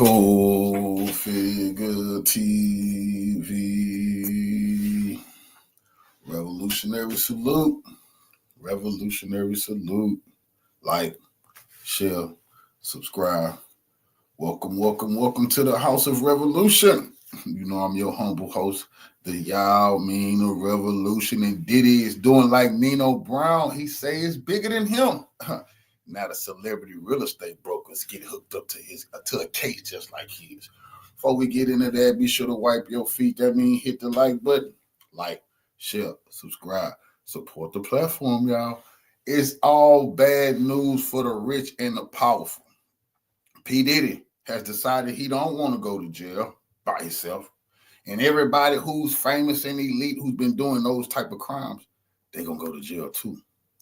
Cultfigga TV. Revolutionary salute. Revolutionary salute. Like, share, subscribe. Welcome to the House of Revolution. You know I'm your humble host, the Y'all Mean of Revolution. And Diddy is doing like Nino Brown. He say it's bigger than him. Now the celebrity real estate brokers get hooked up to a case just like his. Before we get into that, be sure to wipe your feet. That means hit the like button. Like, share, subscribe, support the platform, y'all. It's all bad news for the rich and the powerful. P Diddy has decided he don't want to go to jail by himself. And everybody who's famous and elite who's been doing those type of crimes, they're going to go to jail too.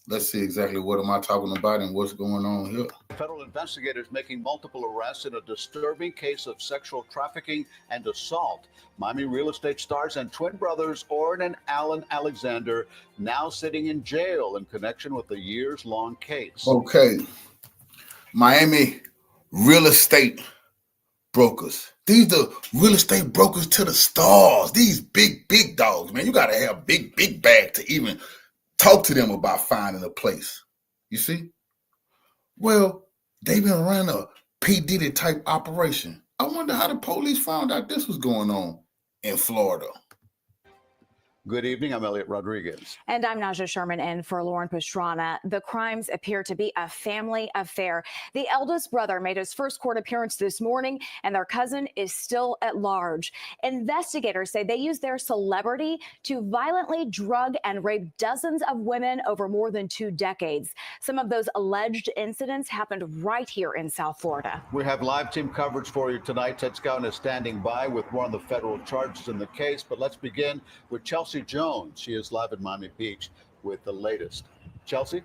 Let's see exactly what am I talking about and what's going on here. Federal investigators making multiple arrests in a disturbing case of sexual trafficking and assault. Miami real estate stars and twin brothers Orrin and Alan Alexander now sitting in jail in connection with the years-long case. Okay. Miami real estate brokers. These are real estate brokers to the stars. These big dogs, man. You got to have big bag to even talk to them about finding a place. You see? Well, they've been running a P Diddy type operation. I wonder how the police found out this was going on in Florida. Good evening. I'm Elliot Rodriguez. And I'm Naja Sherman in for Lauren Pastrana. The crimes appear to be a family affair. The eldest brother made his first court appearance this morning, and their cousin is still at large. Investigators say they used their celebrity to violently drug and rape dozens of women over more than 2 decades. Some of those alleged incidents happened right here in South Florida. We have live team coverage for you tonight. Ted Scouten is standing by with more on the federal charges in the case. But let's begin with Chelsea Jones. She is live at Miami Beach with the latest. Chelsea?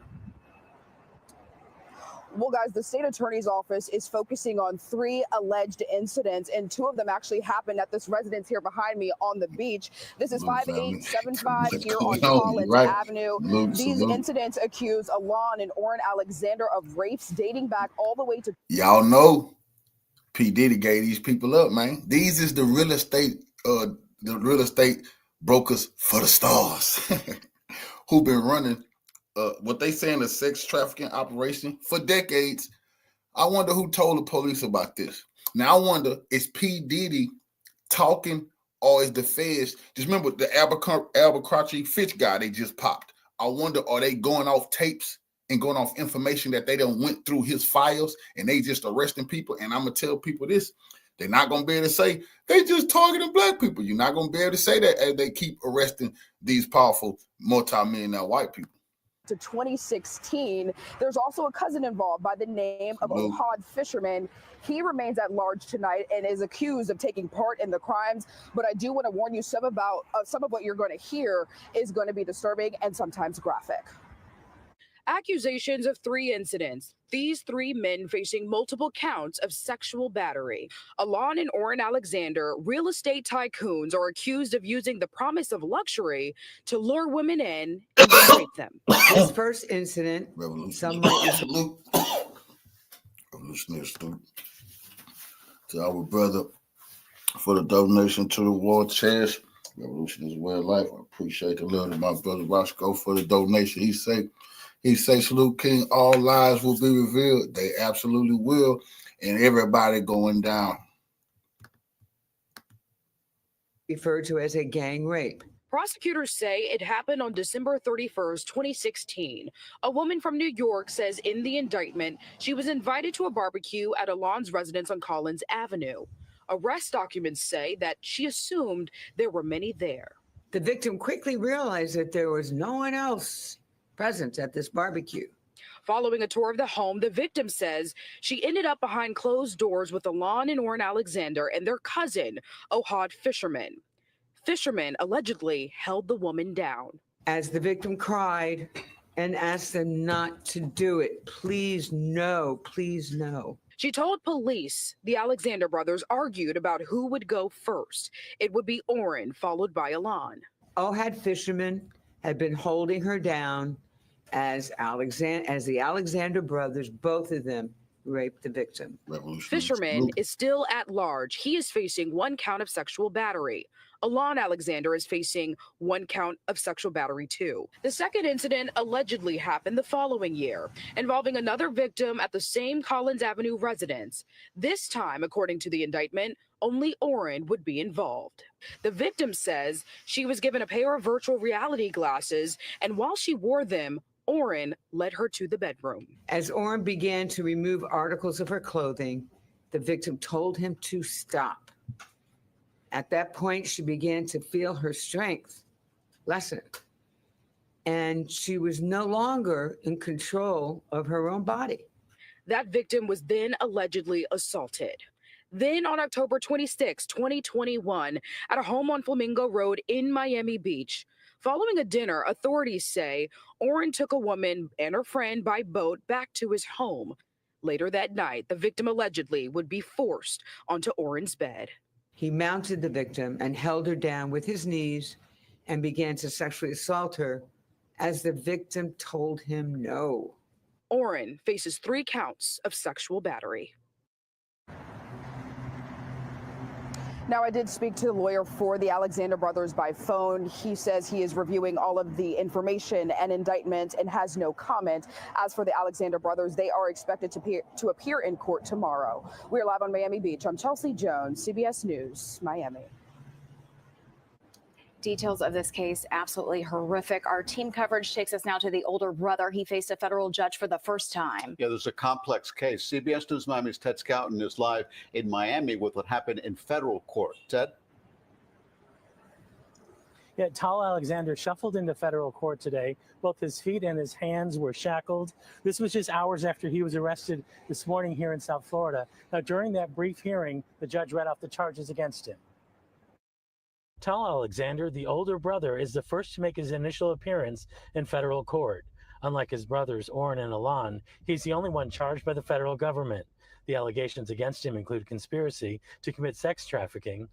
Well, guys, the state attorney's office is focusing on 3 alleged incidents, and 2 of them actually happened at this residence here behind me on the beach. This is 5875 here on Collins Avenue. These incidents accuse Alon and Orrin Alexander of rapes dating back all the way to... Y'all know P Diddy gave these people up, man. These is the real estate brokers for the stars who've been running what they saying a sex trafficking operation for decades. I wonder who told the police about this. Now I wonder, is P Diddy talking or is the feds? Just remember the Abercrombie Fitch guy they just popped. I wonder, are they going off tapes and going off information that they done went through his files and they just arresting people? And I'm gonna tell people this. They're not going to be able to say they just targeting black people. You're not going to be able to say that as they keep arresting these powerful multi-millionaire white people. To 2016, there's also a cousin involved by the name of Ohad Fisherman. He remains at large tonight and is accused of taking part in the crimes. But I do want to warn you, some of what you're going to hear is going to be disturbing and sometimes graphic. Accusations of 3 incidents. These 3 men facing multiple counts of sexual battery. Alon and Orrin Alexander, real estate tycoons, are accused of using the promise of luxury to lure women in and then rape them. This first incident, Revolutionary salute to our brother for the donation to the war chest. Revolution is way of life. I appreciate the love of my brother Roscoe for the donation. He say, salute King, all lies will be revealed. They absolutely will. And everybody going down. Referred to as a gang rape. Prosecutors say it happened on December 31st, 2016. A woman from New York says in the indictment she was invited to a barbecue at Alon's residence on Collins Avenue. Arrest documents say that she assumed there were many there. The victim quickly realized that there was no one else present at this barbecue. Following a tour of the home, the victim says she ended up behind closed doors with Alon and Orrin Alexander and their cousin, Ohad Fisherman. Fisherman allegedly held the woman down. As the victim cried and asked them not to do it, please no, please no. She told police the Alexander brothers argued about who would go first. It would be Orrin, followed by Alon. Ohad Fisherman had been holding her down as the Alexander brothers, both of them, raped the victim. Fisherman is still at large. He is facing 1 count of sexual battery. Alon Alexander is facing 1 count of sexual battery too. The second incident allegedly happened the following year, involving another victim at the same Collins Avenue residence. This time, according to the indictment, only Oren would be involved. The victim says she was given a pair of virtual reality glasses, and while she wore them, Oren led her to the bedroom. As Oren began to remove articles of her clothing, the victim told him to stop. At that point, she began to feel her strength lessen, and she was no longer in control of her own body. That victim was then allegedly assaulted. Then on October 26, 2021, at a home on Flamingo Road in Miami Beach, following a dinner, authorities say Oren took a woman and her friend by boat back to his home. Later that night, the victim allegedly would be forced onto Oren's bed. He mounted the victim and held her down with his knees and began to sexually assault her as the victim told him no. Oren faces 3 counts of sexual battery. Now, I did speak to the lawyer for the Alexander brothers by phone. He says he is reviewing all of the information and indictment and has no comment. As for the Alexander brothers, they are expected to appear in court tomorrow. We're live on Miami Beach. I'm Chelsea Jones, CBS News, Miami. Details of this case absolutely horrific. Our team coverage takes us now to the older brother. He faced a federal judge for the first time. Yeah, there's a complex case. CBS News Miami's Ted Scouten is live in Miami with what happened in federal court. Ted? Yeah, Tal Alexander shuffled into federal court today. Both his feet and his hands were shackled. This was just hours after he was arrested this morning here in South Florida. Now, during that brief hearing, the judge read off the charges against him. Tal Alexander, the older brother, is the first to make his initial appearance in federal court. Unlike his brothers, Oren and Alon, he's the only one charged by the federal government. The allegations against him include conspiracy to commit sex trafficking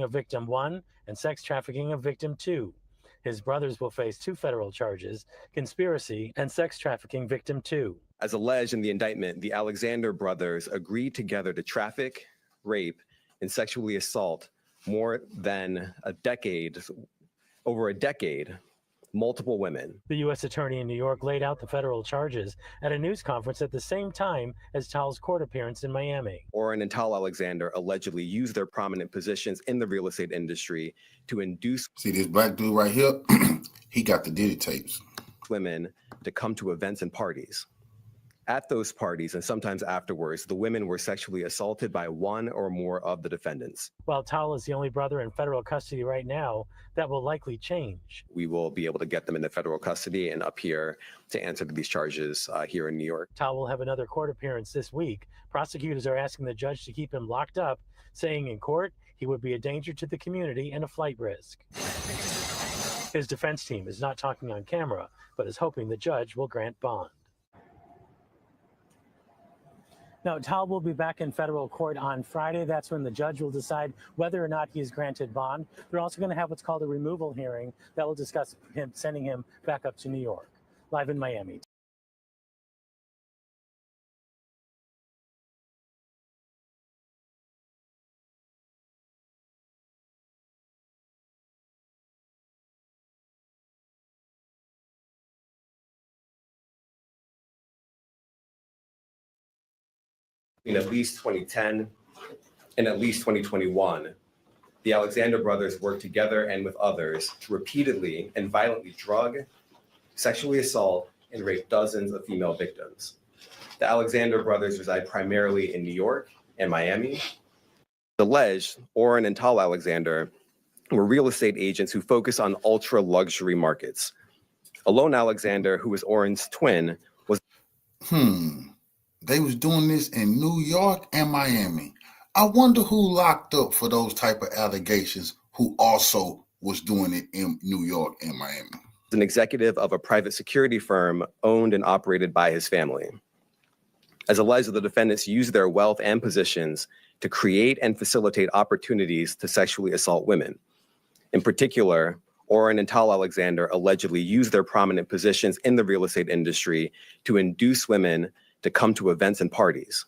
of victim 1, and sex trafficking of victim 2. His brothers will face 2 federal charges, conspiracy and sex trafficking victim 2. As alleged in the indictment, the Alexander brothers agreed together to traffic, rape, and sexually assault more than over a decade, multiple women. The U.S. Attorney in New York laid out the federal charges at a news conference at the same time as Tal's court appearance in Miami. Oren and Tal Alexander allegedly used their prominent positions in the real estate industry to induce. See this black dude right here? He got the Diddy tapes. Women to come to events and parties. At those parties and sometimes afterwards, the women were sexually assaulted by one or more of the defendants. While Tal is the only brother in federal custody right now, that will likely change. We will be able to get them into federal custody and up here to answer to these charges here in New York. Tal will have another court appearance this week. Prosecutors are asking the judge to keep him locked up, saying in court he would be a danger to the community and a flight risk. His defense team is not talking on camera, but is hoping the judge will grant bond. Now, Tal will be back in federal court on Friday. That's when the judge will decide whether or not he is granted bond. They're also going to have what's called a removal hearing that will discuss sending him back up to New York. Live in Miami. In at least 2010 and at least 2021, the Alexander brothers worked together and with others to repeatedly and violently drug, sexually assault, and rape dozens of female victims. The Alexander brothers reside primarily in New York and Miami. Alleged, Oren and Tal Alexander were real estate agents who focus on ultra luxury markets. Alon Alexander, who was Oren's twin, was They was doing this in New York and Miami. I wonder who locked up for those type of allegations who also was doing it in New York and Miami. an executive of a private security firm owned and operated by his family. As alleged, the defendants used their wealth and positions to create and facilitate opportunities to sexually assault women. In particular, Oren and Tal Alexander allegedly used their prominent positions in the real estate industry to induce women to come to events and parties.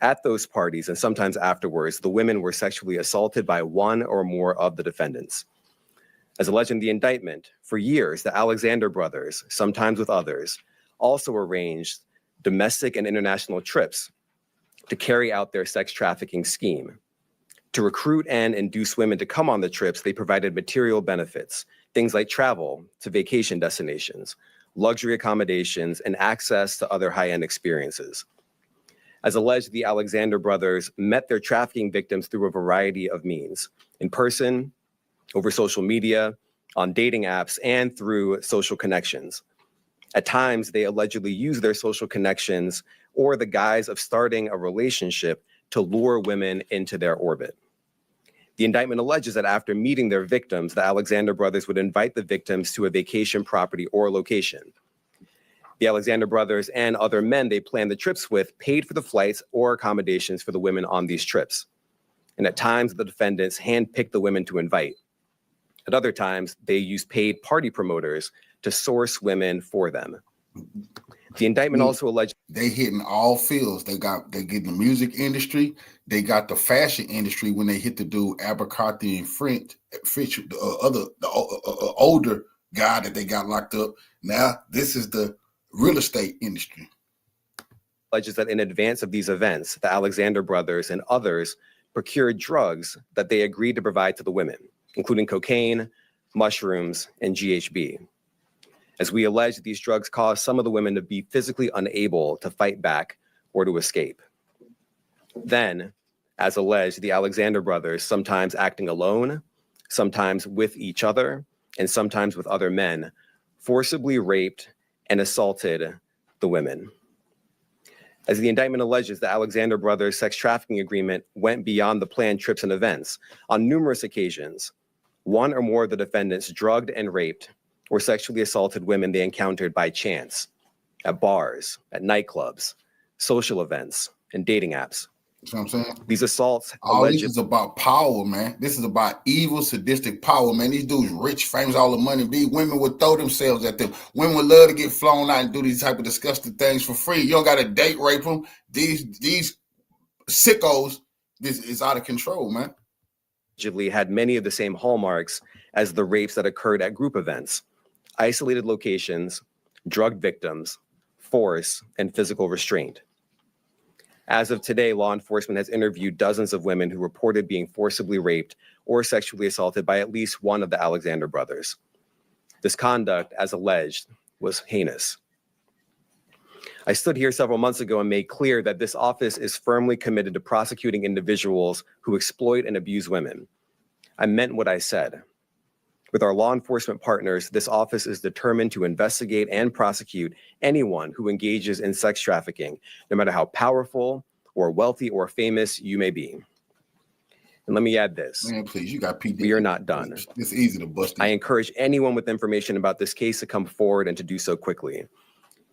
At those parties, and sometimes afterwards, the women were sexually assaulted by one or more of the defendants. As alleged in the indictment, for years, the Alexander brothers, sometimes with others, also arranged domestic and international trips to carry out their sex trafficking scheme. To recruit and induce women to come on the trips, they provided material benefits, things like travel to vacation destinations, luxury accommodations, and access to other high-end experiences. As alleged, the Alexander brothers met their trafficking victims through a variety of means, in person, over social media, on dating apps, and through social connections. At times, they allegedly used their social connections or the guise of starting a relationship to lure women into their orbit. The indictment alleges that after meeting their victims, the Alexander brothers would invite the victims to a vacation property or location. The Alexander brothers and other men they planned the trips with paid for the flights or accommodations for the women on these trips. And at times, the defendants handpicked the women to invite. At other times, they used paid party promoters to source women for them. The indictment also alleged they hitting all fields. They get the music industry, they got the fashion industry when they hit the dude Abercrombie and Fitch, the older guy that they got locked up. Now this is the real estate industry. Alleges that in advance of these events, the Alexander brothers and others procured drugs that they agreed to provide to the women, including cocaine, mushrooms, and GHB. As we allege, these drugs caused some of the women to be physically unable to fight back or to escape. Then, as alleged, the Alexander brothers, sometimes acting alone, sometimes with each other, and sometimes with other men, forcibly raped and assaulted the women. As the indictment alleges, the Alexander brothers' sex trafficking agreement went beyond the planned trips and events. On numerous occasions, one or more of the defendants drugged and raped or sexually assaulted women they encountered by chance at bars, at nightclubs, social events, and dating apps. You know what I'm saying? These assaults this is about power, man. This is about evil, sadistic power, man. These dudes rich, famous, all the money. These women would throw themselves at them. Women would love to get flown out and do these type of disgusting things for free. You don't got to date rape them. These sickos, this is out of control, man. Allegedly had many of the same hallmarks as the rapes that occurred at group events: isolated locations, drug victims, force, and physical restraint. As of today, law enforcement has interviewed dozens of women who reported being forcibly raped or sexually assaulted by at least one of the Alexander brothers. This conduct, as alleged, was heinous. I stood here several months ago and made clear that this office is firmly committed to prosecuting individuals who exploit and abuse women. I meant what I said. With our law enforcement partners, this office is determined to investigate and prosecute anyone who engages in sex trafficking, no matter how powerful or wealthy or famous you may be. And let me add this. Man, please, you got P Diddy. We are not done. It's easy to bust it. I encourage anyone with information about this case to come forward and to do so quickly.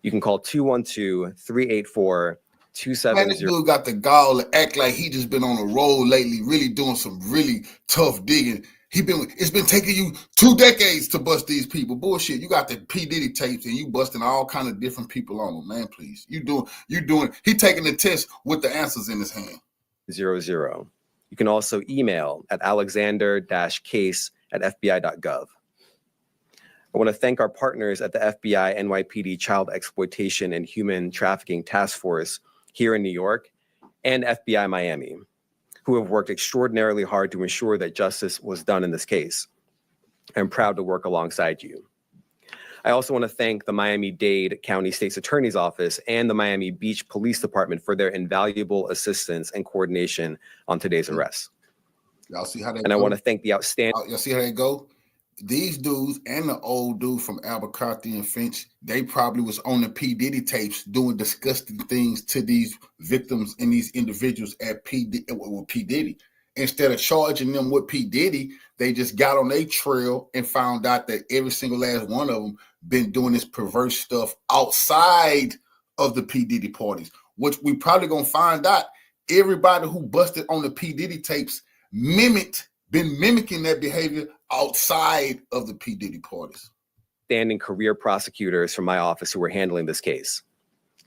You can call 212-384-2700. Man, this dude got the gall to act like he just been on a roll lately, really doing some really tough digging. It's been taking you 2 decades to bust these people. Bullshit. You got the P Diddy tapes and you busting all kind of different people on them, man. Please. He taking the test with the answers in his hand. 00. You can also email at alexander-case@fbi.gov. I want to thank our partners at the FBI NYPD Child Exploitation and Human Trafficking Task Force here in New York and FBI Miami, who have worked extraordinarily hard to ensure that justice was done in this case. I'm proud to work alongside you. I also want to thank the Miami-Dade County State's Attorney's Office and the Miami Beach Police Department for their invaluable assistance and coordination on today's arrest. Y'all see how they And I want to thank the outstanding... Y'all see how they go? These dudes and the old dude from Abercrombie and Fitch, they probably was on the P Diddy tapes doing disgusting things to these victims and these individuals at with P Diddy. Instead of charging them with P Diddy, they just got on their trail and found out that every single last one of them been doing this perverse stuff outside of the P Diddy parties, which we probably gonna find out everybody who busted on the P Diddy tapes been mimicking that behavior outside of the P Diddy parties. Standing career prosecutors from my office who were handling this case.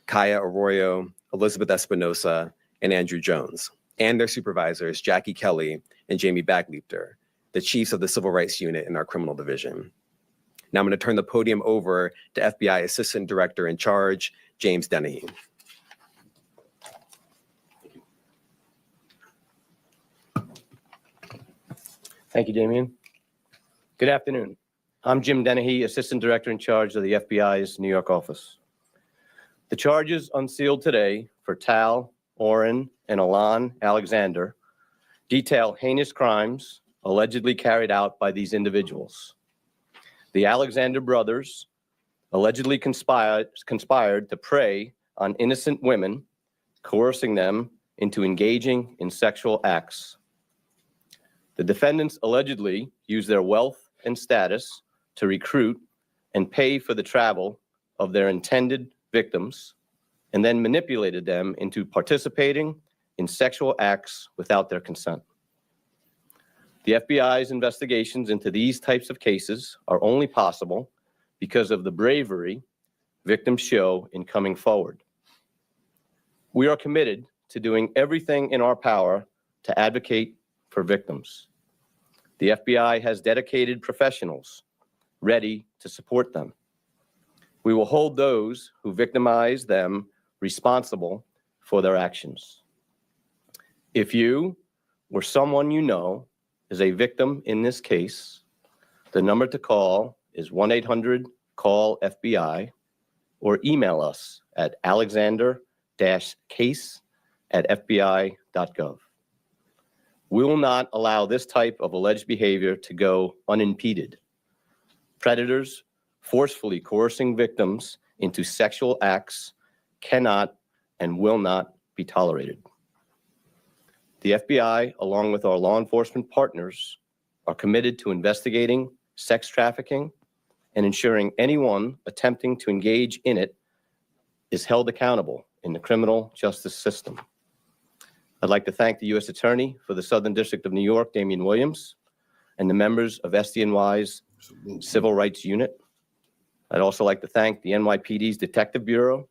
Kaya Arroyo, Elizabeth Espinosa, and Andrew Jones, and their supervisors, Jackie Kelly and Jamie Bagleiter, the chiefs of the Civil Rights Unit in our criminal division. Now I'm going to turn the podium over to FBI Assistant Director in Charge, James Dennehy. Thank you, Damian. Good afternoon. I'm Jim Dennehy, Assistant Director in Charge of the FBI's New York office. The charges unsealed today for Tal, Oren, and Alan Alexander detail heinous crimes allegedly carried out by these individuals. The Alexander brothers allegedly conspired to prey on innocent women, coercing them into engaging in sexual acts. The defendants allegedly used their wealth and status to recruit and pay for the travel of their intended victims, and then manipulated them into participating in sexual acts without their consent. The FBI's investigations into these types of cases are only possible because of the bravery victims show in coming forward. We are committed to doing everything in our power to advocate for victims. The FBI has dedicated professionals ready to support them. We will hold those who victimize them responsible for their actions. If you or someone you know is a victim in this case, the number to call is 1-800-CALL-FBI or email us at alexander-case@fbi.gov. We will not allow this type of alleged behavior to go unimpeded. Predators forcefully coercing victims into sexual acts cannot and will not be tolerated. The FBI, along with our law enforcement partners, are committed to investigating sex trafficking and ensuring anyone attempting to engage in it is held accountable in the criminal justice system. I'd like to thank the U.S. Attorney for the Southern District of New York, Damian Williams, and the members of SDNY's Civil Rights Unit. I'd also like to thank the NYPD's Detective Bureau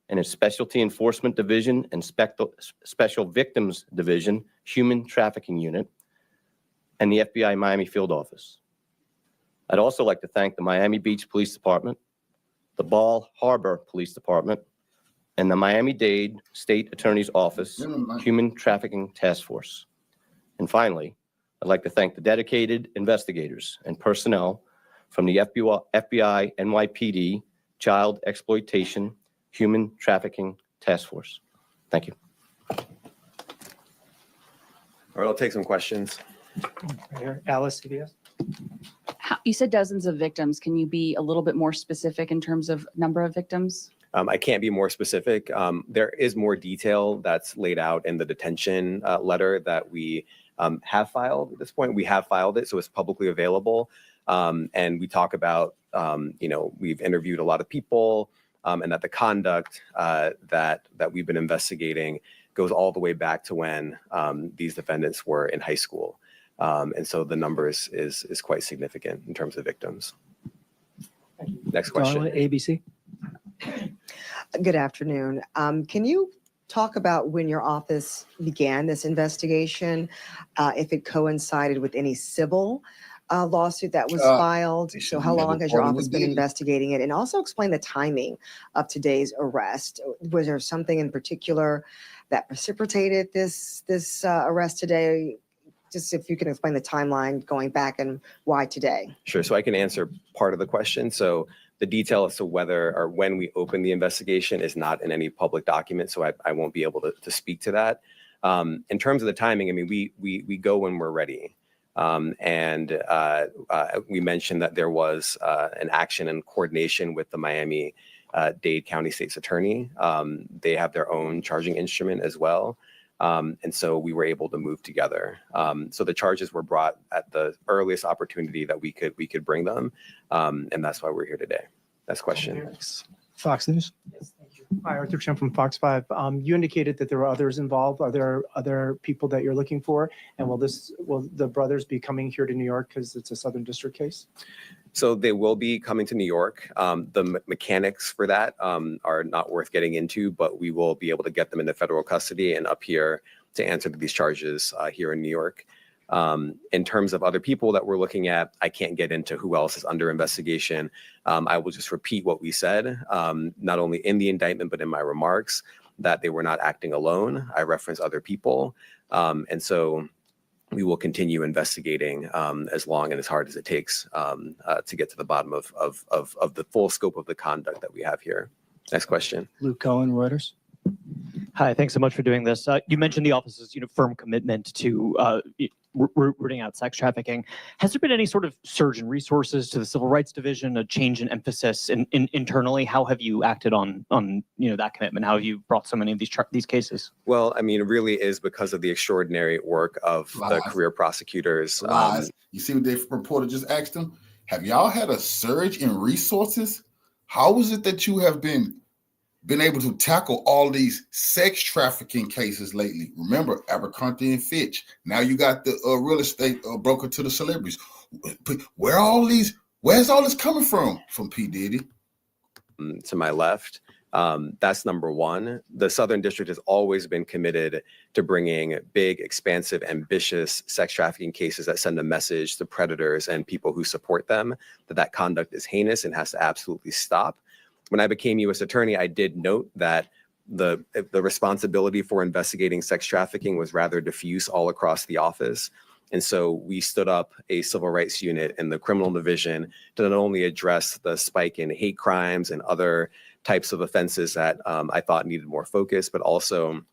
and its Specialty Enforcement Division and Special Victims Division, Human Trafficking Unit, and the FBI Miami Field Office. I'd also like to thank the Miami Beach Police Department, the Bal Harbor Police Department, and the Miami-Dade State Attorney's Office Human Trafficking Task Force. And finally, I'd like to thank the dedicated investigators and personnel from the FBI NYPD Child Exploitation Human Trafficking Task Force. Thank you. All right, I'll take some questions. Right here. Alice, CBS. You said dozens of victims. Can you be a little bit more specific in terms of number of victims? I can't be more specific. There is more detail that's laid out in the detention letter that we have filed at this point. We have filed it, so it's publicly available. And we talk about, we've interviewed a lot of people, and that the conduct that we've been investigating goes all the way back to when these defendants were in high school. And so the numbers is quite significant in terms of victims. Next question. Darla, ABC. Good afternoon. Can you talk about when your office began this investigation, if it coincided with any civil lawsuit that was filed? So how long has your office been investigating it? And also explain the timing of today's arrest. Was there something in particular that precipitated this arrest today? Just if you can explain the timeline going back and why today. Sure. So I can answer part of the question. So the detail as to whether or when we opened the investigation is not in any public document, so I won't be able to speak to that. In terms of the timing, I mean, we go when we're ready. And we mentioned that there was an action in coordination with the Miami-Dade County State's Attorney. They have their own charging instrument as well. And so we were able to move together. So the charges were brought at the earliest opportunity that we could bring them. And that's why we're here today. Next question. Fox News. Yes, thank you. Hi, Arthur Chen from Fox 5. You indicated that there were others involved. Are there other people that you're looking for? And will the brothers be coming here to New York because it's a Southern District case? So they will be coming to New York. The mechanics for that are not worth getting into, but we will be able to get them into federal custody and up here to answer these charges here in New York. In terms of other people that we're looking at, I can't get into who else is under investigation. I will just repeat what we said, not only in the indictment, but in my remarks, that they were not acting alone. I reference other people. And so we will continue investigating as long and as hard as it takes to get to the bottom of the full scope of the conduct that we have here. Next question. Luke Cohen, Reuters. Hi, thanks so much for doing this. You mentioned the office's firm commitment to rooting out sex trafficking. Has there been any sort of surge in resources to the Civil Rights Division, a change in emphasis internally? How have you acted on that commitment? How have you brought so many of these cases? Well, I mean, it really is because of the extraordinary work of the career prosecutors. You see what the reporter just asked them? Have y'all had a surge in resources? How is it that you have been able to tackle all these sex trafficking cases lately? Remember, Abercrombie and Fitch. Now you got the real estate broker to the celebrities. Where's all this coming from? From P Diddy? To my left, that's number one. The Southern District has always been committed to bringing big, expansive, ambitious sex trafficking cases that send a message to predators and people who support them that conduct is heinous and has to absolutely stop. When I became U.S. Attorney, I did note that the responsibility for investigating sex trafficking was rather diffuse all across the office. And so we stood up a civil rights unit in the criminal division to not only address the spike in hate crimes and other types of offenses that I thought needed more focus, but also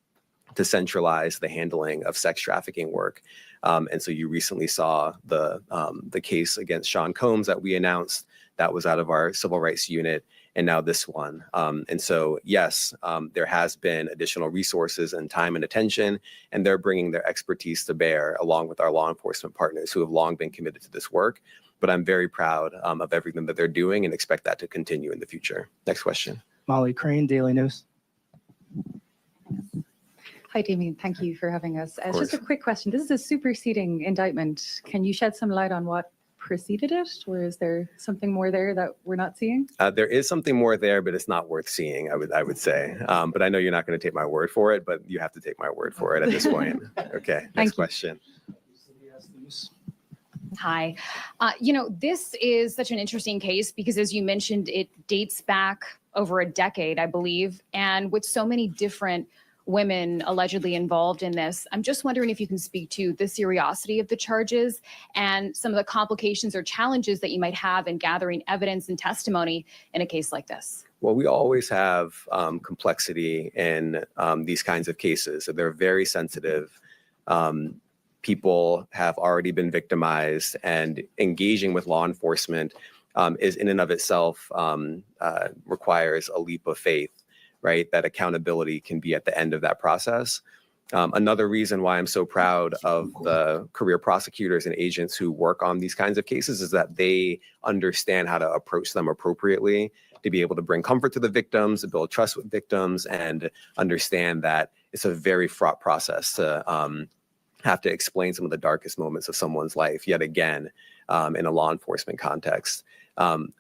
to centralize the handling of sex trafficking work. And so you recently saw the case against Sean Combs that we announced. That was out of our civil rights unit, and now this one. And so, yes, there has been additional resources and time and attention, and they're bringing their expertise to bear along with our law enforcement partners who have long been committed to this work. But I'm very proud of everything that they're doing and expect that to continue in the future. Next question. Molly Crane, Daily News. Hi, Damien. Thank you for having us. Just a quick question. This is a superseding indictment. Can you shed some light on what preceded it, or is there something more there that we're not seeing? There is something more there, but it's not worth seeing, I would say. But I know you're not going to take my word for it, but you have to take my word for it at this point. Okay, next question. Hi. This is such an interesting case because, as you mentioned, it dates back over a decade, I believe. And with so many different women allegedly involved in this, I'm just wondering if you can speak to the seriousity of the charges and some of the complications or challenges that you might have in gathering evidence and testimony in a case like this. Well, we always have complexity in these kinds of cases. So they're very sensitive. People have already been victimized, and engaging with law enforcement is in and of itself requires a leap of faith, right? That accountability can be at the end of that process. Another reason why I'm so proud of the career prosecutors and agents who work on these kinds of cases is that they understand how to approach them appropriately, to be able to bring comfort to the victims, to build trust with victims, and understand that it's a very fraught process to have to explain some of the darkest moments of someone's life, yet again, in a law enforcement context.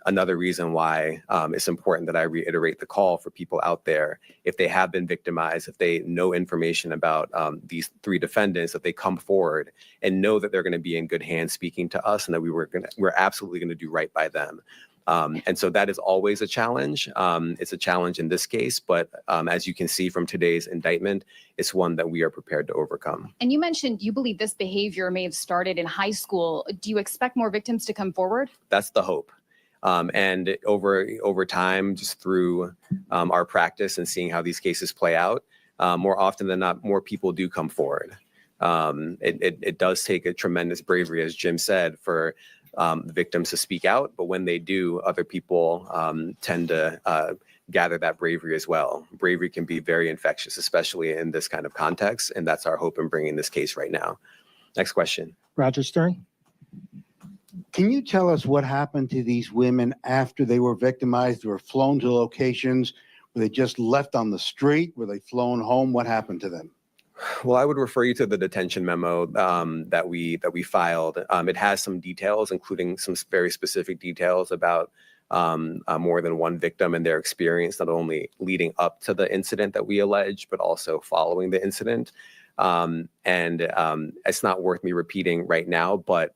Another reason why it's important that I reiterate the call for people out there, if they have been victimized, if they know information about these three defendants, that they come forward and know that they're going to be in good hands speaking to us, and that we're absolutely going to do right by them. And so that is always a challenge. It's a challenge in this case, but as you can see from today's indictment, it's one that we are prepared to overcome. And you mentioned you believe this behavior may have started in high school. Do you expect more victims to come forward? That's the hope. And over time, just through our practice and seeing how these cases play out, more often than not, more people do come forward. It does take a tremendous bravery, as Jim said, for the victims to speak out. But when they do, other people tend to gather that bravery as well. Bravery can be very infectious, especially in this kind of context. And that's our hope in bringing this case right now. Next question. Roger Stern. Can you tell us what happened to these women after they were victimized? They were flown to locations Were they just left on the street? Were they flown home? What happened to them? Well, I would refer you to the detention memo that we filed. It has some details, including some very specific details about more than one victim and their experience, not only leading up to the incident that we allege, but also following the incident. It's not worth me repeating right now, but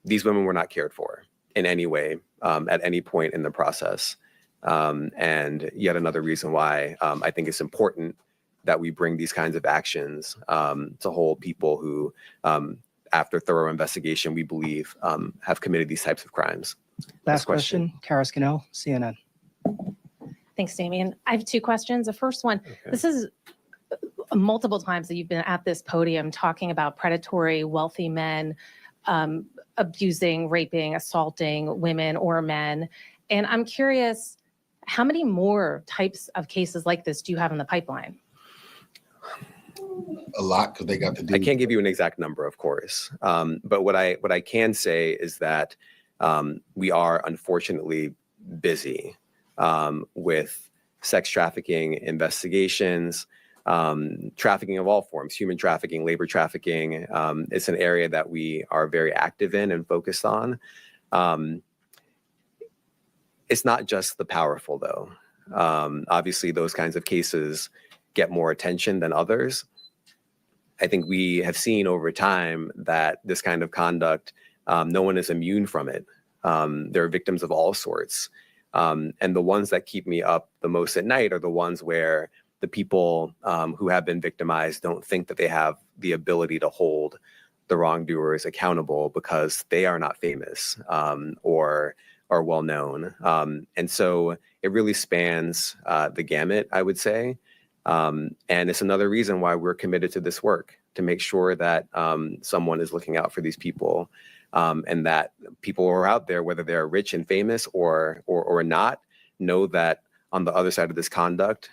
these women were not cared for in any way at any point in the process. And yet another reason why I think it's important that we bring these kinds of actions to hold people who, after thorough investigation, we believe have committed these types of crimes. Last question, Kara Scannell, CNN. Thanks, Damien. I have two questions. The first one, this is multiple times that you've been at this podium talking about predatory, wealthy men abusing, raping, assaulting women or men. And I'm curious, how many more types of cases like this do you have in the pipeline? A lot, because they got to do. I can't give you an exact number, of course, but what I can say is that we are unfortunately busy with sex trafficking investigations, trafficking of all forms, human trafficking, labor trafficking. It's an area that we are very active in and focused on. It's not just the powerful, though. Obviously, those kinds of cases get more attention than others. I think we have seen over time that this kind of conduct, no one is immune from it. There are victims of all sorts. And the ones that keep me up the most at night are the ones where the people who have been victimized don't think that they have the ability to hold the wrongdoers accountable because they are not famous or are well known. And so it really spans the gamut, I would say. And it's another reason why we're committed to this work, to make sure that someone is looking out for these people, and that people who are out there, whether they're rich and famous or not, know that on the other side of this conduct,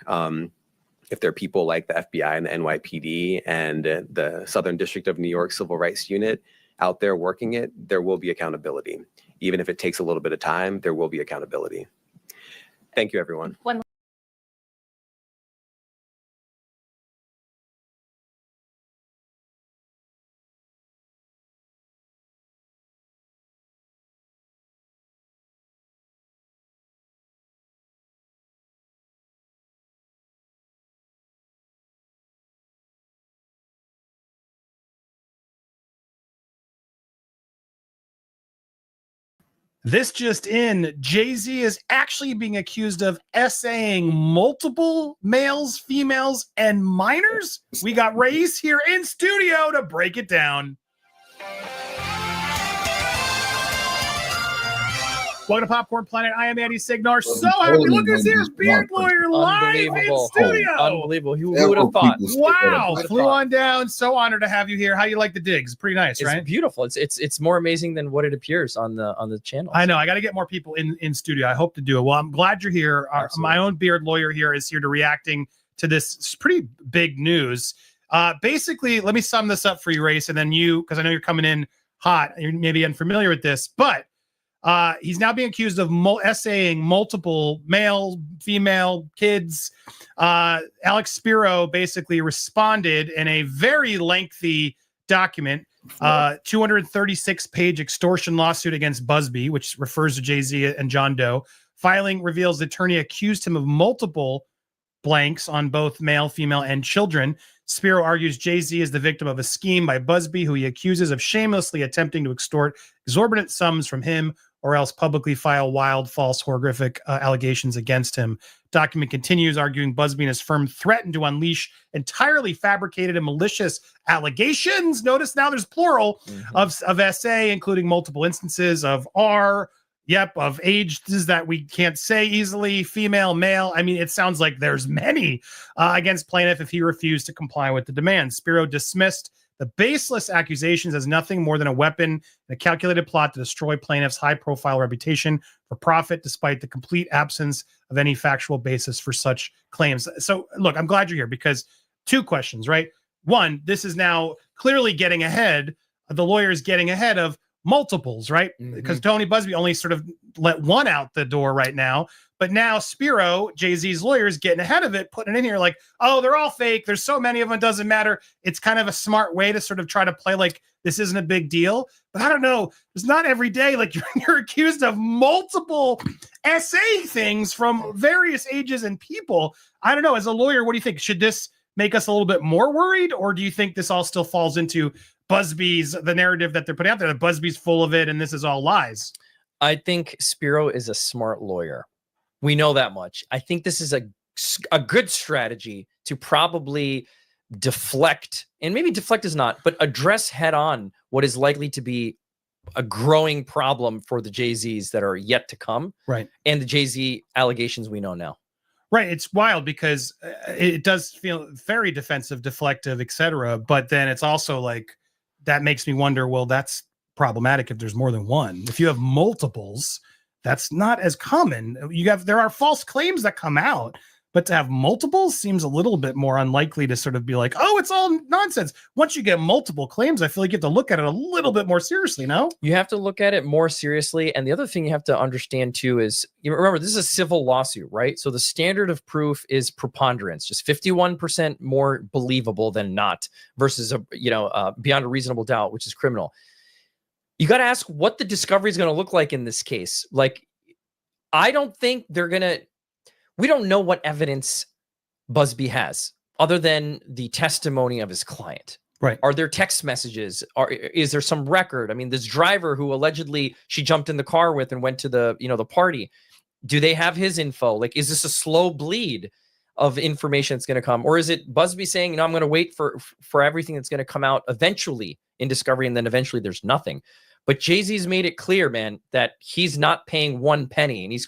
if there are people like the FBI and the NYPD and the Southern District of New York Civil Rights Unit out there working it, there will be accountability. Even if it takes a little bit of time, there will be accountability. Thank you, everyone. This just in, Jay-Z is actually being accused of essaying multiple males, females, and minors. We got Rayce here in studio to break it down. Welcome to Popcorn Planet. I am Andy Signar. So happy. Look who's here. Beard Lawyer live in studio. Unbelievable. Who would have thought? Wow. Flew on down. So honored to have you here. How you like the digs? Pretty nice, right? It's beautiful. It's more amazing than what it appears on the channel. I know. I got to get more people in studio. I hope to do it. Well, I'm glad you're here. My own Beard Lawyer here is here to reacting to this pretty big news. Basically, let me sum this up for you, Rayce, and then you, because I know you're coming in hot. You're maybe unfamiliar with this, but he's now being accused of essaying multiple male, female, kids. Alex Spiro basically responded in a very lengthy document, 236-page extortion lawsuit against Busby, which refers to Jay-Z and John Doe. Filing reveals the attorney accused him of multiple blanks on both male, female, and children. Spiro argues Jay-Z is the victim of a scheme by Busby, who he accuses of shamelessly attempting to extort exorbitant sums from him or else publicly file wild, false, horrific allegations against him. Document continues, arguing Busby and his firm threatened to unleash entirely fabricated and malicious allegations. Notice now there's plural of SA, including multiple instances of of ages that we can't say easily, female, male. I mean, it sounds like there's many against plaintiff if he refused to comply with the demands. Spiro dismissed the baseless accusations as nothing more than a weapon and a calculated plot to destroy plaintiff's high-profile reputation for profit, despite the complete absence of any factual basis for such claims. So, look, I'm glad you're here because two questions, right? One, this is now clearly getting ahead. The lawyer is getting ahead of multiples, right? Because Tony Busby only sort of let one out the door right now. But now Spiro, Jay-Z's lawyer, is getting ahead of it, putting it in here like, oh, they're all fake. There's so many of them, it doesn't matter. It's kind of a smart way to sort of try to play like this isn't a big deal. But I don't know. It's not every day. Like you're accused of multiple SA things from various ages and people. I don't know. As a lawyer, what do you think? Should this make us a little bit more worried? Or do you think this all still falls into Busby's, the narrative that they're putting out there, that Busby's full of it and this is all lies? I think Spiro is a smart lawyer. We know that much. I think this is a good strategy to probably deflect, and maybe deflect is not, but address head on what is likely to be a growing problem for the Jay-Z's that are yet to come. Right. And the Jay-Z allegations we know now. Right. It's wild because it does feel very defensive, deflective, etc. But then it's also like, that makes me wonder, well, that's problematic if there's more than one. If you have multiples, that's not as common. There are false claims that come out, but to have multiples seems a little bit more unlikely to sort of be like, oh, it's all nonsense. Once you get multiple claims, I feel like you have to look at it a little bit more seriously, no? You have to look at it more seriously. And the other thing you have to understand too is, you remember, this is a civil lawsuit, right? So the standard of proof is preponderance, just 51% more believable than not versus beyond a reasonable doubt, which is criminal. You got to ask what the discovery is going to look like in this case. Like, I don't think we don't know what evidence Busby has other than the testimony of his client. Right. Are there text messages? Is there some record? I mean, this driver who allegedly she jumped in the car with and went to the party, do they have his info? Like, is this a slow bleed of information that's going to come? Or is it Busby saying, I'm going to wait for everything that's going to come out eventually in discovery, and then eventually there's nothing? But Jay-Z's made it clear, man, that he's not paying one penny. And he's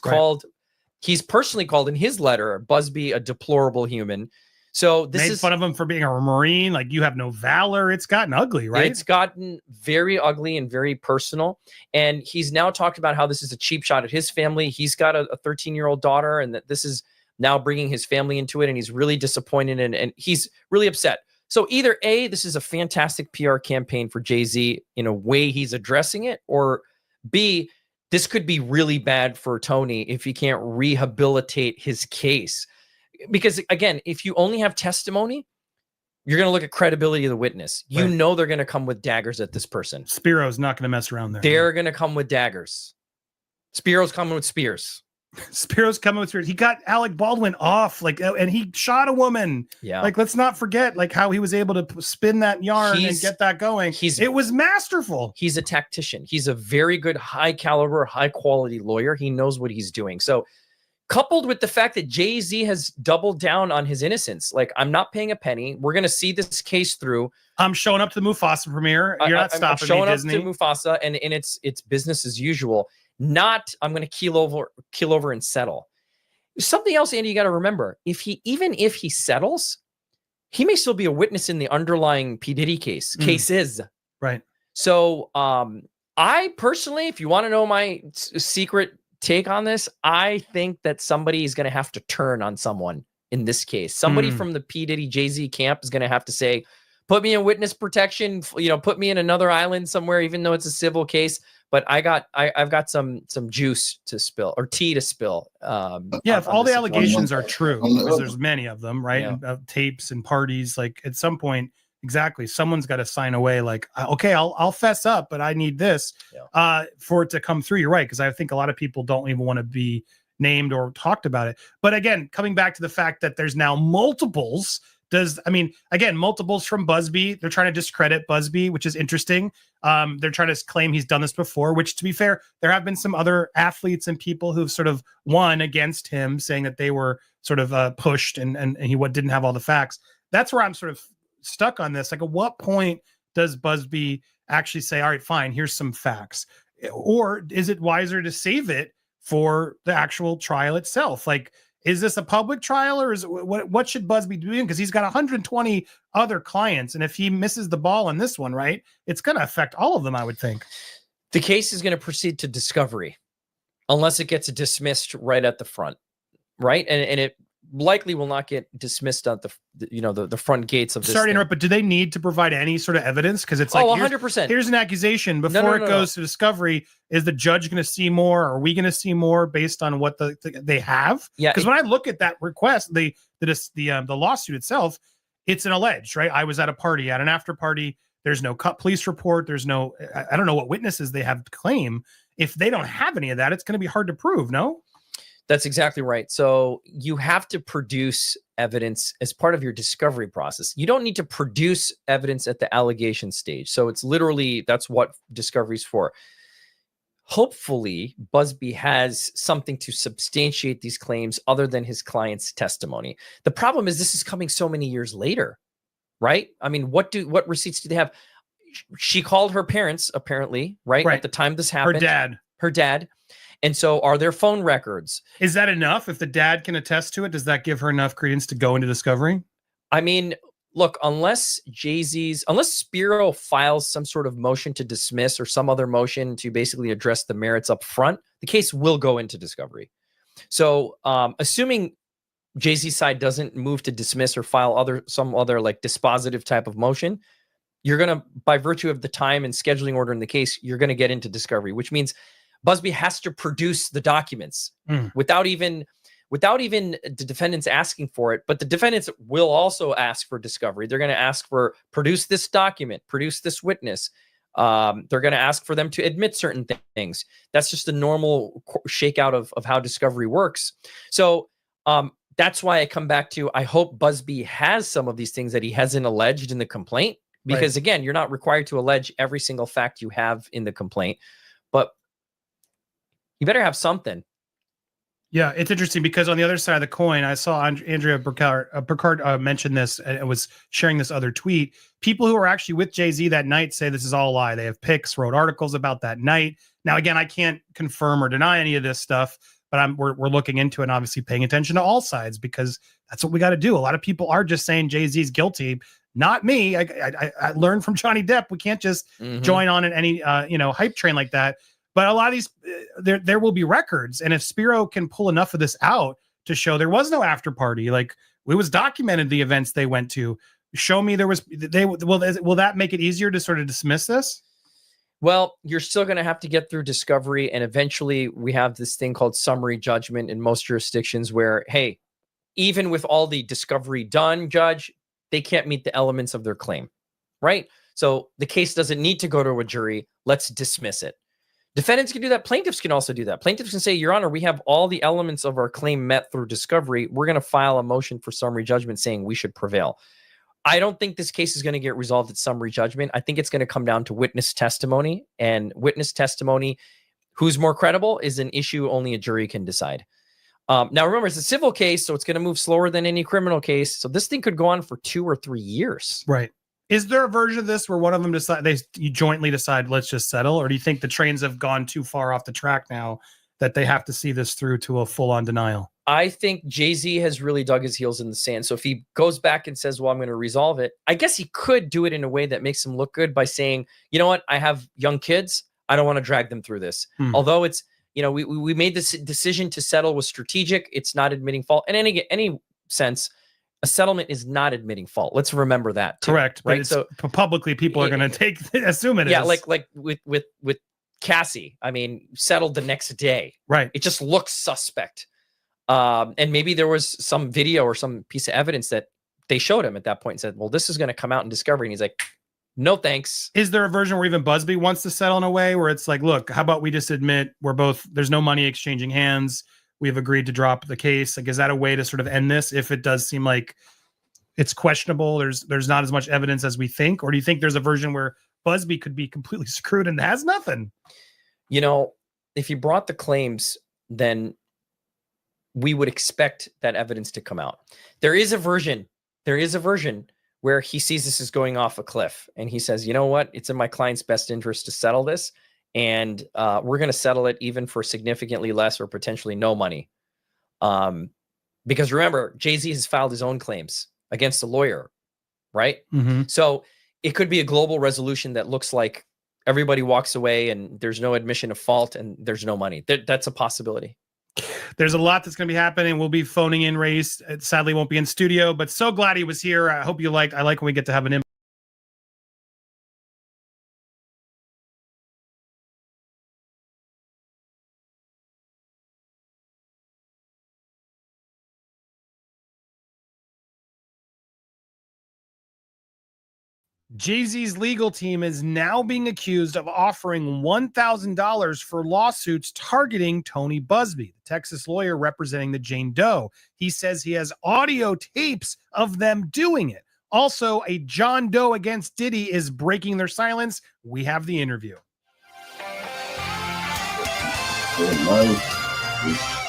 personally called in his letter Busby a deplorable human. So this made fun of him for being a Marine. Like, you have no valor. It's gotten ugly, right? It's gotten very ugly and very personal. And he's now talked about how this is a cheap shot at his family. He's got a 13-year-old daughter, and that this is now bringing his family into it. And he's really disappointed and he's really upset. So either A, this is a fantastic PR campaign for Jay-Z in a way he's addressing it, or B, this could be really bad for Tony if he can't rehabilitate his case. Because again, if you only have testimony, you're going to look at credibility of the witness. You know they're going to come with daggers at this person. Spiro's not going to mess around there. They're going to come with daggers. Spiro's coming with spears. Spiro's coming with spears. He got Alec Baldwin off, and he shot a woman. Yeah. Like, let's not forget, how he was able to spin that yarn and get that going. It was masterful. He's a tactician. He's a very good, high caliber, high quality lawyer. He knows what he's doing. So, coupled with the fact that Jay-Z has doubled down on his innocence, I'm not paying a penny. We're going to see this case through. I'm showing up to the Mufasa premiere. You're not stopping me, Disney. I'm showing up to Mufasa, and it's business as usual. Not, I'm going to keel over and settle. Something else, Andy, you got to remember, even if he settles, he may still be a witness in the underlying P Diddy cases. Right. So I personally, if you want to know my secret take on this, I think that somebody is going to have to turn on someone in this case. Somebody from the P Diddy Jay-Z camp is going to have to say, put me in witness protection, put me in another island somewhere, even though it's a civil case. But I've got some juice to spill, or tea to spill. If all the allegations are true, because there's many of them, right? Yeah. And, tapes and parties, at some point, exactly, someone's got to sign away. Okay, I'll fess up, but I need this for it to come through. You're right, because I think a lot of people don't even want to be named or talked about it. But again, coming back to the fact that there's now multiples. Multiples from Busby. They're trying to discredit Busby, which is interesting. They're trying to claim he's done this before, which, to be fair, there have been some other athletes and people who've sort of won against him, saying that they were sort of pushed and he didn't have all the facts. That's where I'm sort of stuck on this. At what point does Busby actually say, all right, fine, here's some facts? Or is it wiser to save it for the actual trial itself? Is this a public trial, or is what should Busby be doing? Because he's got 120 other clients, and if he misses the ball on this one, right, it's going to affect all of them, I would think. The case is going to proceed to discovery, unless it gets dismissed right at the front, right? And it likely will not get dismissed at the front gates of this. Sorry to thing. interrupt, but do they need to provide any sort of evidence? Because it's like, 100%. Here's an accusation. Before No, it goes to discovery, is the judge going to see more? Are we going to see more based on what they have? Yeah. Because when I look at that request, the lawsuit itself, it's an alleged, right? I was at a party, at an after party. There's no police report. There's no, I don't know what witnesses they have to claim. If they don't have any of that, it's going to be hard to prove, no? That's exactly right. So you have to produce evidence as part of your discovery process. You don't need to produce evidence at the allegation stage. So it's literally, that's what discovery is for. Hopefully, Busby has something to substantiate these claims other than his client's testimony. The problem is this is coming so many years later, right? I mean, what receipts do they have? She called her parents, apparently, right? At the time this happened. Her dad. And so are there phone records? Is that enough? If the dad can attest to it, does that give her enough credence to go into discovery? I mean, look, unless Spiro files some sort of motion to dismiss or some other motion to basically address the merits up front, the case will go into discovery. So assuming Jay-Z's side doesn't move to dismiss or file some other like dispositive type of motion, you're going to, by virtue of the time and scheduling order in the case, you're going to get into discovery, which means Busby has to produce the documents without even the defendants asking for it. But the defendants will also ask for discovery. They're going to ask for, produce this document, produce this witness. They're going to ask for them to admit certain things. That's just the normal shakeout of how discovery works. So that's why I come back to, I hope Busby has some of these things that he hasn't alleged in the complaint. Because again, you're not required to allege every single fact you have in the complaint, but you better have something. Yeah, it's interesting because on the other side of the coin, I saw Andrea Burkhardt mention this and was sharing this other tweet. People who were actually with Jay-Z that night say this is all a lie. They have pics, wrote articles about that night. Now, again, I can't confirm or deny any of this stuff, but we're looking into it and obviously paying attention to all sides because that's what we got to do. A lot of people are just saying Jay-Z's guilty. Not me. I learned from Johnny Depp. We can't just join on in any hype train like that. But a lot of these, there will be records, and if Spiro can pull enough of this out to show there was no after party, like it was documented the events they went to. Show me there was. Will that make it easier to sort of dismiss this? Well, you're still going to have to get through discovery, and eventually we have this thing called summary judgment in most jurisdictions, where hey, even with all the discovery done, judge, they can't meet the elements of their claim, right? So the case doesn't need to go to a jury. Let's dismiss it. Defendants can do that. Plaintiffs can also do that. Plaintiffs can say, Your Honor, we have all the elements of our claim met through discovery. We're going to file a motion for summary judgment saying we should prevail. I don't think this case is going to get resolved at summary judgment. I think it's going to come down to witness testimony, and witness testimony, who's more credible, is an issue only a jury can decide. Now, remember, it's a civil case, so it's going to move slower than any criminal case. So this thing could go on for 2 or 3 years. Right. Is there a version of this where one of them you jointly decide, let's just settle? Or do you think the trains have gone too far off the track now that they have to see this through to a full-on denial? I think Jay-Z has really dug his heels in the sand. So if he goes back and says, well, I'm going to resolve it, I guess he could do it in a way that makes him look good by saying, you know what, I have young kids. I don't want to drag them through this. Although it's, we made this decision to settle was strategic. It's not admitting fault. And in any sense, a settlement is not admitting fault. Let's remember that too. Correct. Right. But so publicly people are going to assume it is. Yeah. Like with Cassie, I mean, settled the next day. Right. It just looks suspect. And maybe there was some video or some piece of evidence that they showed him at that point and said, well, this is going to come out in discovery. And he's like, no, thanks. Is there a version where even Busby wants to settle in a way where it's like, look, how about we just admit there's no money exchanging hands. We've agreed to drop the case. Like, is that a way to sort of end this? If it does seem like it's questionable, there's not as much evidence as we think, or do you think there's a version where Busby could be completely screwed and has nothing? If you brought the claims, then we would expect that evidence to come out. There is a version where he sees this as going off a cliff and he says, you know what? It's in my client's best interest to settle this. And we're going to settle it even for significantly less or potentially no money. Because remember, Jay-Z has filed his own claims against a lawyer, right? So it could be a global resolution that looks like everybody walks away and there's no admission of fault and there's no money. That's a possibility. There's a lot that's going to be happening. We'll be phoning in Race. It sadly won't be in studio, but so glad he was here. I hope you liked. I like when we get to have an Jay-Z's legal team is now being accused of offering $1,000 for lawsuits targeting Tony Busby, the Texas lawyer representing the Jane Doe. He says he has audio tapes of them doing it. Also, a John Doe against Diddy is breaking their silence. We have the interview.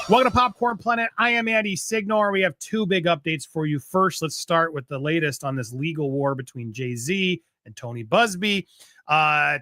Welcome to Popcorn Planet. I am Andy Signor. We have two big updates for you. First, let's start with the latest on this legal war between Jay-Z and Tony Busby.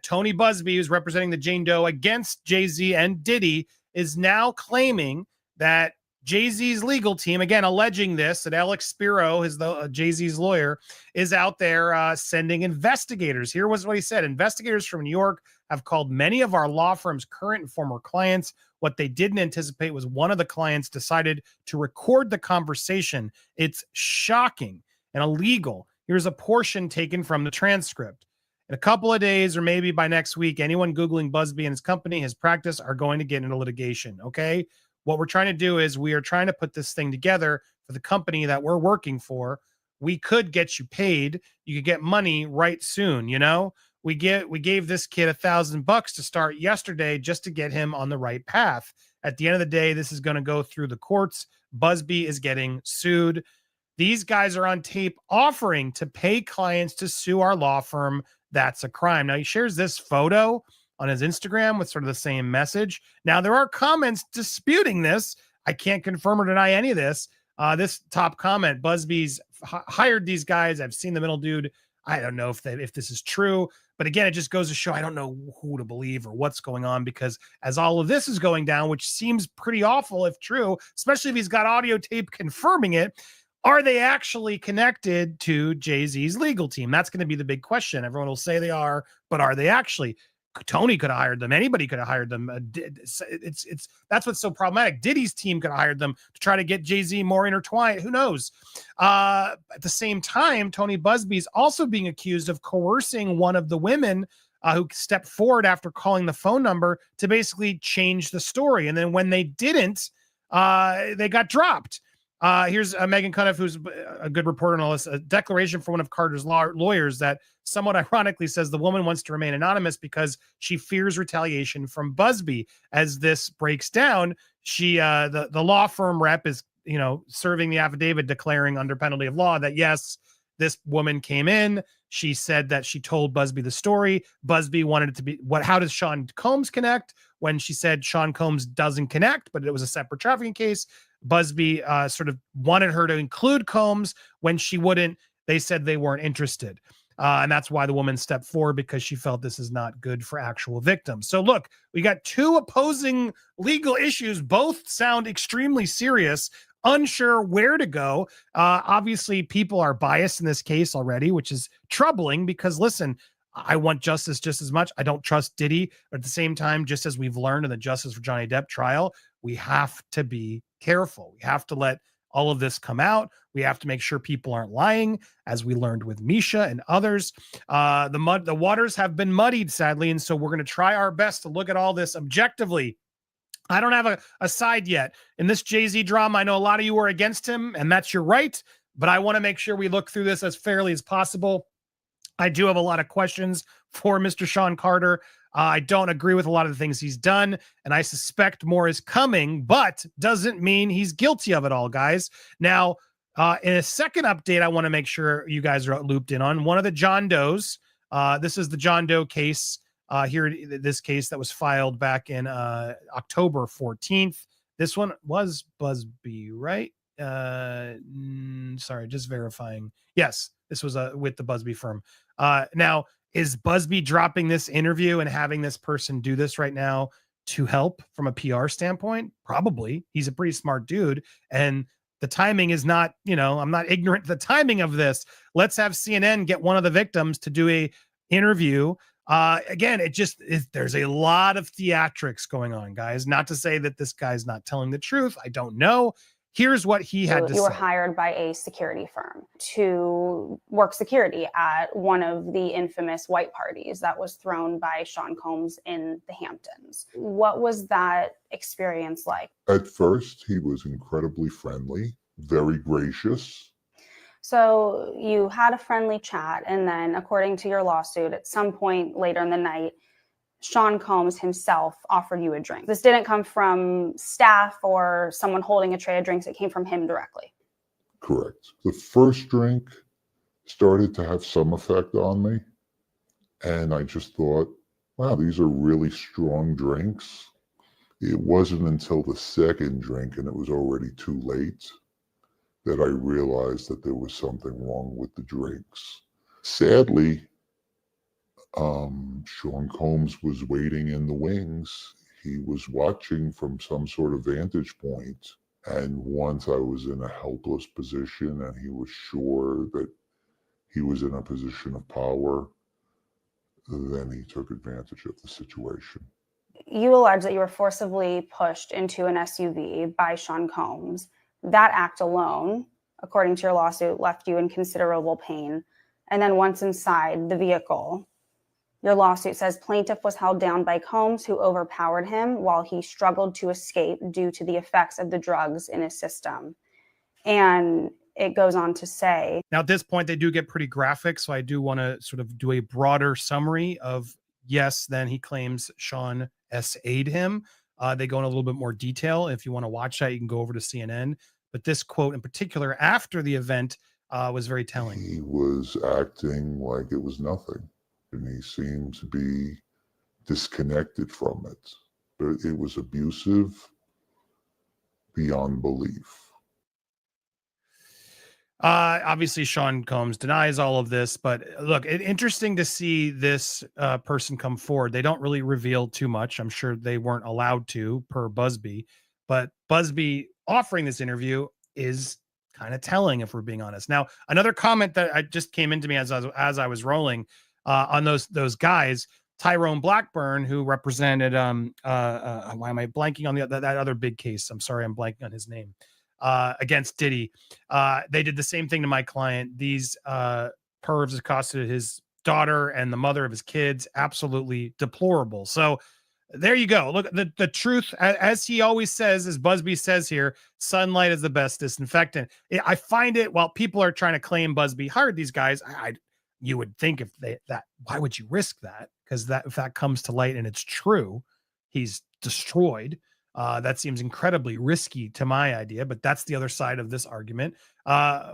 Tony Busby, who's representing the Jane Doe against Jay-Z and Diddy, is now claiming that Jay-Z's legal team, again, alleging this, that Alex Spiro, Jay-Z's lawyer, is out there sending investigators. Here was what he said. Investigators from New York have called many of our law firm's current and former clients. What they didn't anticipate was one of the clients decided to record the conversation. It's shocking and illegal. Here's a portion taken from the transcript. In a couple of days, or maybe by next week, anyone Googling Busby and his company, his practice, are going to get into litigation, okay? What we're trying to do is we are trying to put this thing together for the company that we're working for. We could get you paid. You could get money right soon, you know? We gave this kid $1,000 to start yesterday just to get him on the right path. At the end of the day, this is going to go through the courts. Busby is getting sued. These guys are on tape offering to pay clients to sue our law firm. That's a crime. Now, he shares this photo on his Instagram with sort of the same message. Now, there are comments disputing this. I can't confirm or deny any of this. This top comment, Busby's hired these guys. I've seen the middle dude. I don't know if this is true, but again, it just goes to show I don't know who to believe or what's going on, because as all of this is going down, which seems pretty awful if true, especially if he's got audio tape confirming it, are they actually connected to Jay-Z's legal team? That's going to be the big question. Everyone will say they are, but are they actually? Tony could have hired them. Anybody could have hired them. It's that's what's so problematic. Diddy's team could have hired them to try to get Jay-Z more intertwined. Who knows? At the same time, Tony Busby is also being accused of coercing one of the women who stepped forward after calling the phone number to basically change the story. And then when they didn't, they got dropped. Here's Megan Cuniff, who's a good reporter on all this, a declaration from one of Carter's lawyers that somewhat ironically says the woman wants to remain anonymous because she fears retaliation from Busby. As this breaks down, she the law firm rep is serving the affidavit declaring under penalty of law that yes, this woman came in. She said that she told Busby the story. Busby wanted it to be how does Sean Combs connect? When she said Sean Combs doesn't connect, but it was a separate trafficking case. Busby sort of wanted her to include Combs. When she wouldn't, they said they weren't interested. And that's why the woman stepped forward, because she felt this is not good for actual victims. So look, we got two opposing legal issues. Both sound extremely serious, unsure where to go. Obviously, people are biased in this case already, which is troubling because, listen, I want justice just as much. I don't trust Diddy. But at the same time, just as we've learned in the Justice for Johnny Depp trial, we have to be careful. We have to let all of this come out. We have to make sure people aren't lying, as we learned with Misha and others. The waters have been muddied, sadly, and so we're going to try our best to look at all this objectively. I don't have a side yet. In this Jay-Z drama, I know a lot of you are against him, and that's your right, but I want to make sure we look through this as fairly as possible. I do have a lot of questions for Mr. Sean Carter. I don't agree with a lot of the things he's done, and I suspect more is coming, but doesn't mean he's guilty of it all, guys. Now, in a second update, I want to make sure you guys are looped in on one of the John Does. This is the John Doe case here, this case that was filed back in October 14th. This one was Busby, right? Sorry, just verifying. Yes, this was with the Busby firm. Now, is Busby dropping this interview and having this person do this right now to help from a PR standpoint? Probably. He's a pretty smart dude. And the timing is not, I'm not ignorant to the timing of this. Let's have CNN get one of the victims to do a interview Again, there's a lot of theatrics going on, guys. Not to say that this guy's not telling the truth. I don't know. Here's what he had to You were say. hired by a security firm to work security at one of the infamous white parties that was thrown by Sean Combs in the Hamptons. What was that experience like? At first, he was incredibly friendly, very gracious. So you had a friendly chat, and then, according to your lawsuit, at some point later in the night, Sean Combs himself offered you a drink. This didn't come from staff or someone holding a tray of drinks. It came from him directly. Correct. The first drink started to have some effect on me. And I just thought, wow, these are really strong drinks. It wasn't until the second drink, and it was already too late, that I realized that there was something wrong with the drinks. Sadly, Sean Combs was waiting in the wings. He was watching from some sort of vantage point. And once I was in a helpless position and he was sure that he was in a position of power, then he took advantage of the situation. You allege that you were forcibly pushed into an SUV by Sean Combs. That act alone, according to your lawsuit, left you in considerable pain. And then once inside the vehicle, your lawsuit says plaintiff was held down by Combs, who overpowered him while he struggled to escape due to the effects of the drugs in his system. And it goes on to say, now, at this point, they do get pretty graphic, so I do want to sort of do a broader summary of, yes, then he claims Sean S.'d him. They go in a little bit more detail. If you want to watch that, you can go over to CNN. But this quote in particular, after the event, was very telling. He was acting like it was nothing, and he seemed to be disconnected from it. But it was abusive beyond belief. Obviously, Sean Combs denies all of this, but look, interesting to see this person come forward. They don't really reveal too much. I'm sure they weren't allowed to per Busby, but Busby offering this interview is kind of telling, if we're being honest. Now, another comment that I just came into me as I was rolling on those guys, Tyrone Blackburn, who represented why am I blanking on that other big case? I'm sorry, I'm blanking on his name. Against Diddy. They did the same thing to my client. These pervs accosted his daughter and the mother of his kids. Absolutely deplorable. So there you go. Look, the truth, as he always says, as Busby says here, sunlight is the best disinfectant. I find it, while people are trying to claim Busby hired these guys, you would think why would you risk that? Because if that comes to light and it's true, he's destroyed. That seems incredibly risky to my idea, but that's the other side of this argument.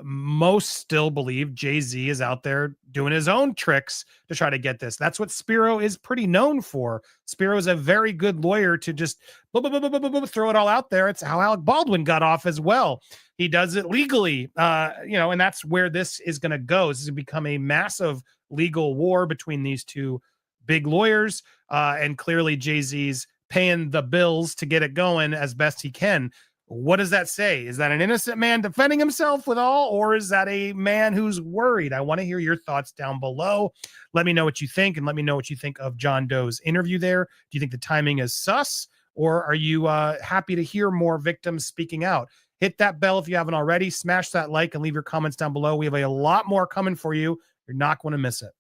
Most still believe Jay-Z is out there doing his own tricks to try to get this. That's what Spiro is pretty known for. Spiro is a very good lawyer to just throw it all out there. It's how Alec Baldwin got off as well. He does it legally, and that's where this is going to go. This is going to become a massive legal war between these two big lawyers, and clearly Jay-Z's paying the bills to get it going as best he can. What does that say? Is that an innocent man defending himself with all, or is that a man who's worried? I want to hear your thoughts down below. Let me know what you think, and let me know what you think of John Doe's interview there. Do you think the timing is sus, or are you happy to hear more victims speaking out? Hit that bell if you haven't already. Smash that like and leave your comments down below. We have a lot more coming for you. You're not going to miss it.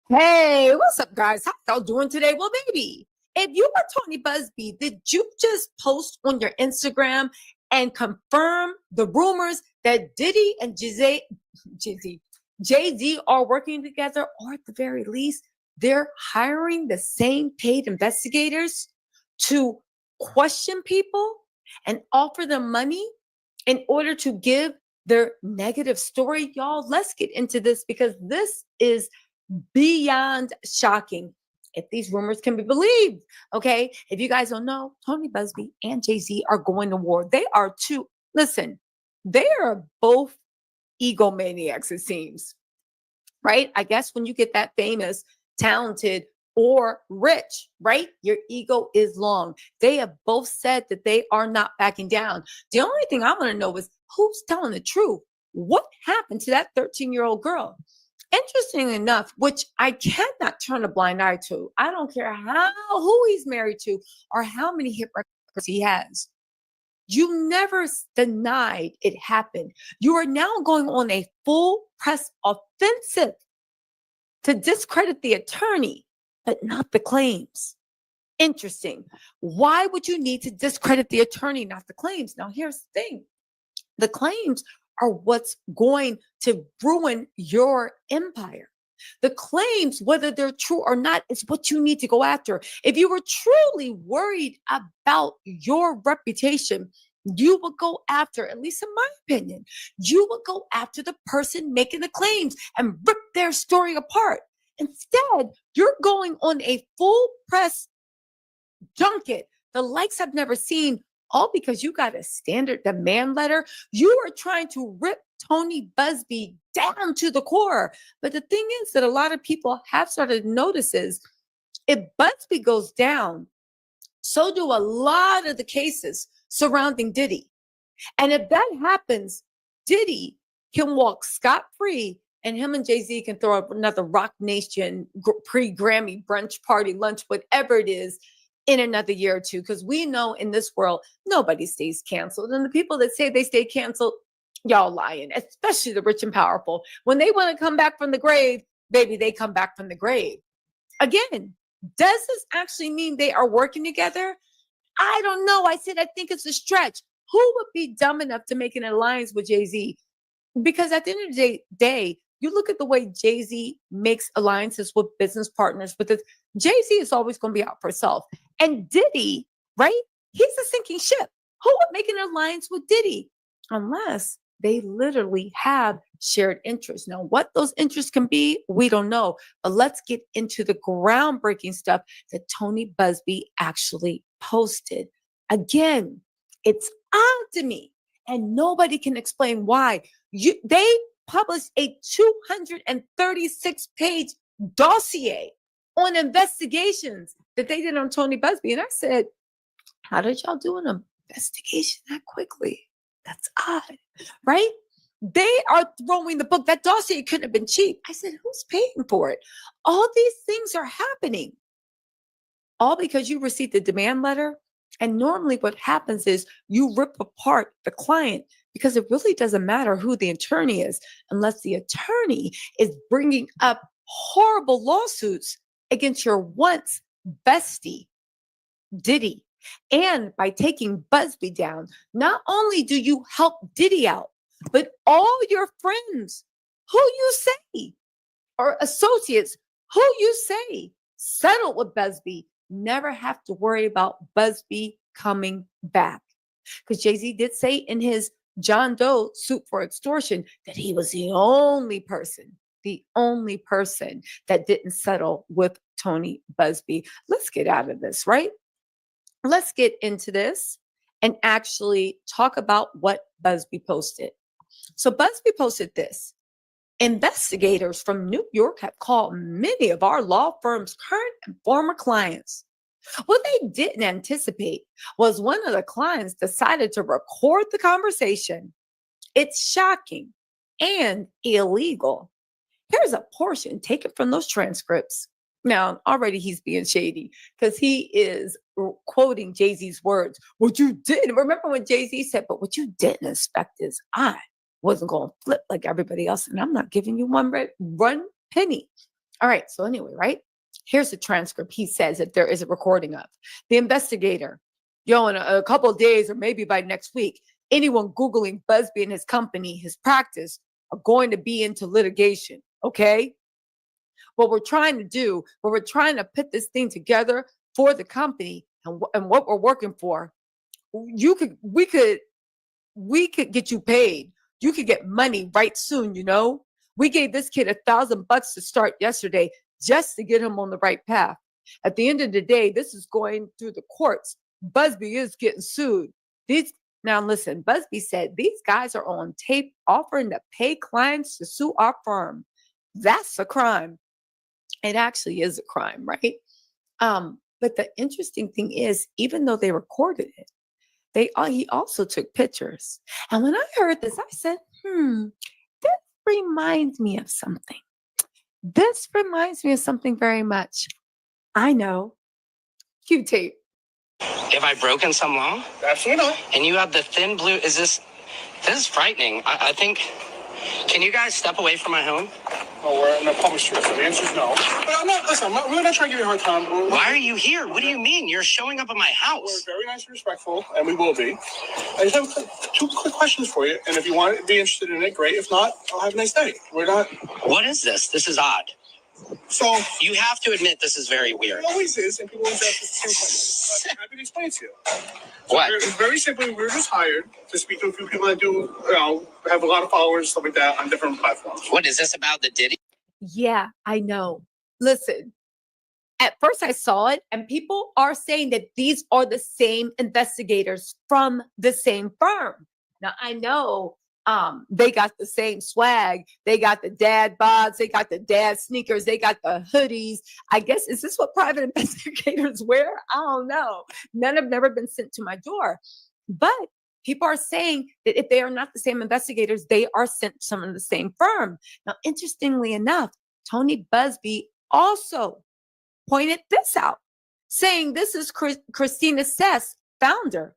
Hey, what's up, guys? How y'all doing today? Well, baby, if you were Tony Busby, did you just post on your Instagram and confirm the rumors that Diddy and Jay-Z are working together, or at the very least, they're hiring the same paid investigators to question people and offer them money in order to give their negative story. Y'all, let's get into this because this is beyond shocking. If these rumors can be believed, okay? If you guys don't know, Tony Busby and Jay-Z are going to war. They are two, listen, they are both egomaniacs, it seems, right? I guess when you get that famous, talented, or rich, right? Your ego is long. They have both said that they are not backing down. The only thing I want to know is who's telling the truth? What happened to that 13-year-old girl? Interesting enough, which I cannot turn a blind eye to. I don't care who he's married to or how many hit records he has. You never denied it happened. You are now going on a full press offensive to discredit the attorney, but not the claims. Interesting. Why would you need to discredit the attorney, not the claims? Now, here's the thing. The claims are what's going to ruin your empire. The claims, whether they're true or not, is what you need to go after. If you were truly worried about your reputation, you would go after, at least in my opinion, you would go after the person making the claims and rip their story apart. Instead, you're going on a full press junket, the likes I've never seen, all because you got a standard demand letter. You are trying to rip Tony Busby down to the core. But the thing is that a lot of people have started to notice is if Busby goes down, so do a lot of the cases surrounding Diddy. And if that happens, Diddy can walk scot-free and him and Jay-Z can throw up another Rock Nation pre-Grammy brunch party, lunch, whatever it is, in another year or two. Because we know in this world, nobody stays canceled. And the people that say they stay canceled, y'all lying, especially the rich and powerful. When they want to come back from the grave, baby, they come back from the grave. Again, does this actually mean they are working together? I don't know. I said, I think it's a stretch. Who would be dumb enough to make an alliance with Jay-Z? Because at the end of the day, you look at the way Jay-Z makes alliances with business partners, but Jay-Z is always going to be out for himself. And Diddy, right? He's a sinking ship. Who would make an alliance with Diddy? Unless they literally have shared interests. Now, what those interests can be, we don't know. But let's get into the groundbreaking stuff that Tony Busby actually posted. Again, it's odd to me, and nobody can explain why. They published a 236-page dossier on investigations that they did on Tony Busby. And I said, how did y'all do an investigation that quickly? That's odd, right? They are throwing the book. That dossier couldn't have been cheap. I said, who's paying for it? All these things are happening. All because you received the demand letter. And normally what happens is you rip apart the client because it really doesn't matter who the attorney is unless the attorney is bringing up horrible lawsuits against your once bestie, Diddy. And by taking Busby down, not only do you help Diddy out, but all your friends who you say or associates who you say settled with Busby never have to worry about Busby coming back. Because Jay-Z did say in his John Doe suit for extortion that he was the only person that didn't settle with Tony Busby. Let's get out of this, right? Let's get into this and actually talk about what Busby posted. So Busby posted this. Investigators from New York have called many of our law firm's current and former clients. What they didn't anticipate was one of the clients decided to record the conversation. It's shocking and illegal. Here's a portion taken from those transcripts. Now, already he's being shady because he is quoting Jay-Z's words. What you didn't, remember when Jay-Z said, but what you didn't expect is I wasn't going to flip like everybody else. And I'm not giving you one penny. All right. So anyway, right? Here's the transcript. He says that there is a recording of the investigator. In a couple of days or maybe by next week, anyone Googling Busby and his company, his practice are going to be into litigation. Okay. What we're trying to do, we're trying to put this thing together for the company and what we're working for. We could we could get you paid. You could get money right soon, you know? We gave this kid $1,000 to start yesterday just to get him on the right path. At the end of the day, this is going through the courts. Busby is getting sued. Now listen, Busby said these guys are on tape offering to pay clients to sue our firm. That's a crime. It actually is a crime, right? But the interesting thing is, even though they recorded it, he also took pictures. And when I heard this, I said, this reminds me of something. This reminds me of something very much. I know. Cue tape. Have I broken some law? Absolutely not. And you have the thin blue. This is frightening. I think, can you guys step away from my home? Oh, we're in a public street, so the answer is no. But I'm really not trying to give you a hard time. Why are you here? What do you mean? You're showing up at my house. We're very nice and respectful, and we will be. I just have two quick questions for you, and if you want to be interested in it, great. If not, I'll have a nice day. We're not... What is this? This is odd. So... You have to admit this is very weird. It always is, and people always ask the same question. I'm happy to explain it to you. So What? Very simply, we were just hired to speak to a few people that do, have a lot of followers, stuff like that, on different platforms. What is this about the Diddy? Yeah, I know. Listen, at first I saw it, and people are saying that these are the same investigators from the same firm. Now, I know they got the same swag. They got the dad bods. They got the dad sneakers. They got the hoodies. I guess, is this what private investigators wear? I don't know. None have never been sent to my door. But people are saying that if they are not the same investigators, they are sent to some of the same firm. Now, interestingly enough, Tony Busby also pointed this out, saying this is Christina Sess, founder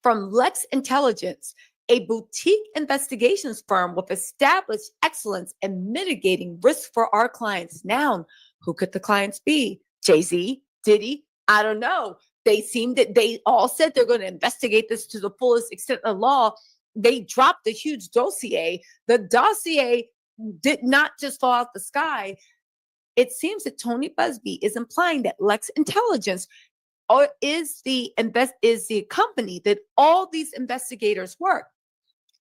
from Lex Intelligence, a boutique investigations firm with established excellence in mitigating risk for our clients. Now, who could the clients be? Jay-Z, Diddy? I don't know. They seem that they all said they're going to investigate this to the fullest extent of the law. They dropped a huge dossier. The dossier did not just fall out the sky. It seems that Tony Busby is implying that Lex Intelligence is the company that all these investigators work.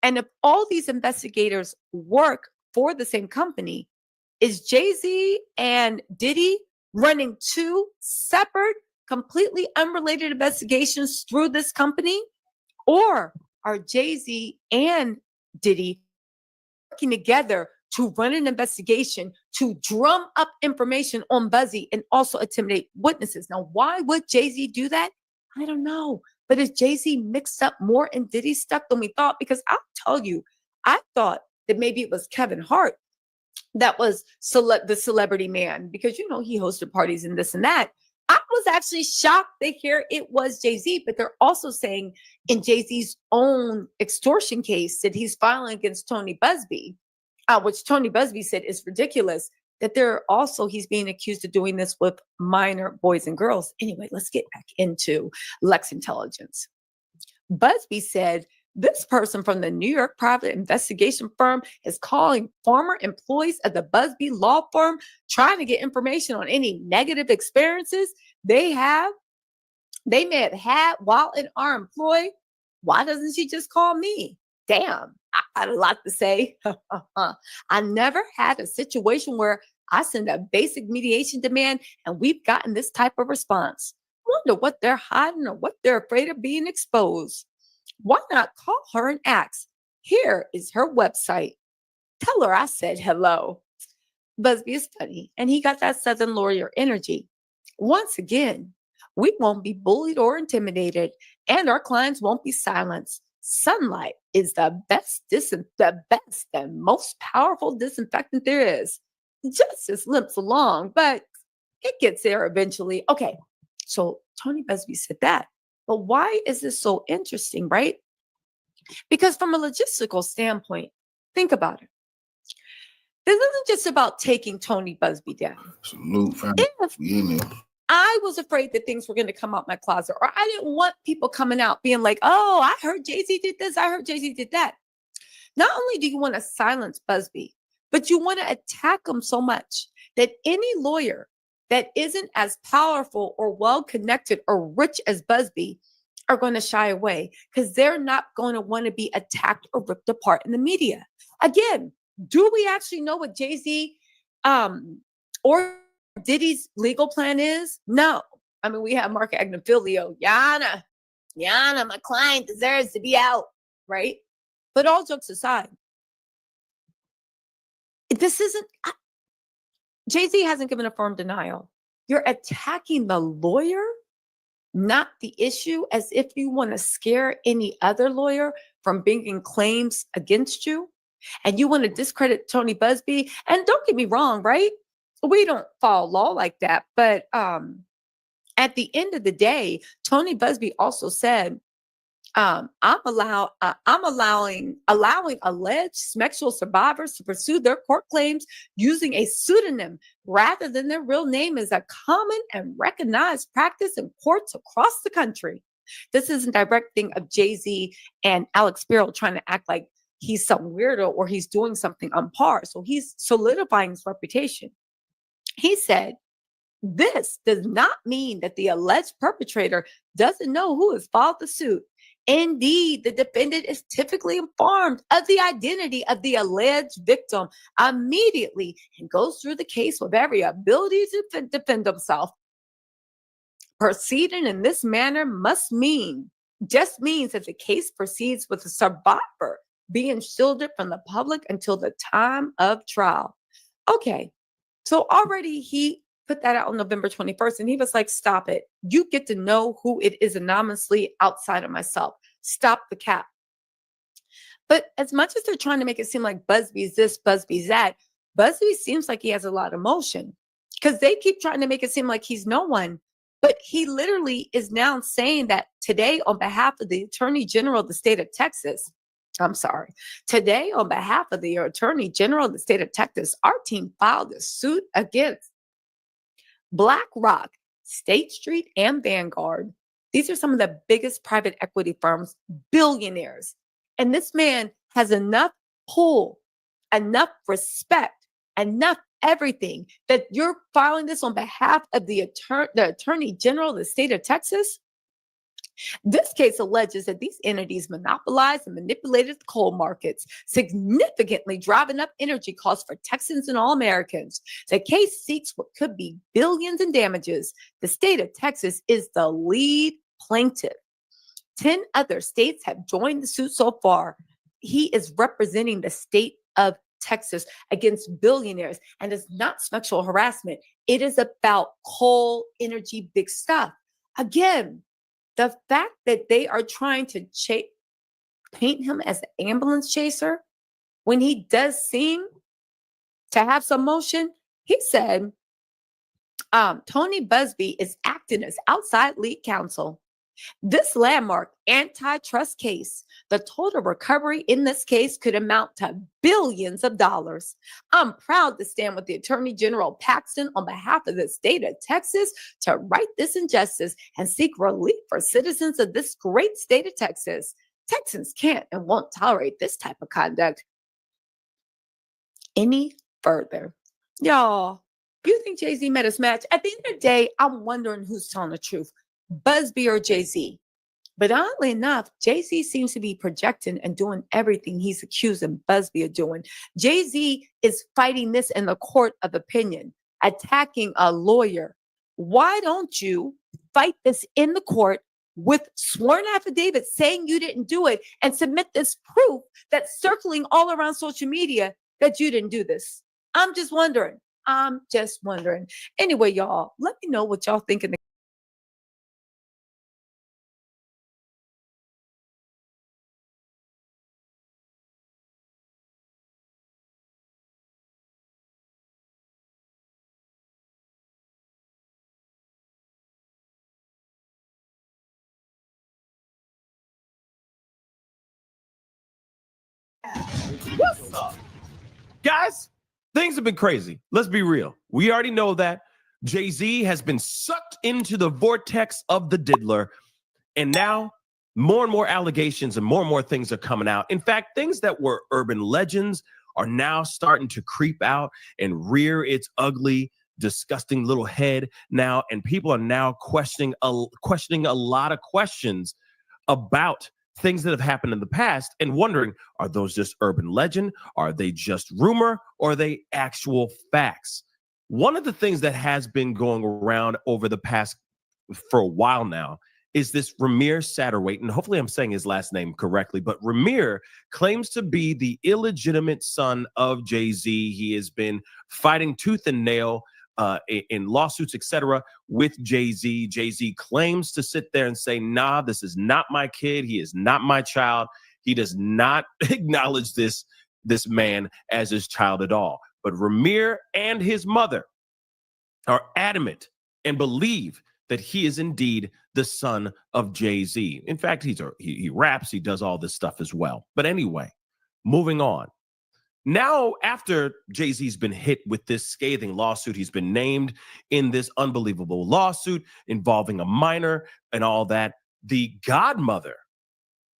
And if all these investigators work for the same company, is Jay-Z and Diddy running two separate, completely unrelated investigations through this company? Or are Jay-Z and Diddy working together to run an investigation to drum up information on Busby and also intimidate witnesses? Now, why would Jay-Z do that? I don't know. But is Jay-Z mixed up more in Diddy's stuff than we thought? Because I'll tell you, I thought that maybe it was Kevin Hart that was the celebrity man, because, you know, he hosted parties and this and that. I was actually shocked to hear it was Jay-Z, but they're also saying in Jay-Z's own extortion case that he's filing against Tony Busby, which Tony Busby said is ridiculous, that he's being accused of doing this with minor boys and girls. Anyway, let's get back into Lex Intelligence. Busby said this person from the New York private investigation firm is calling former employees of the Busby law firm, trying to get information on any negative experiences they may have had while in our employ. Why doesn't she just call me? Damn, I had a lot to say. I never had a situation where I send a basic mediation demand and we've gotten this type of response. Wonder what they're hiding or what they're afraid of being exposed. Why not call her and ask? Here is her website. Tell her I said hello. Busby is funny, and he got that Southern lawyer energy. Once again, we won't be bullied or intimidated, and our clients won't be silenced. Sunlight is the best and most powerful disinfectant there is. Justice limps along, but it gets there eventually. Okay, so Tony Busby said that. But why is this so interesting, right? Because from a logistical standpoint, think about it. This isn't just about taking Tony Busby down. If I was afraid that things were going to come out my closet, or I didn't want people coming out being like, oh, I heard Jay-Z did this, I heard Jay-Z did that. Not only do you want to silence Busby, but you want to attack him so much that any lawyer that isn't as powerful or well-connected or rich as Busby, are going to shy away because they're not going to want to be attacked or ripped apart in the media. Again, do we actually know what Jay-Z or Diddy's legal plan is? No. I mean, we have Mark Agnafilio. Yana, my client deserves to be out, right? But all jokes aside, this isn't, Jay-Z hasn't given a firm denial. You're attacking the lawyer, not the issue, as if you want to scare any other lawyer from bringing claims against you. And you want to discredit Tony Busby. And don't get me wrong, right? We don't follow law like that. But at the end of the day, Tony Busby also said, I'm allowing alleged sexual survivors to pursue their court claims using a pseudonym rather than their real name is a common and recognized practice in courts across the country. This isn't directing of Jay-Z and Alex Spiro trying to act like he's some weirdo or he's doing something on par. So he's solidifying his reputation. He said, this does not mean that the alleged perpetrator doesn't know who has filed the suit. Indeed, the defendant is typically informed of the identity of the alleged victim immediately and goes through the case with every ability to defend himself. Proceeding in this manner just means that the case proceeds with the survivor being shielded from the public until the time of trial. Okay, so already he put that out on November 21st, and he was like, stop it. You get to know who it is anonymously outside of myself. Stop the cap. But as much as they're trying to make it seem like Busby's this, Busby's that, Busby seems like he has a lot of emotion because they keep trying to make it seem like he's no one. But he literally is now saying that today, on behalf of the Attorney General of the state of Texas, today, on behalf of the Attorney General of the state of Texas, our team filed a suit against BlackRock, State Street, and Vanguard. These are some of the biggest private equity firms, billionaires. And this man has enough pull, enough respect, enough everything that you're filing this on behalf of the Attorney General of the state of Texas. This case alleges that these entities monopolized and manipulated the coal markets, significantly driving up energy costs for Texans and all Americans. The case seeks what could be billions in damages. The state of Texas is the lead plaintiff. 10 other states have joined the suit so far. He is representing the state of Texas against billionaires, and it's not sexual harassment. It is about coal, energy, big stuff. Again, the fact that they are trying to paint him as an ambulance chaser when he does seem to have some motion, he said, Tony Busby is acting as outside lead counsel. This landmark antitrust case, the total recovery in this case could amount to billions of dollars. I'm proud to stand with the Attorney General Paxton on behalf of the state of Texas to right this injustice and seek relief for citizens of this great state of Texas. Texans can't and won't tolerate this type of conduct any further. Y'all, you think Jay-Z met his match? At the end of the day, I'm wondering who's telling the truth. Busby or Jay-Z. But oddly enough, Jay-Z seems to be projecting and doing everything he's accusing Busby of doing. Jay-Z is fighting this in the court of opinion, attacking a lawyer. Why don't you fight this in the court with sworn affidavits saying you didn't do it and submit this proof that's circling all around social media that you didn't do this? I'm just wondering. Anyway, y'all, let me know what y'all think in the What's up? Guys, things have been crazy. Let's be real. We already know that Jay-Z has been sucked into the vortex of the diddler. And now more and more allegations and more things are coming out. In fact, things that were urban legends are now starting to creep out and rear its ugly, disgusting little head now. And people are now questioning a lot of questions about things that have happened in the past and wondering, are those just urban legend? Are they just rumor? Or are they actual facts? One of the things that has been going around over the past for a while now is this Ramir Satterwhite, and hopefully I'm saying his last name correctly, but Ramir claims to be the illegitimate son of Jay-Z. He has been fighting tooth and nail in lawsuits, etc., with Jay-Z. Jay-Z claims to sit there and say, nah, this is not my kid. He is not my child. He does not acknowledge this man as his child at all. But Ramir and his mother are adamant and believe that he is indeed the son of Jay-Z. In fact, he raps, he does all this stuff as well. But anyway, moving on. Now, after Jay-Z's been hit with this scathing lawsuit, he's been named in this unbelievable lawsuit involving a minor and all that. The godmother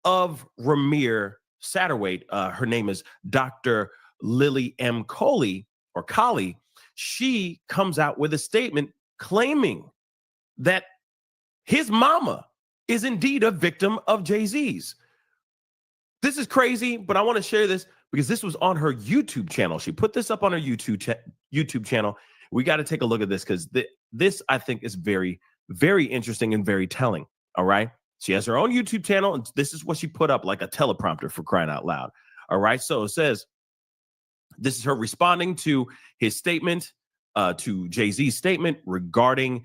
of Ramir Satterwhite, her name is Dr. Lily M. Coley, or Collie. She comes out with a statement claiming that his mama is indeed a victim of Jay-Z's. This is crazy, but I want to share this because this was on her YouTube channel. She put this up on her YouTube channel. We got to take a look at this because this, I think, is very, very interesting and very telling. All right. She has her own YouTube channel, and this is what she put up, like a teleprompter, for crying out loud. All right. So it says, this is her responding to his statement, to Jay-Z's statement regarding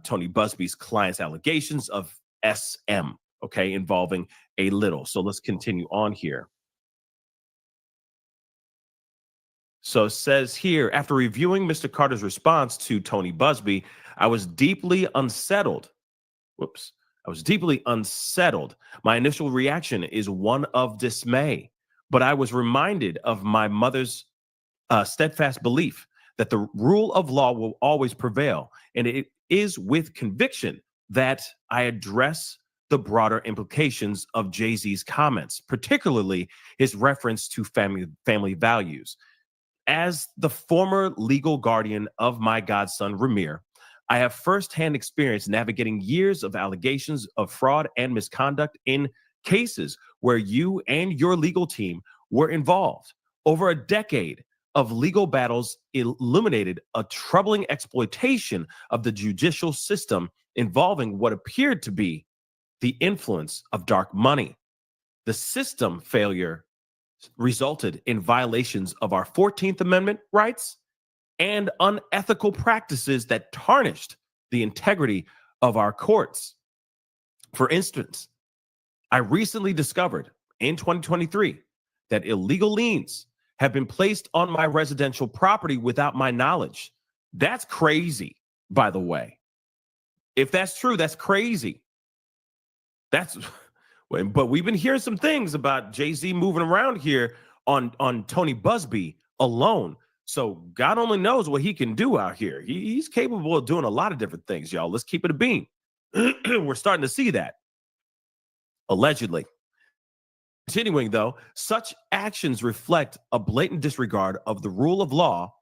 Tony Busby's client's allegations of SM, okay, involving a little. So let's continue on here. So it says here, after reviewing Mr. Carter's response to Tony Busby, I was deeply unsettled. Whoops. I was deeply unsettled. My initial reaction is one of dismay, but I was reminded of my mother's steadfast belief that the rule of law will always prevail. And it is with conviction that I address the broader implications of Jay-Z's comments, particularly his reference to family values. As the former legal guardian of my godson, Ramir, I have firsthand experience navigating years of allegations of fraud and misconduct in cases where you and your legal team were involved. Over a decade of legal battles illuminated a troubling exploitation of the judicial system involving what appeared to be the influence of dark money. The system failure resulted in violations of our 14th Amendment rights and unethical practices that tarnished the integrity of our courts. For instance, I recently discovered in 2023 that illegal liens have been placed on my residential property without my knowledge. That's crazy, by the way. If that's true, that's crazy. But we've been hearing some things about Jay-Z moving around here on Tony Busby alone. So God only knows what he can do out here. He's capable of doing a lot of different things, y'all. Let's keep it a beam. We're starting to see that. Allegedly. Continuing, though, such actions reflect a blatant disregard of the rule of law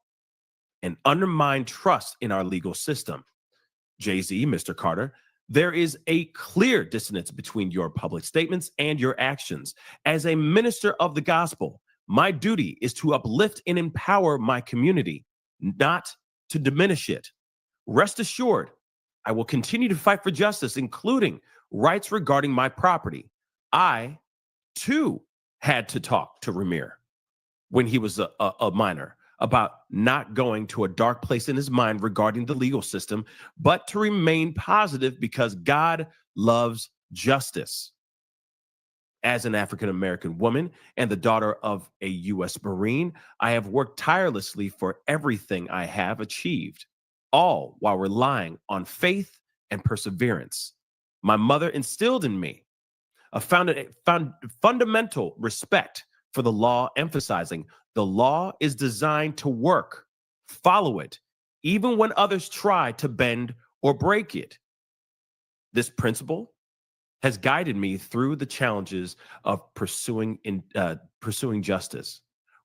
and undermine trust in our legal system. Jay-Z, Mr. Carter, there is a clear dissonance between your public statements and your actions. As a minister of the gospel, my duty is to uplift and empower my community, not to diminish it. Rest assured, I will continue to fight for justice, including rights regarding my property. I, too, had to talk to Ramir when he was a minor about not going to a dark place in his mind regarding the legal system, but to remain positive because God loves justice. As an African-American woman and the daughter of a U.S. Marine, I have worked tirelessly for everything I have achieved, all while relying on faith and perseverance. My mother instilled in me a fundamental respect for the law, emphasizing the law is designed to work. Follow it, even when others try to bend or break it. This principle has guided me through the challenges of pursuing justice.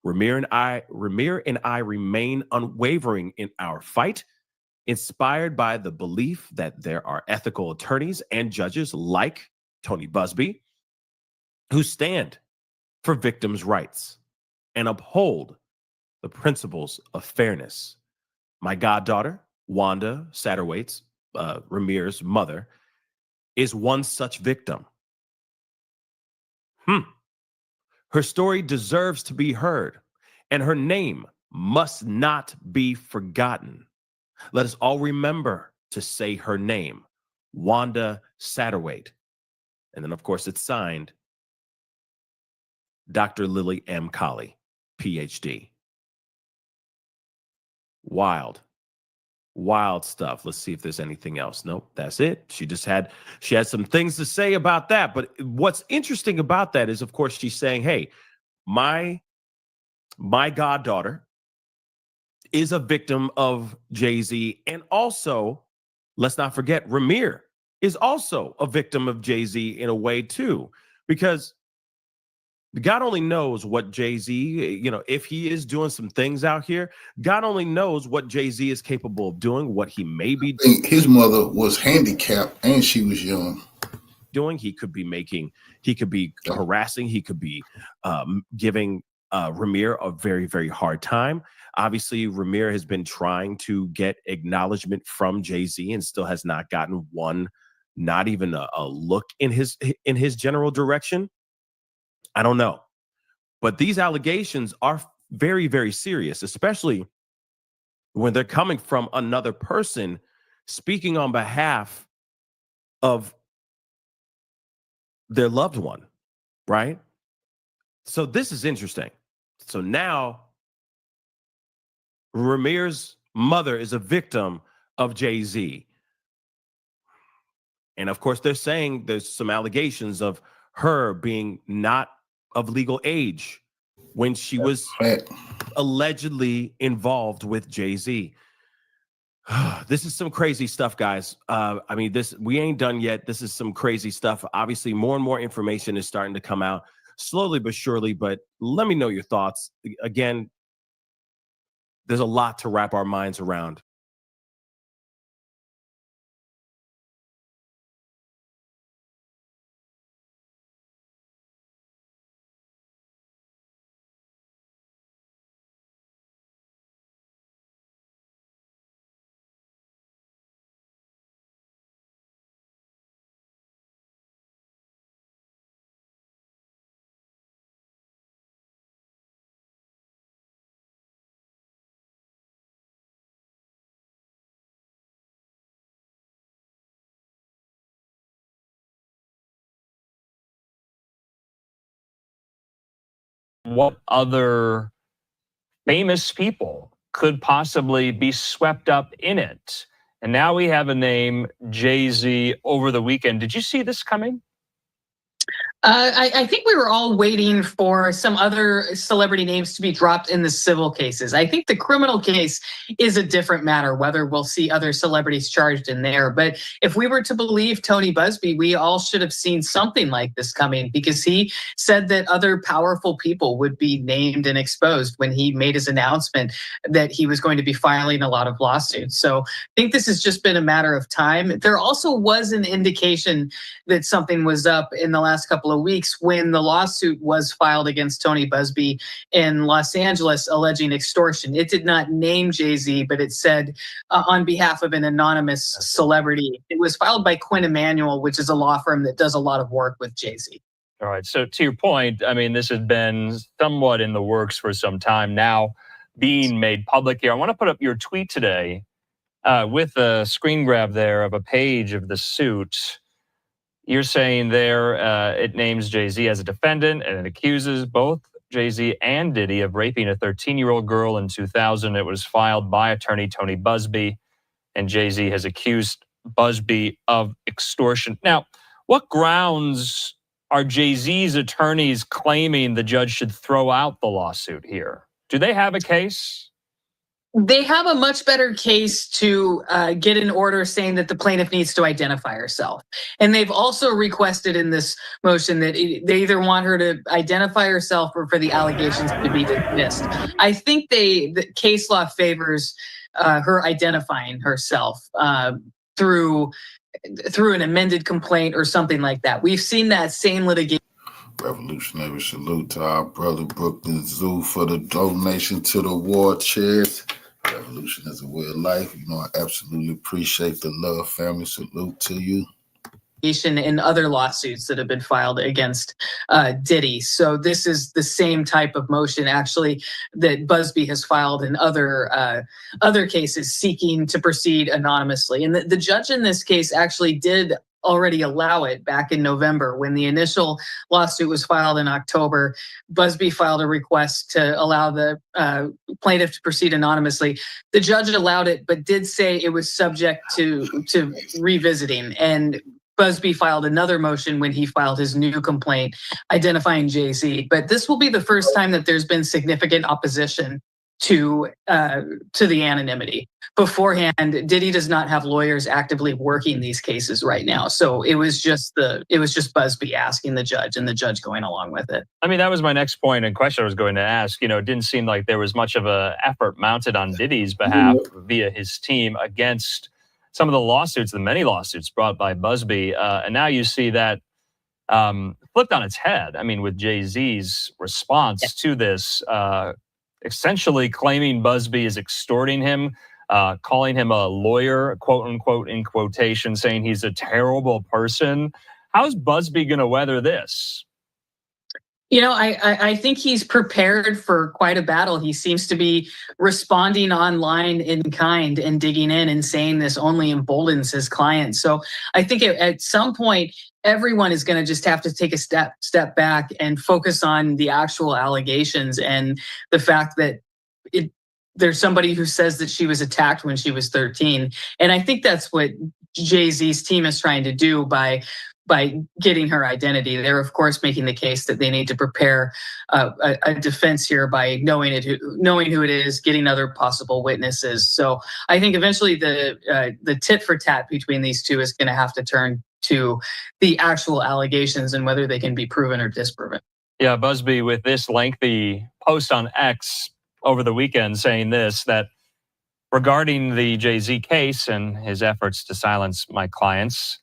Ramir and I remain unwavering in our fight, inspired by the belief that there are ethical attorneys and judges like Tony Busby, who stand for victims' rights and uphold the principles of fairness. My goddaughter, Wanda Satterwhite's, Ramir's mother, is one such victim. Her story deserves to be heard, and her name must not be forgotten. Let us all remember to say her name, Wanda Satterwhite. And then, of course, it's signed Dr. Lily M. Colley, PhD. Wild stuff. Let's see if there's anything else. Nope, that's it. She had some things to say about that. But what's interesting about that is, of course, she's saying, hey, my goddaughter is a victim of Jay-Z. And also, let's not forget, Ramir is also a victim of Jay-Z in a way too, because God only knows what Jay-Z, if he is doing some things out here, God only knows what Jay-Z is capable of doing, what he may be doing. His mother was handicapped and she was young. He could be harassing, he could be giving Ramir a very, very hard time. Obviously, Ramir has been trying to get acknowledgement from Jay-Z and still has not gotten one, not even a look in his general direction. I don't know. But these allegations are very, very serious, especially when they're coming from another person speaking on behalf of their loved one, right? So this is interesting. So now Ramir's mother is a victim of Jay-Z. And of course, they're saying there's some allegations of her being not of legal age when she was allegedly involved with Jay-Z. This is some crazy stuff, guys. We ain't done yet. This is some crazy stuff. Obviously, more and more information is starting to come out slowly but surely, but let me know your thoughts. Again, there's a lot to wrap our minds around. What other famous people could possibly be swept up in it? And now we have a name, Jay-Z, over the weekend. Did you see this coming? I think we were all waiting for some other celebrity names to be dropped in the civil cases. I think the criminal case is a different matter, whether we'll see other celebrities charged in there. But if we were to believe Tony Busby, we all should have seen something like this coming, because he said that other powerful people would be named and exposed when he made his announcement that he was going to be filing a lot of lawsuits. So I think this has just been a matter of time. There also was an indication that something was up in the last couple of weeks when the lawsuit was filed against Tony Busby in Los Angeles alleging extortion. It did not name Jay-Z, but it said on behalf of an anonymous celebrity. It was filed by Quinn Emanuel, which is a law firm that does a lot of work with Jay-Z. All right. So to your point, this has been somewhat in the works for some time now, being made public here. I want to put up your tweet today with a screen grab there of a page of the suit. You're saying there it names Jay-Z as a defendant, and it accuses both Jay-Z and Diddy of raping a 13-year-old girl in 2000. It was filed by attorney Tony Busby, and Jay-Z has accused Busby of extortion. Now, what grounds are Jay-Z's attorneys claiming the judge should throw out the lawsuit here? Do they have a case? They have a much better case to get an order saying that the plaintiff needs to identify herself. And they've also requested in this motion that they either want her to identify herself or for the allegations to be dismissed. I think the case law favors her identifying herself through through an amended complaint or something like that. We've seen that same litigation. Revolutionary salute to our brother Brooklyn Zoo for the donation to the war chest. Revolution is a way of life. You know, I absolutely appreciate the love, family. Salute to you. In other lawsuits that have been filed against Diddy. So this is the same type of motion actually that Busby has filed in other cases seeking to proceed anonymously. And the judge in this case actually did already allow it back in November. When the initial lawsuit was filed in October, Busby filed a request to allow the plaintiff to proceed anonymously. The judge allowed it, but did say it was subject to revisiting. And Busby filed another motion when he filed his new complaint identifying Jay-Z. But this will be the first time that there's been significant opposition to the anonymity. Beforehand, Diddy does not have lawyers actively working these cases right now. So it was just Busby asking the judge and the judge going along with it. I mean, that was my next point and question I was going to ask. You know, it didn't seem like there was much of an effort mounted on Diddy's behalf via his team against some of the lawsuits, the many lawsuits brought by Busby. And now you see that flipped on its head. I mean, with Jay-Z's response to this, essentially claiming Busby is extorting him, calling him a lawyer, quote unquote, in quotation, saying he's a terrible person. How's Busby going to weather this? You know, I think he's prepared for quite a battle. He seems to be responding online in kind and digging in and saying this only emboldens his clients. So I think at some point, everyone is going to just have to take a step back and focus on the actual allegations and the fact that there's somebody who says that she was attacked when she was 13. And I think that's what Jay-Z's team is trying to do by getting her identity. They're, of course, making the case that they need to prepare a defense here by knowing who it is, getting other possible witnesses. So I think eventually the tit for tat between these two is going to have to turn to the actual allegations and whether they can be proven or disproven. Yeah, Busby with this lengthy post on X over the weekend saying this, that regarding the Jay-Z case and his efforts to silence my clients,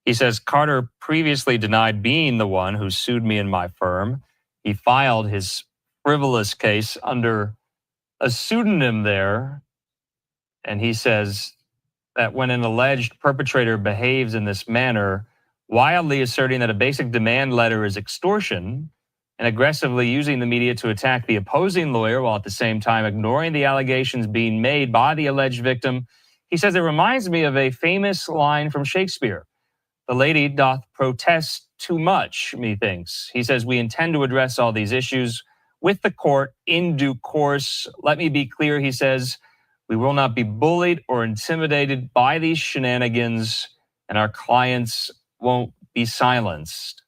he says, Carter previously denied being the one who sued me and my firm. He filed his frivolous case under a pseudonym there. And he says that when an alleged perpetrator behaves in this manner, wildly asserting that a basic demand letter is extortion and aggressively using the media to attack the opposing lawyer while at the same time ignoring the allegations being made by the alleged victim, he says it reminds me of a famous line from Shakespeare. The lady doth protest too much, methinks. He says, we intend to address all these issues with the court in due course. Let me be clear, he says, we will not be bullied or intimidated by these shenanigans, and our clients won't be silenced.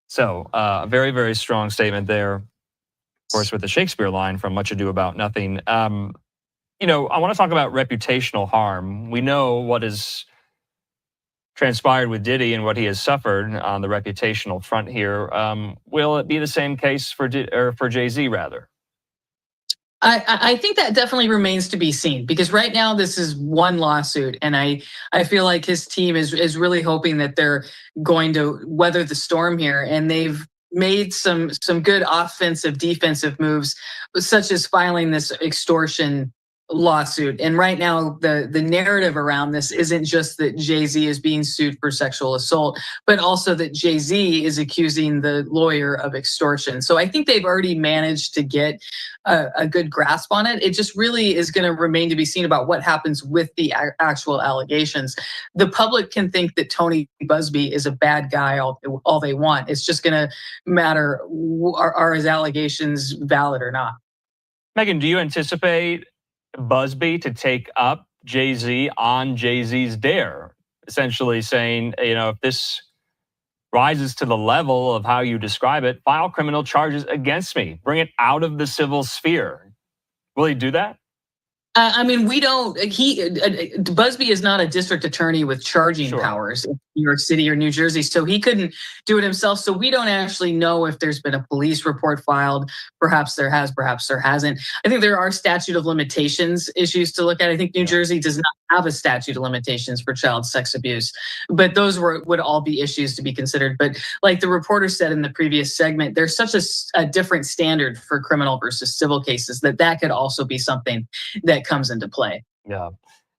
So a very, very strong statement there, of course, with the Shakespeare line from Much Ado About Nothing. You know, I want to talk about reputational harm. We know what is transpired with Diddy and what he has suffered on the reputational front here. Will it be the same case for Jay-Z rather? I think that definitely remains to be seen, because right now this is one lawsuit, and I feel like his team is really hoping that they're going to weather the storm here, and they've made some good offensive, defensive moves, such as filing this extortion lawsuit. And right now the narrative around this isn't just that Jay-Z is being sued for sexual assault, but also that Jay-Z is accusing the lawyer of extortion. So I think they've already managed to get a good grasp on it. It just really is going to remain to be seen about what happens with the actual allegations. The public can think that Tony Busby is a bad guy all they want. It's just going to matter, are his allegations valid or not? Megan, do you anticipate Busby to take up Jay-Z on Jay-Z's dare, essentially saying, you know, if this rises to the level of how you describe it, file criminal charges against me, bring it out of the civil sphere? Will he do that? I mean, we don't. Busby is not a district attorney with charging powers in New York City or New Jersey, so he couldn't do it himself. So we don't actually know if there's been a police report filed. Perhaps there has, perhaps there hasn't. I think there are statute of limitations issues to look at. I think New Jersey does not have a statute of limitations for child sex abuse, but those would all be issues to be considered. But like the reporter said in the previous segment, there's such a different standard for criminal versus civil cases that could also be something that comes into play. Yeah.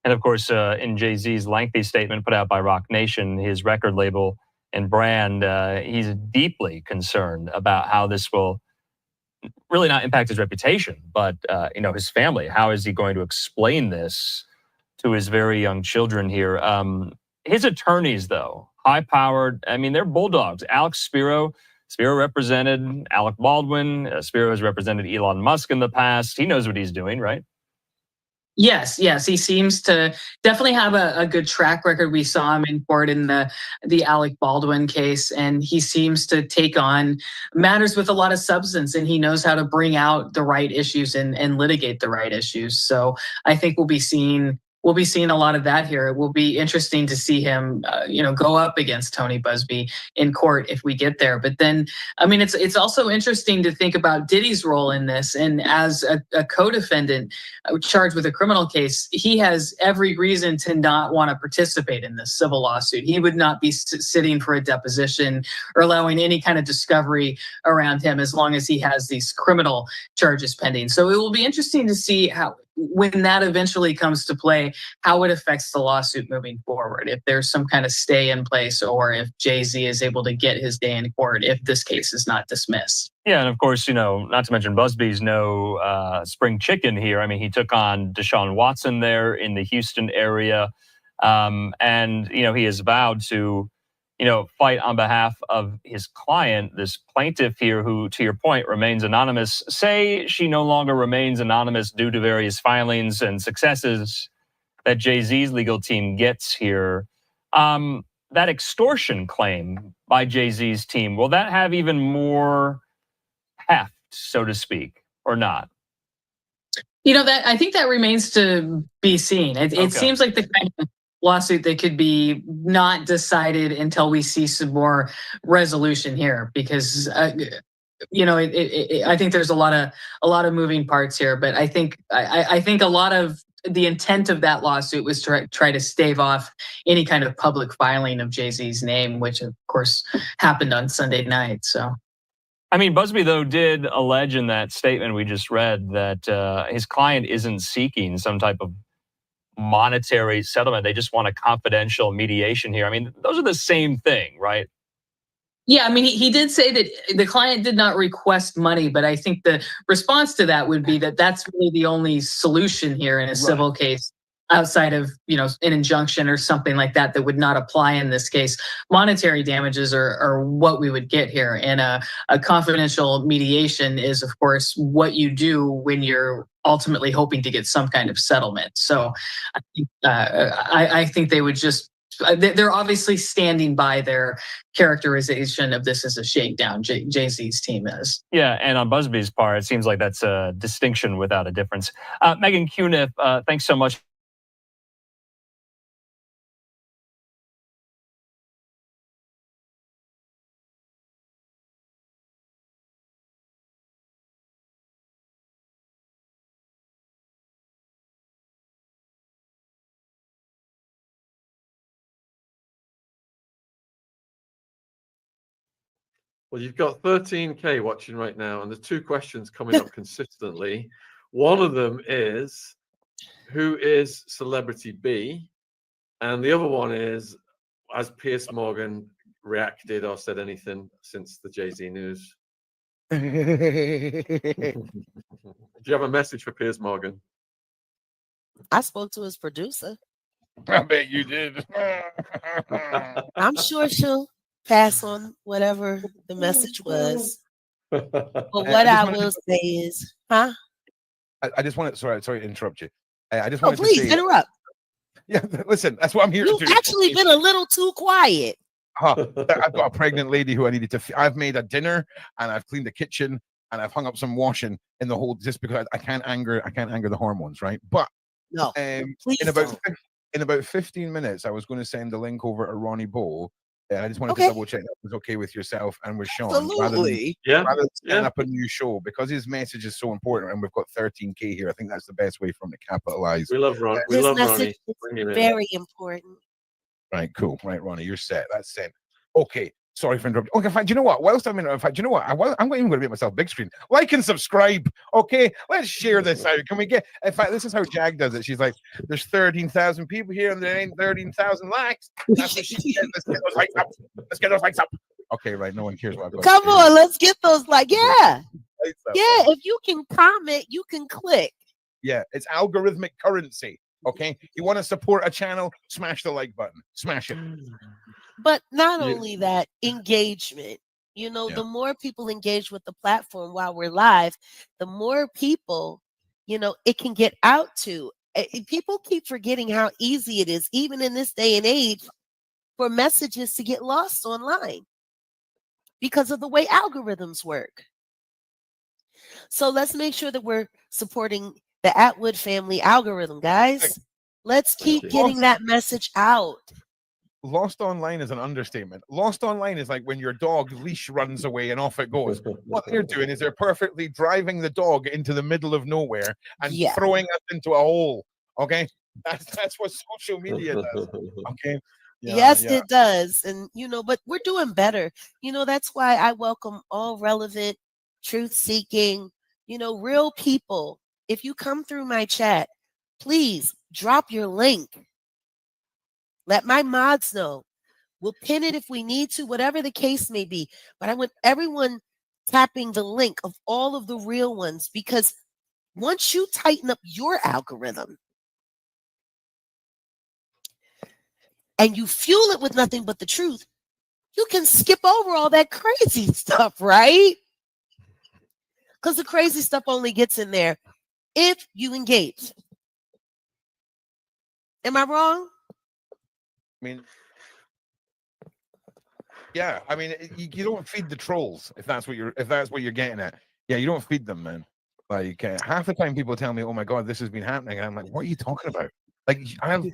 And of course, in Jay-Z's lengthy statement put out by Rock Nation, his record label and brand, he's deeply concerned about how this will really not impact his reputation, but his family. How is he going to explain this to his very young children here? His attorneys, though, high-powered. I mean, they're bulldogs. Alex Spiro represented Alec Baldwin. Spiro has represented Elon Musk in the past. He knows what he's doing, right? Yes, he seems to definitely have a good track record. We saw him in court in the Alec Baldwin case, and he seems to take on matters with a lot of substance, and he knows how to bring out the right issues and litigate the right issues. So I think we'll be seeing a lot of that here. It will be interesting to see him, go up against Tony Busby in court if we get there. But then, I mean, it's also interesting to think about Diddy's role in this. And as a co-defendant charged with a criminal case, he has every reason to not want to participate in this civil lawsuit. He would not be sitting for a deposition or allowing any kind of discovery around him as long as he has these criminal charges pending. So it will be interesting to see how, when that eventually comes to play, how it affects the lawsuit moving forward. If there's some kind of stay in place, or if Jay-Z is able to get his day in court if this case is not dismissed. Yeah, and of course, not to mention Busby's no spring chicken here. I mean, he took on Deshaun Watson there in the Houston area, and he has vowed to fight on behalf of his client, this plaintiff here, who, to your point, remains anonymous. Say she no longer remains anonymous due to various filings and successes that Jay-Z's legal team gets here. That extortion claim by Jay-Z's team, will that have even more heft, so to speak, or not? That I think that remains to be seen. It seems like the kind of lawsuit that could be not decided until we see some more resolution here, because I think there's a lot of moving parts here. But I think a lot of the intent of that lawsuit was to try to stave off any kind of public filing of Jay-Z's name, which of course happened on Sunday night. So. I mean, Busby, though, did allege in that statement we just read that his client isn't seeking some type of monetary settlement. They just want a confidential mediation here. I mean, those are the same thing, right? Yeah, I mean, he did say that the client did not request money, but I think the response to that would be that that's really the only solution here in a civil case, outside of, an injunction or something like that would not apply in this case. Monetary damages are what we would get here. And a confidential mediation is, of course, what you do when you're ultimately hoping to get some kind of settlement. So I think they would just, they're obviously standing by their characterization of this as a shakedown. Jay-Z's team is. Yeah, and on Busby's part, it seems like that's a distinction without a difference. Megan Cuniff, thanks so much. Well, you've got 13K watching right now, and there's two questions coming up consistently. One of them is, who is Celebrity B? And the other one is, has Piers Morgan reacted or said anything since the Jay-Z news? Do you have a message for Piers Morgan? I spoke to his producer. I bet you did. I'm sure she'll pass on whatever the message was. But what I will say is, huh? I just wanted, sorry to interrupt you. I just Oh, wanted please to say, interrupt. Yeah, listen, that's what I'm here You've to do. actually been a little too quiet. I've got a pregnant lady who I needed to. I've made a dinner and I've cleaned the kitchen and I've hung up some washing in the whole, just because I can't anger the hormones, right? But No, please in about don't. in about 15 minutes, I was going to send the link over to Ronnie Bowl. And I just wanted to Okay. double check that was okay with yourself and with Sean, Absolutely. rather than setting up a new show, because his message is so important, and we've got 13K here. I think that's the best way for him to capitalize. We love Ron. We His love message Ronnie. is Bring him in. very important. Right, cool. Right, Ronnie, you're set. That's sent. Okay, sorry for interrupting. Okay, fine. Do you know what? Whilst I'm in fact, do you know what? I'm not even going to make myself big screen. Like and subscribe. Okay, let's share this out. Can we get? In fact, this is how Jag does it. She's like, "There's 13,000 people here, and there ain't 13,000 likes." That's what she said. Let's get those likes up. Let's get those likes up. Okay, right. No one cares what I've got. Come on, let's get those like yeah. Lights up, Yeah, right? if you can comment, you can click. Yeah, it's algorithmic currency. Okay, you want to support a channel? Smash the like button. Smash it. But not only that, engagement. You know, Yeah. the more people engage with the platform while we're live, the more people, you know, it can get out to. People keep forgetting how easy it is, even in this day and age, for messages to get lost online because of the way algorithms work. So let's make sure that we're supporting the Atwood family algorithm, guys. Let's keep getting that message out. Lost online is an understatement. Lost online is like when your dog leash runs away and off it goes. What they're doing is they're perfectly driving the dog into the middle of nowhere and throwing us into a hole. Okay, that's what social media does. Okay. Yes, it does. And, you know, but we're doing better. You know, that's why I welcome all relevant, truth seeking, you know, real people. If you come through my chat, please drop your link. Let my mods know. We'll pin it if we need to, whatever the case may be. But I want everyone tapping the link of all of the real ones, because once you tighten up your algorithm and you fuel it with nothing but the truth, you can skip over all that crazy stuff, right? Because the crazy stuff only gets in there if you engage. Am I wrong? I mean, yeah. I mean, you don't feed the trolls if that's what you're getting at. Yeah, you don't feed them, man. Like half the time, people tell me, "Oh my God, this has been happening," and I'm like, "What are you talking about?" Like, I have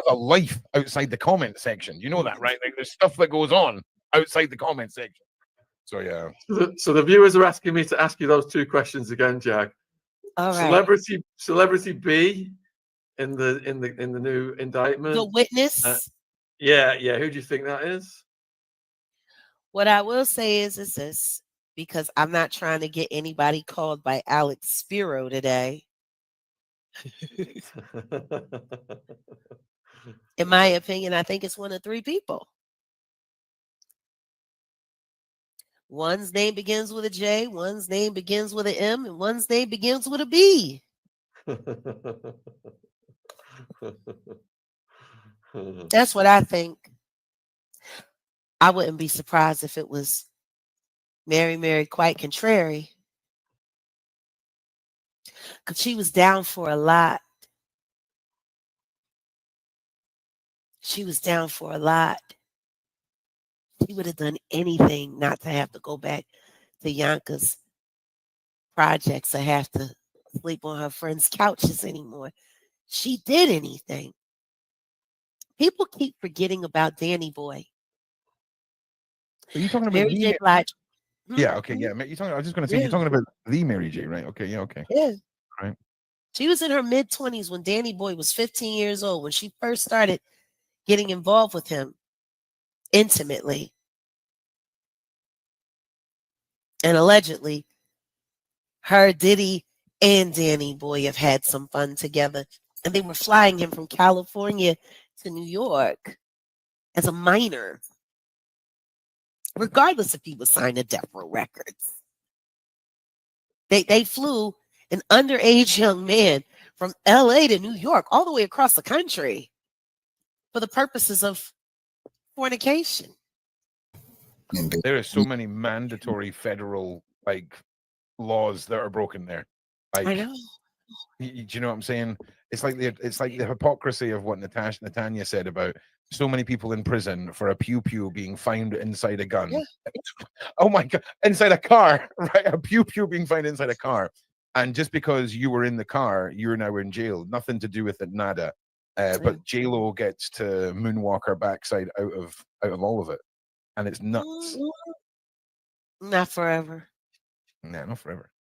a life outside the comment section. You know that, right? Like, there's stuff that goes on outside the comment section. So yeah. So the viewers are asking me to ask you those two questions again, Jag. All right. Celebrity B in the new indictment. The witness. Yeah. Who do you think that is? What I will say is this, because I'm not trying to get anybody called by Alex Spiro today. In my opinion, I think it's one of three people. One's name begins with a J, one's name begins with an M, and one's name begins with a B. That's what I think. I wouldn't be surprised if it was Mary quite contrary. Because she was down for a lot. She was down for a lot. She would have done anything not to have to go back to Yanka's projects or have to sleep on her friends' couches anymore. She did anything. People keep forgetting about Danny Boy. Are you talking about Mary J. Blige? Yeah. Okay. Yeah. You're talking. I was just going to say you're talking about the Mary J. Right? Okay. Yeah. Okay. Yeah. Right. She was in her mid-20s when Danny Boy was 15 years old, when she first started getting involved with him intimately. And allegedly, her, Diddy, and Danny Boy have had some fun together. And they were flying him from California to New York as a minor, regardless if he was signed to Death Row Records. They flew an underage young man from LA to New York, all the way across the country, for the purposes of fornication. There are so many mandatory federal laws that are broken there. I know. Do you know what I'm saying? It's like the hypocrisy of what Natanya said about so many people in prison for a pew being found inside a gun. Yeah. Oh my God, inside a car, right? A pew being found inside a car, And just because you were in the car, you're now in jail. Nothing to do with it, nada. But J-Lo gets to moonwalk her backside out of all of it, and it's nuts. Not forever. Nah, not forever.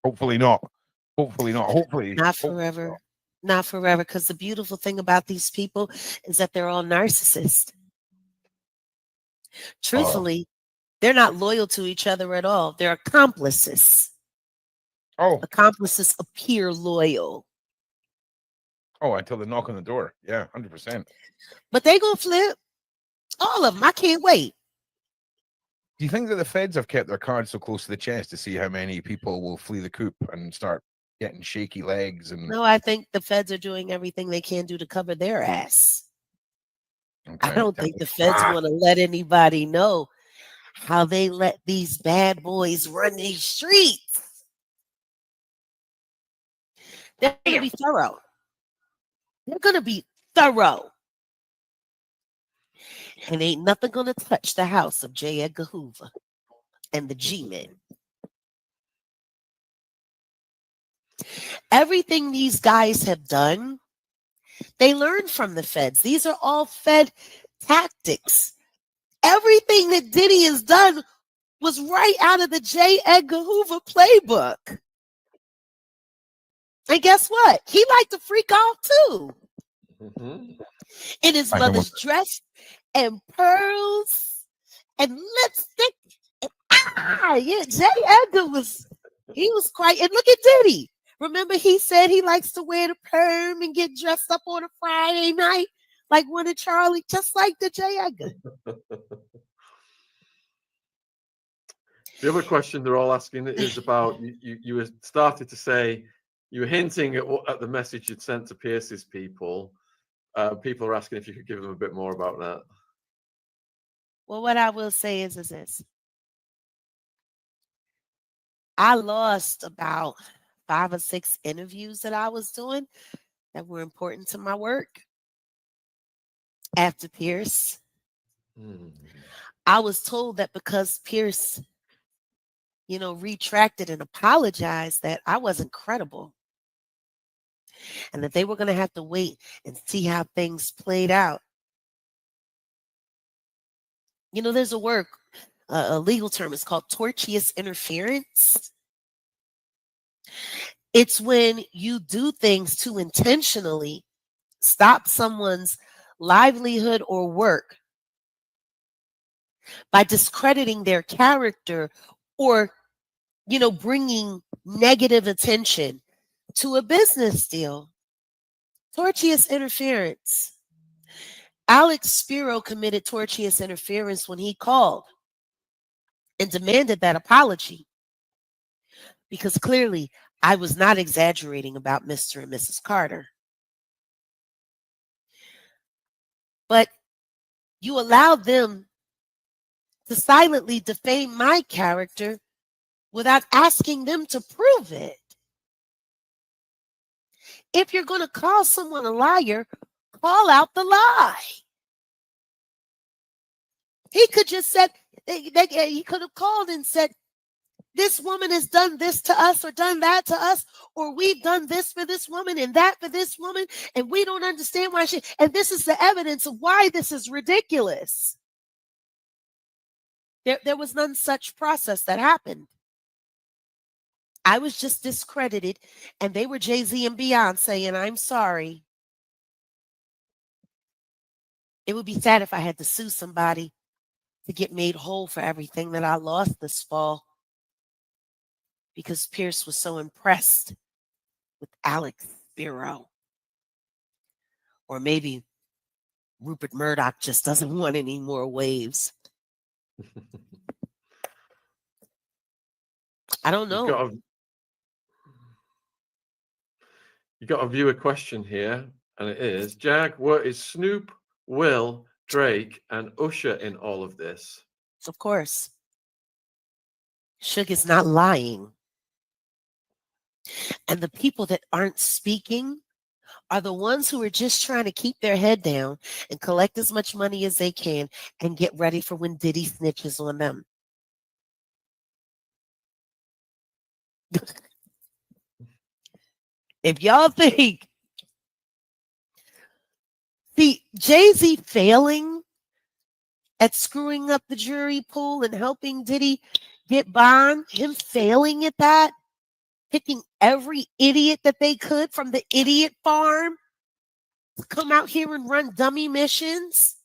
Hopefully not. Hopefully not. Not forever. Not forever. Because the beautiful thing about these people is that they're all narcissists. Truthfully, they're not loyal to each other at all. They're accomplices. Oh. Accomplices appear loyal. Oh, until they knock on the door. Yeah, 100%. But they gonna flip. All of them. I can't wait. Do you think that the feds have kept their cards so close to the chest to see how many people will flee the coop and start getting shaky legs? And No, I think the feds are doing everything they can do to cover their ass. I don't think the feds want to let anybody know how they let these bad boys run these streets. They're going to be thorough. They're going to be thorough. And ain't nothing going to touch the house of J. Edgar Hoover and the G-Men. Everything these guys have done, they learned from the feds. These are all Fed tactics. Everything that Diddy has done was right out of the J. Edgar Hoover playbook. And guess what? He liked to freak out too. In his mother's dress and pearls and lipstick. And yeah, J. Edgar was quite, and look at Diddy. Remember he said he likes to wear the perm and get dressed up on a Friday night like one of Charlie, just like the J. Edgar. The other question they're all asking is about you started to say you were hinting at the message you'd sent to Pierce's people. People are asking if you could give them a bit more about that. Well, what I will say is this. I lost about 5 or 6 interviews that I was doing that were important to my work after Pierce. I was told that because Pierce, retracted and apologized, that I wasn't credible. And that they were going to have to wait and see how things played out. There's a legal term, it's called tortious interference. It's when you do things to intentionally stop someone's livelihood or work by discrediting their character or, bringing negative attention to a business deal. Tortious interference. Alex Spiro committed tortious interference when he called and demanded that apology, because clearly I was not exaggerating about Mr. and Mrs. Carter. But you allowed them to silently defame my character without asking them to prove it. If you're going to call someone a liar, call out the lie. He could just said, he could have called and said, this woman has done this to us or done that to us, or we've done this for this woman and that for this woman, and we don't understand why and this is the evidence of why this is ridiculous. There was none such process that happened. I was just discredited, and they were Jay-Z and Beyonce, and I'm sorry. It would be sad if I had to sue somebody to get made whole for everything that I lost this fall, because Pierce was so impressed with Alex Spiro. Or maybe Rupert Murdoch just doesn't want any more waves. I don't know. You got a viewer question here, and it is, Jag, what is Snoop, Will, Drake, and Usher in all of this? Of course. Suge is not lying. And the people that aren't speaking are the ones who are just trying to keep their head down and collect as much money as they can and get ready for when Diddy snitches on them. If y'all think, see, Jay-Z failing at screwing up the jury pool and helping Diddy get bond, him failing at that, picking every idiot that they could from the idiot farm to come out here and run dummy missions.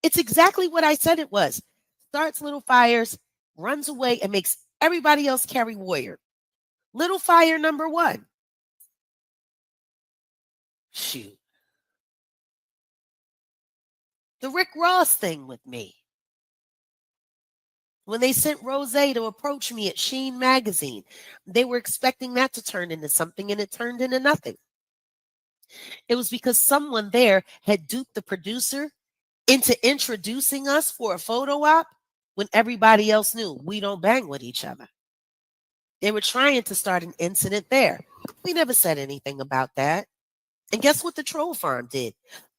It's exactly what I said it was. Starts little fires, runs away, and makes everybody else carry warrior. Little fire number one. Shoot. The Rick Ross thing with me. When they sent Rose to approach me at Sheen magazine, they were expecting that to turn into something, and it turned into nothing. It was because someone there had duped the producer into introducing us for a photo op when everybody else knew we don't bang with each other. They were trying to start an incident there. We never said anything about that. And guess what the troll farm did?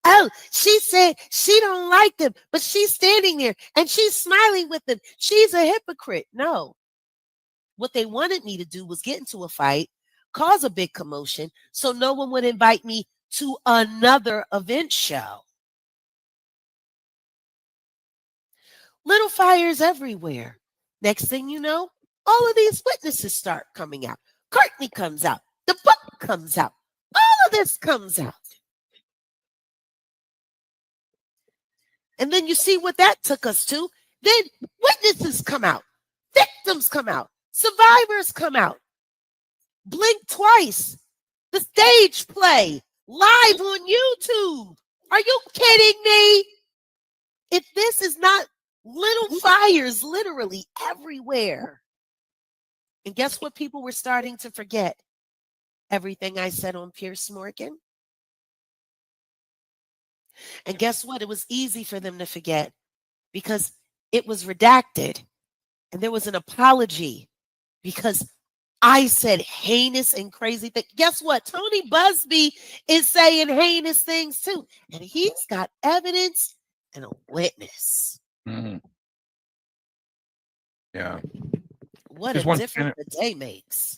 Oh, she said she don't like them, but she's standing there and she's smiling with them. She's a hypocrite. No. What they wanted me to do was get into a fight, cause a big commotion, so no one would invite me to another event show. Little fires everywhere. Next thing you know, all of these witnesses start coming out. Courtney comes out. The book comes out. All of this comes out. And then you see what that took us to. Then witnesses come out. Victims come out. Survivors come out. Blink twice. The stage play live on YouTube. Are you kidding me? If this is not little fires literally everywhere. And guess what people were starting to forget? Everything I said on Pierce Morgan. And guess what? It was easy for them to forget because it was redacted. And there was an apology because I said heinous and crazy things. Guess what? Tony Busby is saying heinous things too. And he's got evidence and a witness. Mm. Yeah. What Just a one difference minute. a day makes.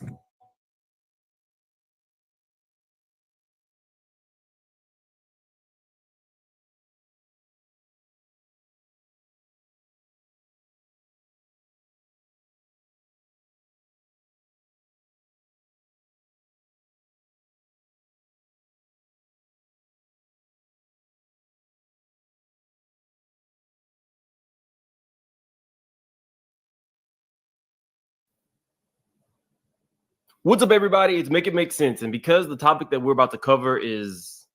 What's up, everybody? It's Make It Make Sense. And because the topic that we're about to cover is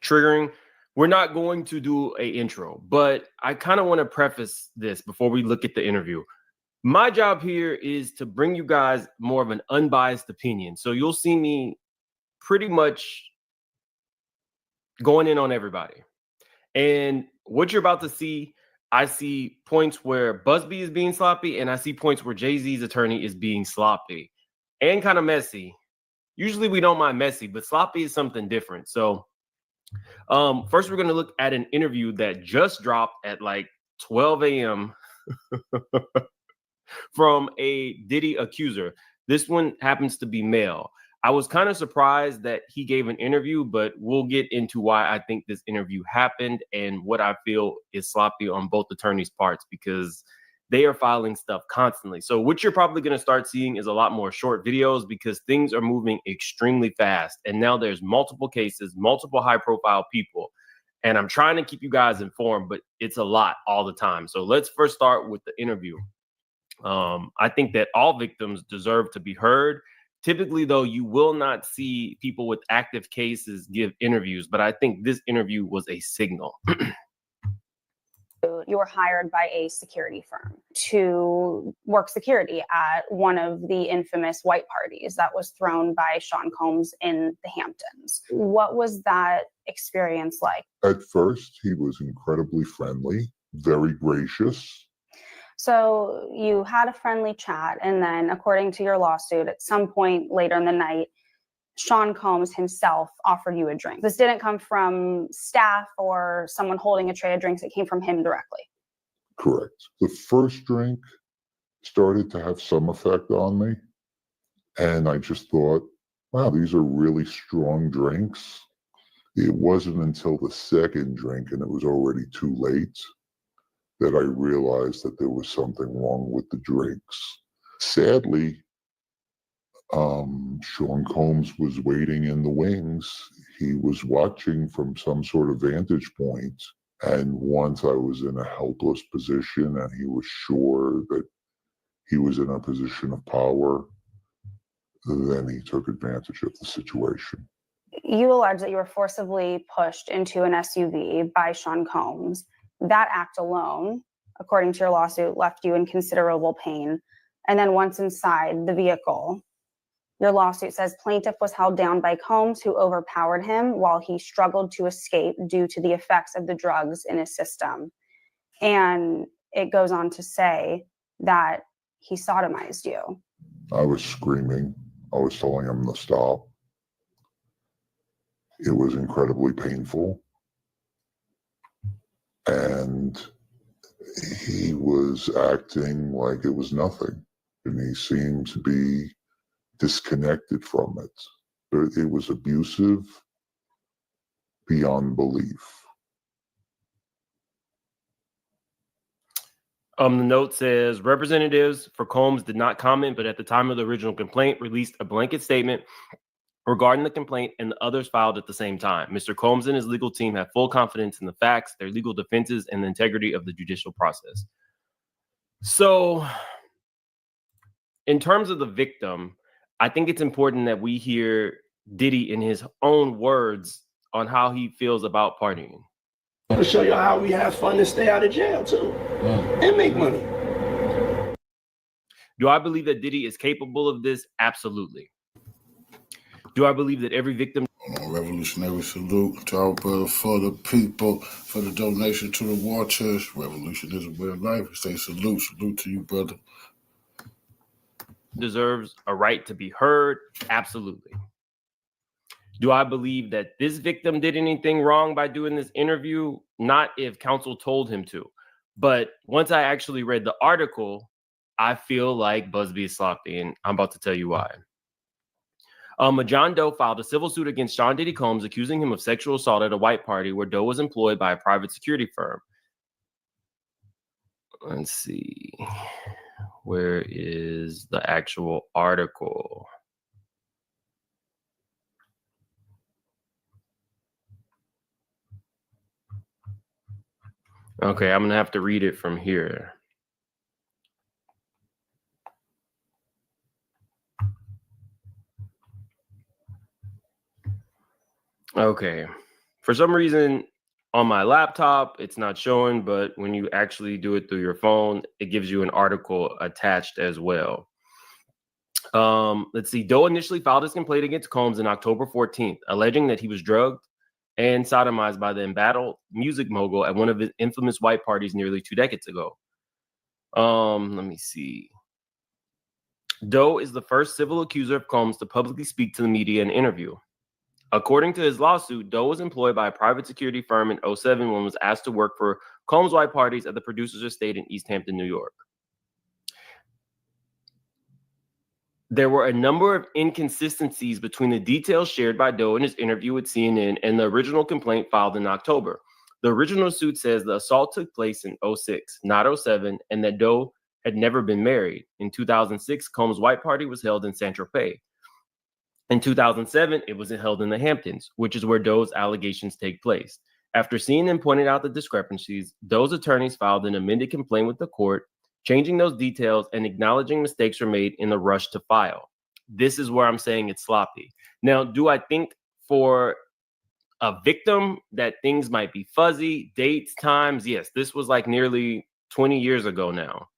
triggering, we're not going to do an intro. But I kind of want to preface this before we look at the interview. My job here is to bring you guys more of an unbiased opinion. So you'll see me pretty much going in on everybody. And what you're about to see, I see points where Busby is being sloppy, and I see points where Jay-Z's attorney is being sloppy and kind of messy. Usually we don't mind messy, but sloppy is something different. So first we're going to look at an interview that just dropped at like 12 a.m. from a Diddy accuser. This one happens to be male. I was kind of surprised that he gave an interview, but we'll get into why I think this interview happened and what I feel is sloppy on both attorneys' parts because they are filing stuff constantly. So what you're probably going to start seeing is a lot more short videos because things are moving extremely fast. And now there's multiple cases, multiple high-profile people. And I'm trying to keep you guys informed, but it's a lot all the time. So let's first start with the interview. I think that all victims deserve to be heard. Typically, though, you will not see people with active cases give interviews, but I think this interview was a signal. You were hired by a security firm to work security at one of the infamous white parties that was thrown by Sean Combs in the Hamptons. What was that experience like? At first, he was incredibly friendly, very gracious. So you had a friendly chat, and then according to your lawsuit, at some point later in the night, Sean Combs himself offered you a drink. This didn't come from staff or someone holding a tray of drinks. It came from him directly. Correct. The first drink started to have some effect on me. And I just thought, wow, these are really strong drinks. It wasn't until the second drink, and it was already too late, that I realized that there was something wrong with the drinks. Sadly, Sean Combs was waiting in the wings. He was watching from some sort of vantage point. And once I was in a helpless position and he was sure that he was in a position of power, then he took advantage of the situation. You allege that you were forcibly pushed into an SUV by Sean Combs. That act alone, according to your lawsuit, left you in considerable pain. And then once inside the vehicle, your lawsuit says plaintiff was held down by Combs, who overpowered him while he struggled to escape due to the effects of the drugs in his system. And it goes on to say that he sodomized you. I was screaming. I was telling him to stop. It was incredibly painful. And he was acting like it was nothing. And he seemed to be disconnected from it. It was abusive beyond belief. The note says representatives for Combs did not comment, but at the time of the original complaint, released a blanket statement regarding the complaint and the others filed at the same time. Mr. Combs and his legal team have full confidence in the facts, their legal defenses, and the integrity of the judicial process. So, in terms of the victim, I think it's important that we hear Diddy in his own words on how he feels about partying. To show you how we have fun and stay out of jail too, and make money. Do I believe that Diddy is capable of this? Absolutely. Do I believe that every victim... Revolutionary salute to our brother, for the people, for the donation to the war chest. Revolution is a way of life. Say salute to you, brother. Deserves a right to be heard? Absolutely. Do I believe that this victim did anything wrong by doing this interview? Not if counsel told him to. But once I actually read the article, I feel like Busby is sloppy, and I'm about to tell you why. John Doe filed a civil suit against Sean Diddy Combs, accusing him of sexual assault at a white party where Doe was employed by a private security firm. Let's see. Where is the actual article? Okay, I'm going to have to read it from here. Okay. For some reason, on my laptop, it's not showing, but when you actually do it through your phone, it gives you an article attached as well. Let's see. Doe initially filed his complaint against Combs on October 14th, alleging that he was drugged and sodomized by the embattled music mogul at one of his infamous white parties nearly 2 decades ago. Let me see. Doe is the first civil accuser of Combs to publicly speak to the media in an interview. According to his lawsuit, Doe was employed by a private security firm in 2007 when was asked to work for Combs' white parties at the producer's estate in East Hampton, New York. There were a number of inconsistencies between the details shared by Doe in his interview with CNN and the original complaint filed in October. The original suit says the assault took place in 2006, not 2007, and that Doe had never been married. In 2006, Combs' white party was held in Saint-Tropez. In 2007, it was held in the Hamptons, which is where Doe's allegations take place. After CNN pointed out the discrepancies, Doe's attorneys filed an amended complaint with the court, changing those details and acknowledging mistakes were made in the rush to file. This is where I'm saying it's sloppy. Now, do I think for a victim that things might be fuzzy, dates, times? Yes, this was like nearly 20 years ago now.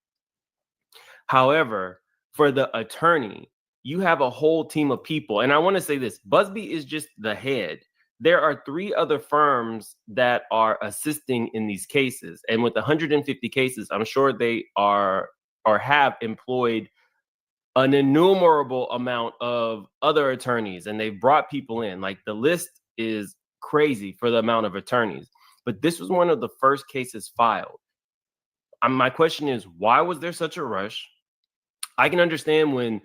However, for the attorney, you have a whole team of people. And I want to say this, Busby is just the head. There are 3 other firms that are assisting in these cases. And with 150 cases, I'm sure they are or have employed an innumerable amount of other attorneys, and they've brought people in. Like, the list is crazy for the amount of attorneys. But this was one of the first cases filed. My question is, why was there such a rush? I can understand when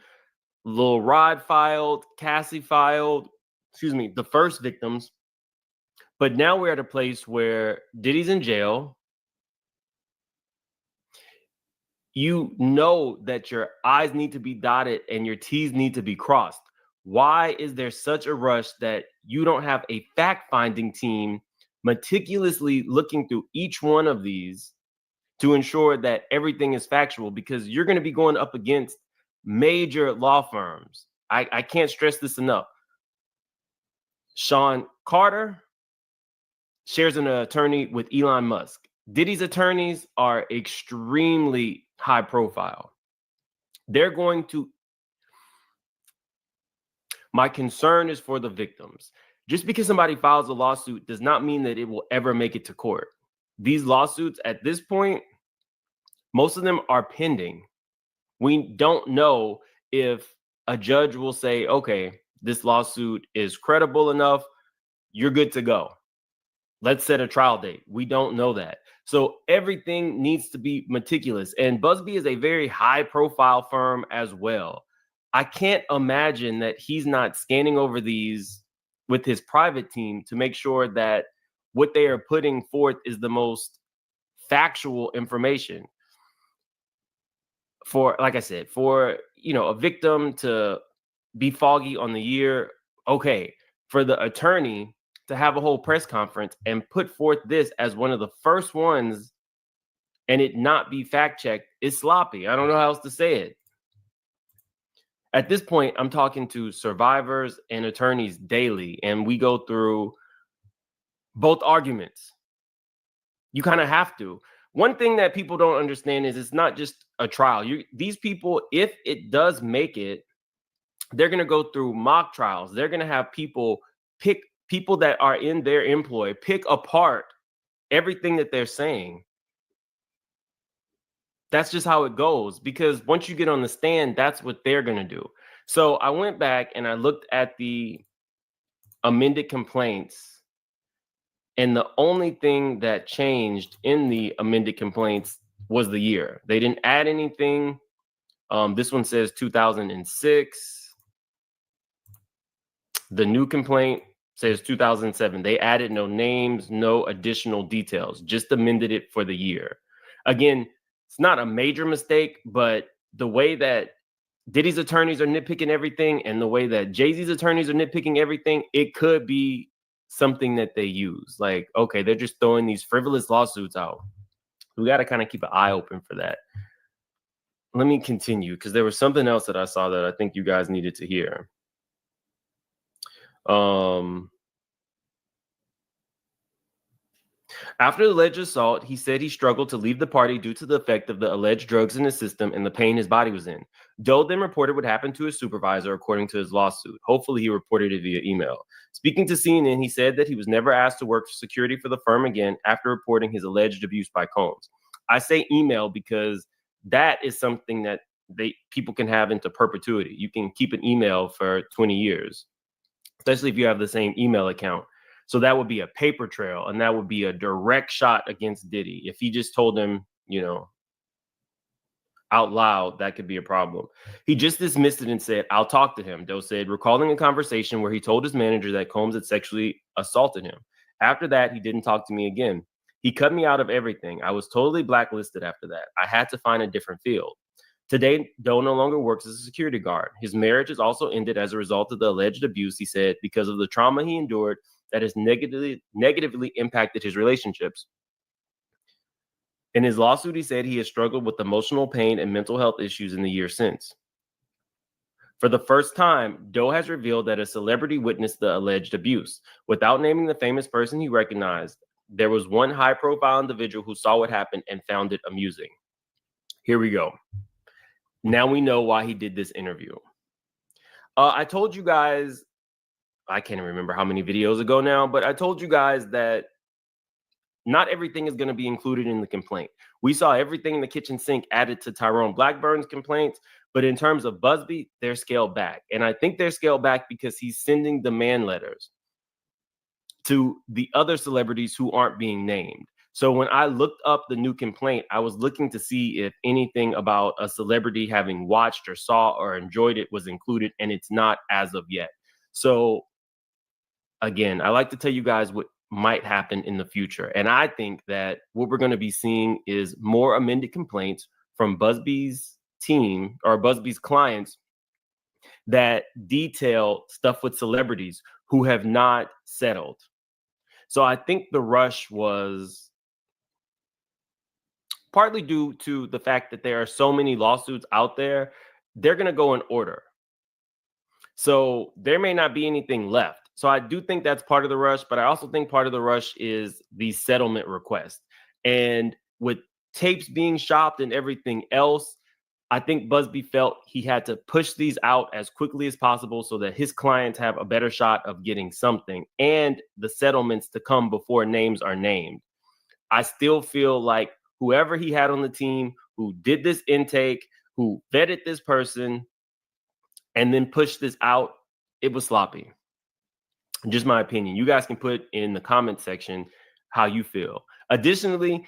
Lil Rod filed, Cassie filed, the first victims. But now we're at a place where Diddy's in jail. You know that your I's need to be dotted and your T's need to be crossed. Why is there such a rush that you don't have a fact-finding team meticulously looking through each one of these to ensure that everything is factual? Because you're going to be going up against major law firms. I can't stress this enough. Sean Carter shares an attorney with Elon Musk. Diddy's attorneys are extremely high profile. They're going to. My concern is for the victims. Just because somebody files a lawsuit does not mean that it will ever make it to court. These lawsuits at this point, most of them are pending. We don't know if a judge will say, okay, this lawsuit is credible enough, you're good to go. Let's set a trial date. We don't know that. So everything needs to be meticulous. And Busby is a very high profile firm as well. I can't imagine that he's not scanning over these with his private team to make sure that what they are putting forth is the most factual information. For, like I said, for, a victim to be foggy on the year, okay. For the attorney to have a whole press conference and put forth this as one of the first ones and it not be fact-checked is sloppy. I don't know how else to say it. At this point, I'm talking to survivors and attorneys daily, and we go through both arguments. You kind of have to. One thing that people don't understand is it's not just a trial. These people, if it does make it, they're going to go through mock trials. They're going to have people pick people that are in their employ, pick apart everything that they're saying. That's just how it goes, because once you get on the stand, that's what they're going to do. So I went back and I looked at the amended complaints, and the only thing that changed in the amended complaints was the year. They didn't add anything. This one says 2006. The new complaint says 2007. They added no names, no additional details, just amended it for the year. Again, it's not a major mistake, but the way that Diddy's attorneys are nitpicking everything and the way that Jay-Z's attorneys are nitpicking everything, it could be something that they use. Like, okay, they're just throwing these frivolous lawsuits out. We got to kind of keep an eye open for that. Let me continue, because there was something else that I saw that I think you guys needed to hear. After the alleged assault, he said he struggled to leave the party due to the effect of the alleged drugs in his system and the pain his body was in. Doe then reported what happened to his supervisor, according to his lawsuit. Hopefully, he reported it via email. Speaking to CNN, he said that he was never asked to work for security for the firm again after reporting his alleged abuse by Combs. I say email because that is something that people can have into perpetuity. You can keep an email for 20 years, especially if you have the same email account. So that would be a paper trail, and that would be a direct shot against Diddy. If he just told him, out loud, that could be a problem. He just dismissed it and said, I'll talk to him. Doe said, recalling a conversation where he told his manager that Combs had sexually assaulted him. After that, he didn't talk to me again. He cut me out of everything. I was totally blacklisted after that. I had to find a different field. Today, Doe no longer works as a security guard. His marriage is also ended as a result of the alleged abuse, he said, because of the trauma he endured that has negatively impacted his relationships. In his lawsuit, he said he has struggled with emotional pain and mental health issues in the year since. For the first time, Doe has revealed that a celebrity witnessed the alleged abuse. Without naming the famous person he recognized, there was one high-profile individual who saw what happened and found it amusing. Here we go. Now we know why he did this interview. I told you guys, I can't remember how many videos ago now, but I told you guys that not everything is going to be included in the complaint. We saw everything in the kitchen sink added to Tyrone Blackburn's complaints, but in terms of Busby, they're scaled back. And I think they're scaled back because he's sending demand letters to the other celebrities who aren't being named. So when I looked up the new complaint, I was looking to see if anything about a celebrity having watched or saw or enjoyed it was included, and it's not as of yet. So again, I like to tell you guys what might happen in the future. And I think that what we're going to be seeing is more amended complaints from Busby's team or Busby's clients that detail stuff with celebrities who have not settled. So I think the rush was partly due to the fact that there are so many lawsuits out there. They're going to go in order. So there may not be anything left. So I do think that's part of the rush, but I also think part of the rush is the settlement request. And with tapes being shopped and everything else, I think Busby felt he had to push these out as quickly as possible so that his clients have a better shot of getting something and the settlements to come before names are named. I still feel like whoever he had on the team who did this intake, who vetted this person, and then pushed this out, it was sloppy. Just my opinion. You guys can put in the comment section how you feel. Additionally,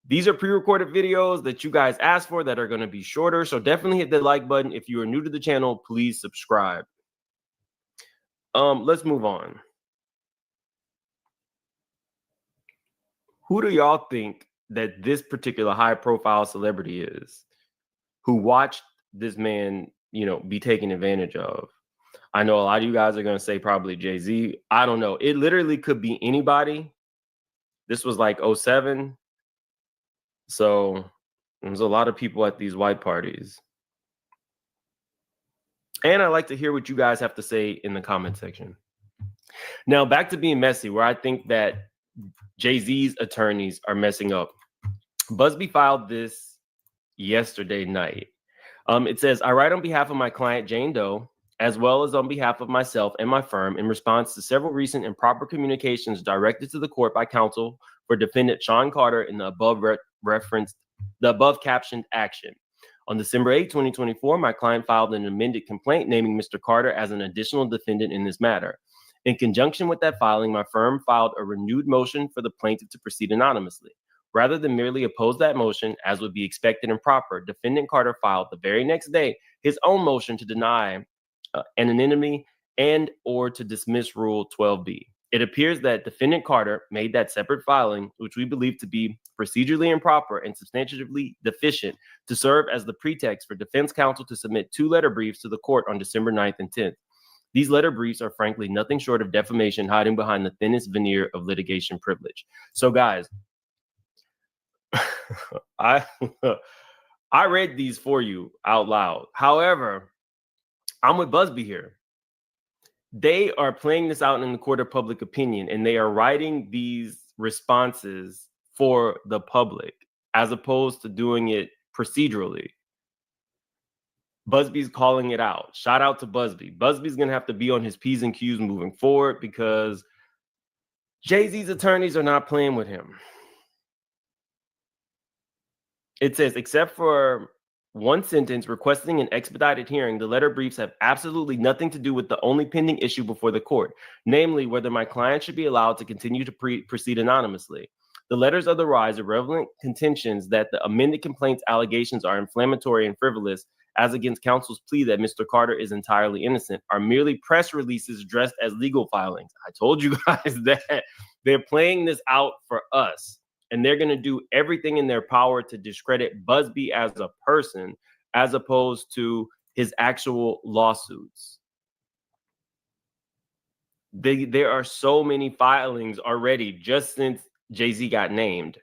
these are pre-recorded videos that you guys asked for that are going to be shorter. So definitely hit the like button. If you are new to the channel, please subscribe. Let's move on. Who do y'all think that this particular high-profile celebrity is who watched this man, be taken advantage of? I know a lot of you guys are going to say probably Jay-Z. I don't know. It literally could be anybody. This was like 07. So there's a lot of people at these white parties. And I like to hear what you guys have to say in the comment section. Now, back to being messy, where I think that Jay-Z's attorneys are messing up. Busby filed this yesterday night. It says, I write on behalf of my client, Jane Doe, as well as on behalf of myself and my firm in response to several recent improper communications directed to the court by counsel for defendant Sean Carter in the above captioned action. On December 8, 2024, my client filed an amended complaint naming Mr. Carter as an additional defendant in this matter. In conjunction with that filing, my firm filed a renewed motion for the plaintiff to proceed anonymously. Rather than merely oppose that motion, as would be expected and proper, defendant Carter filed the very next day his own motion to deny anonymity and or to dismiss Rule 12B. It appears that defendant Carter made that separate filing, which we believe to be procedurally improper and substantively deficient, to serve as the pretext for defense counsel to submit 2 letter briefs to the court on December 9th and 10th. These letter briefs are frankly nothing short of defamation hiding behind the thinnest veneer of litigation privilege. So guys, I read these for you out loud. However, I'm with Busby here. They are playing this out in the court of public opinion, and they are writing these responses for the public as opposed to doing it procedurally. Busby's calling it out. Shout out to Busby. Busby's going to have to be on his P's and Q's moving forward because Jay-Z's attorneys are not playing with him. It says, except for one sentence requesting an expedited hearing, the letter briefs have absolutely nothing to do with the only pending issue before the court, namely whether my client should be allowed to continue to proceed anonymously. The letters otherwise are relevant contentions that the amended complaint's allegations are inflammatory and frivolous, as against counsel's plea that Mr. Carter is entirely innocent, are merely press releases dressed as legal filings. I told you guys that they're playing this out for us. And they're going to do everything in their power to discredit Busby as a person, as opposed to his actual lawsuits. There are so many filings already just since Jay-Z got named.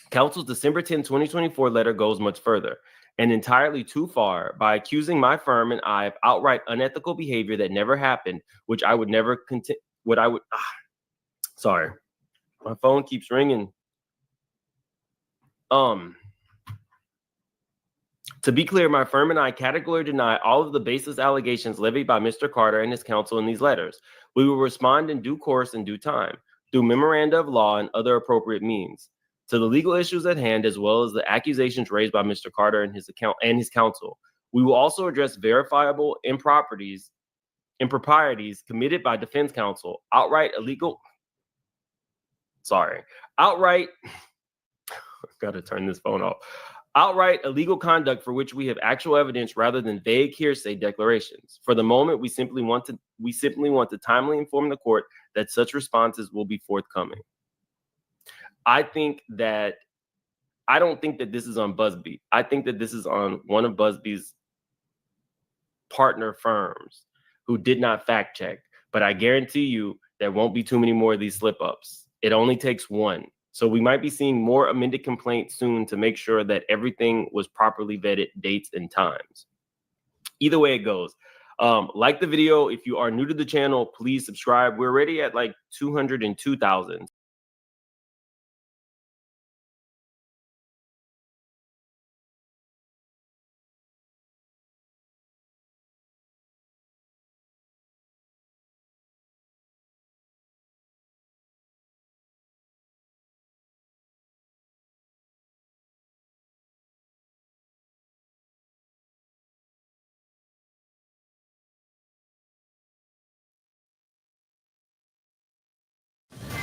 Counsel's December 10, 2024 letter goes much further and entirely too far by accusing my firm and I of outright unethical behavior that never happened, which I would never sorry, my phone keeps ringing. To be clear, my firm and I categorically deny all of the baseless allegations levied by Mr. Carter and his counsel in these letters. We will respond in due course in due time, through memoranda of law and other appropriate means, to the legal issues at hand, as well as the accusations raised by Mr. Carter and his counsel. We will also address verifiable improprieties committed by defense counsel, outright Outright, got to turn this phone off. Outright illegal conduct for which we have actual evidence rather than vague hearsay declarations. For the moment, we simply want to timely inform the court that such responses will be forthcoming. I don't think that this is on Busby. I think that this is on one of Busby's partner firms who did not fact check. But I guarantee you there won't be too many more of these slip ups. It only takes one. So we might be seeing more amended complaints soon to make sure that everything was properly vetted, dates and times. Either way it goes. Like the video. If you are new to the channel, please subscribe. We're already at like 202,000.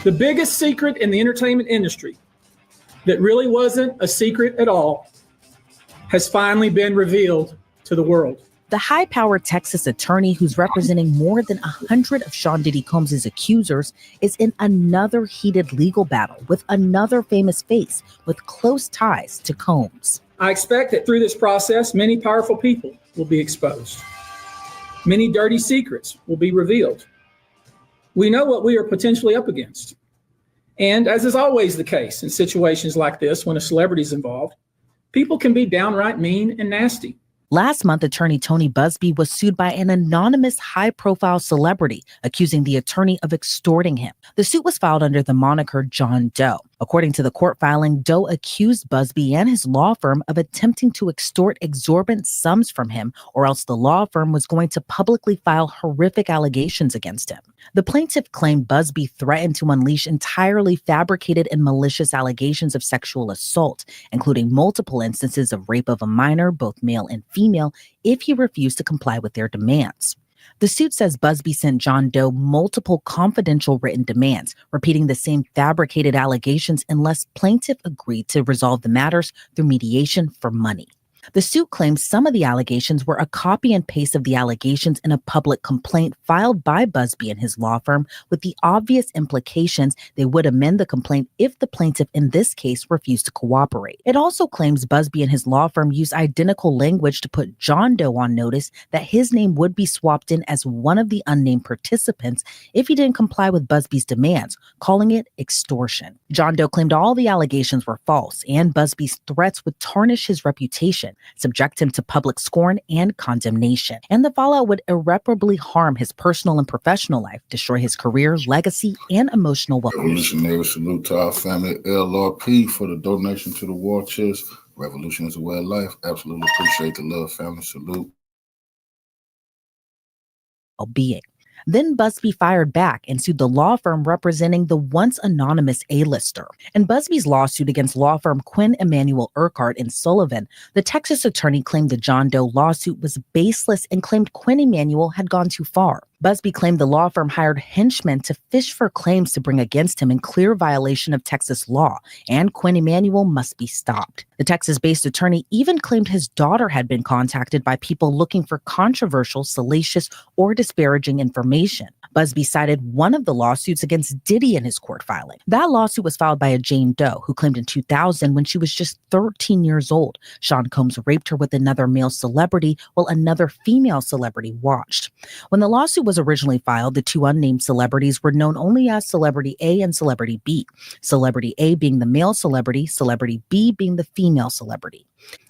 The biggest secret in the entertainment industry that really wasn't a secret at all has finally been revealed to the world. The high-powered Texas attorney who's representing more than 100 of Sean Diddy Combs' accusers is in another heated legal battle with another famous face with close ties to Combs. I expect that through this process, many powerful people will be exposed. Many dirty secrets will be revealed. We know what we are potentially up against. And as is always the case in situations like this, when a celebrity is involved, people can be downright mean and nasty. Last month, attorney Tony Busby was sued by an anonymous high-profile celebrity, accusing the attorney of extorting him. The suit was filed under the moniker John Doe. According to the court filing, Doe accused Busby and his law firm of attempting to extort exorbitant sums from him, or else the law firm was going to publicly file horrific allegations against him. The plaintiff claimed Busby threatened to unleash entirely fabricated and malicious allegations of sexual assault, including multiple instances of rape of a minor, both male and female, if he refused to comply with their demands. The suit says Busby sent John Doe multiple confidential written demands, repeating the same fabricated allegations unless plaintiff agreed to resolve the matters through mediation for money. The suit claims some of the allegations were a copy and paste of the allegations in a public complaint filed by Busby and his law firm, with the obvious implications they would amend the complaint if the plaintiff in this case refused to cooperate. It also claims Busby and his law firm used identical language to put John Doe on notice that his name would be swapped in as one of the unnamed participants if he didn't comply with Busby's demands, calling it extortion. John Doe claimed all the allegations were false, and Busby's threats would tarnish his reputation, subject him to public scorn and condemnation, and the fallout would irreparably harm his personal and professional life, destroy his career, legacy, and emotional well-being. Revolutionary salute to our family LRP for the donation to the war chest. Revolution is a way of life. Absolutely appreciate the love, family. Salute. Well-being. Then Busby fired back and sued the law firm representing the once anonymous A-lister. In Busby's lawsuit against law firm Quinn Emanuel Urquhart and Sullivan, the Texas attorney claimed the John Doe lawsuit was baseless and claimed Quinn Emanuel had gone too far. Busby claimed the law firm hired henchmen to fish for claims to bring against him in clear violation of Texas law, and Quinn Emanuel must be stopped. The Texas-based attorney even claimed his daughter had been contacted by people looking for controversial, salacious, or disparaging information. Busby cited one of the lawsuits against Diddy in his court filing. That lawsuit was filed by a Jane Doe who claimed in 2000, when she was just 13 years old, Sean Combs raped her with another male celebrity while another female celebrity watched. When the lawsuit was originally filed, the two unnamed celebrities were known only as Celebrity A and Celebrity B. Celebrity A being the male celebrity, Celebrity B being the female celebrity.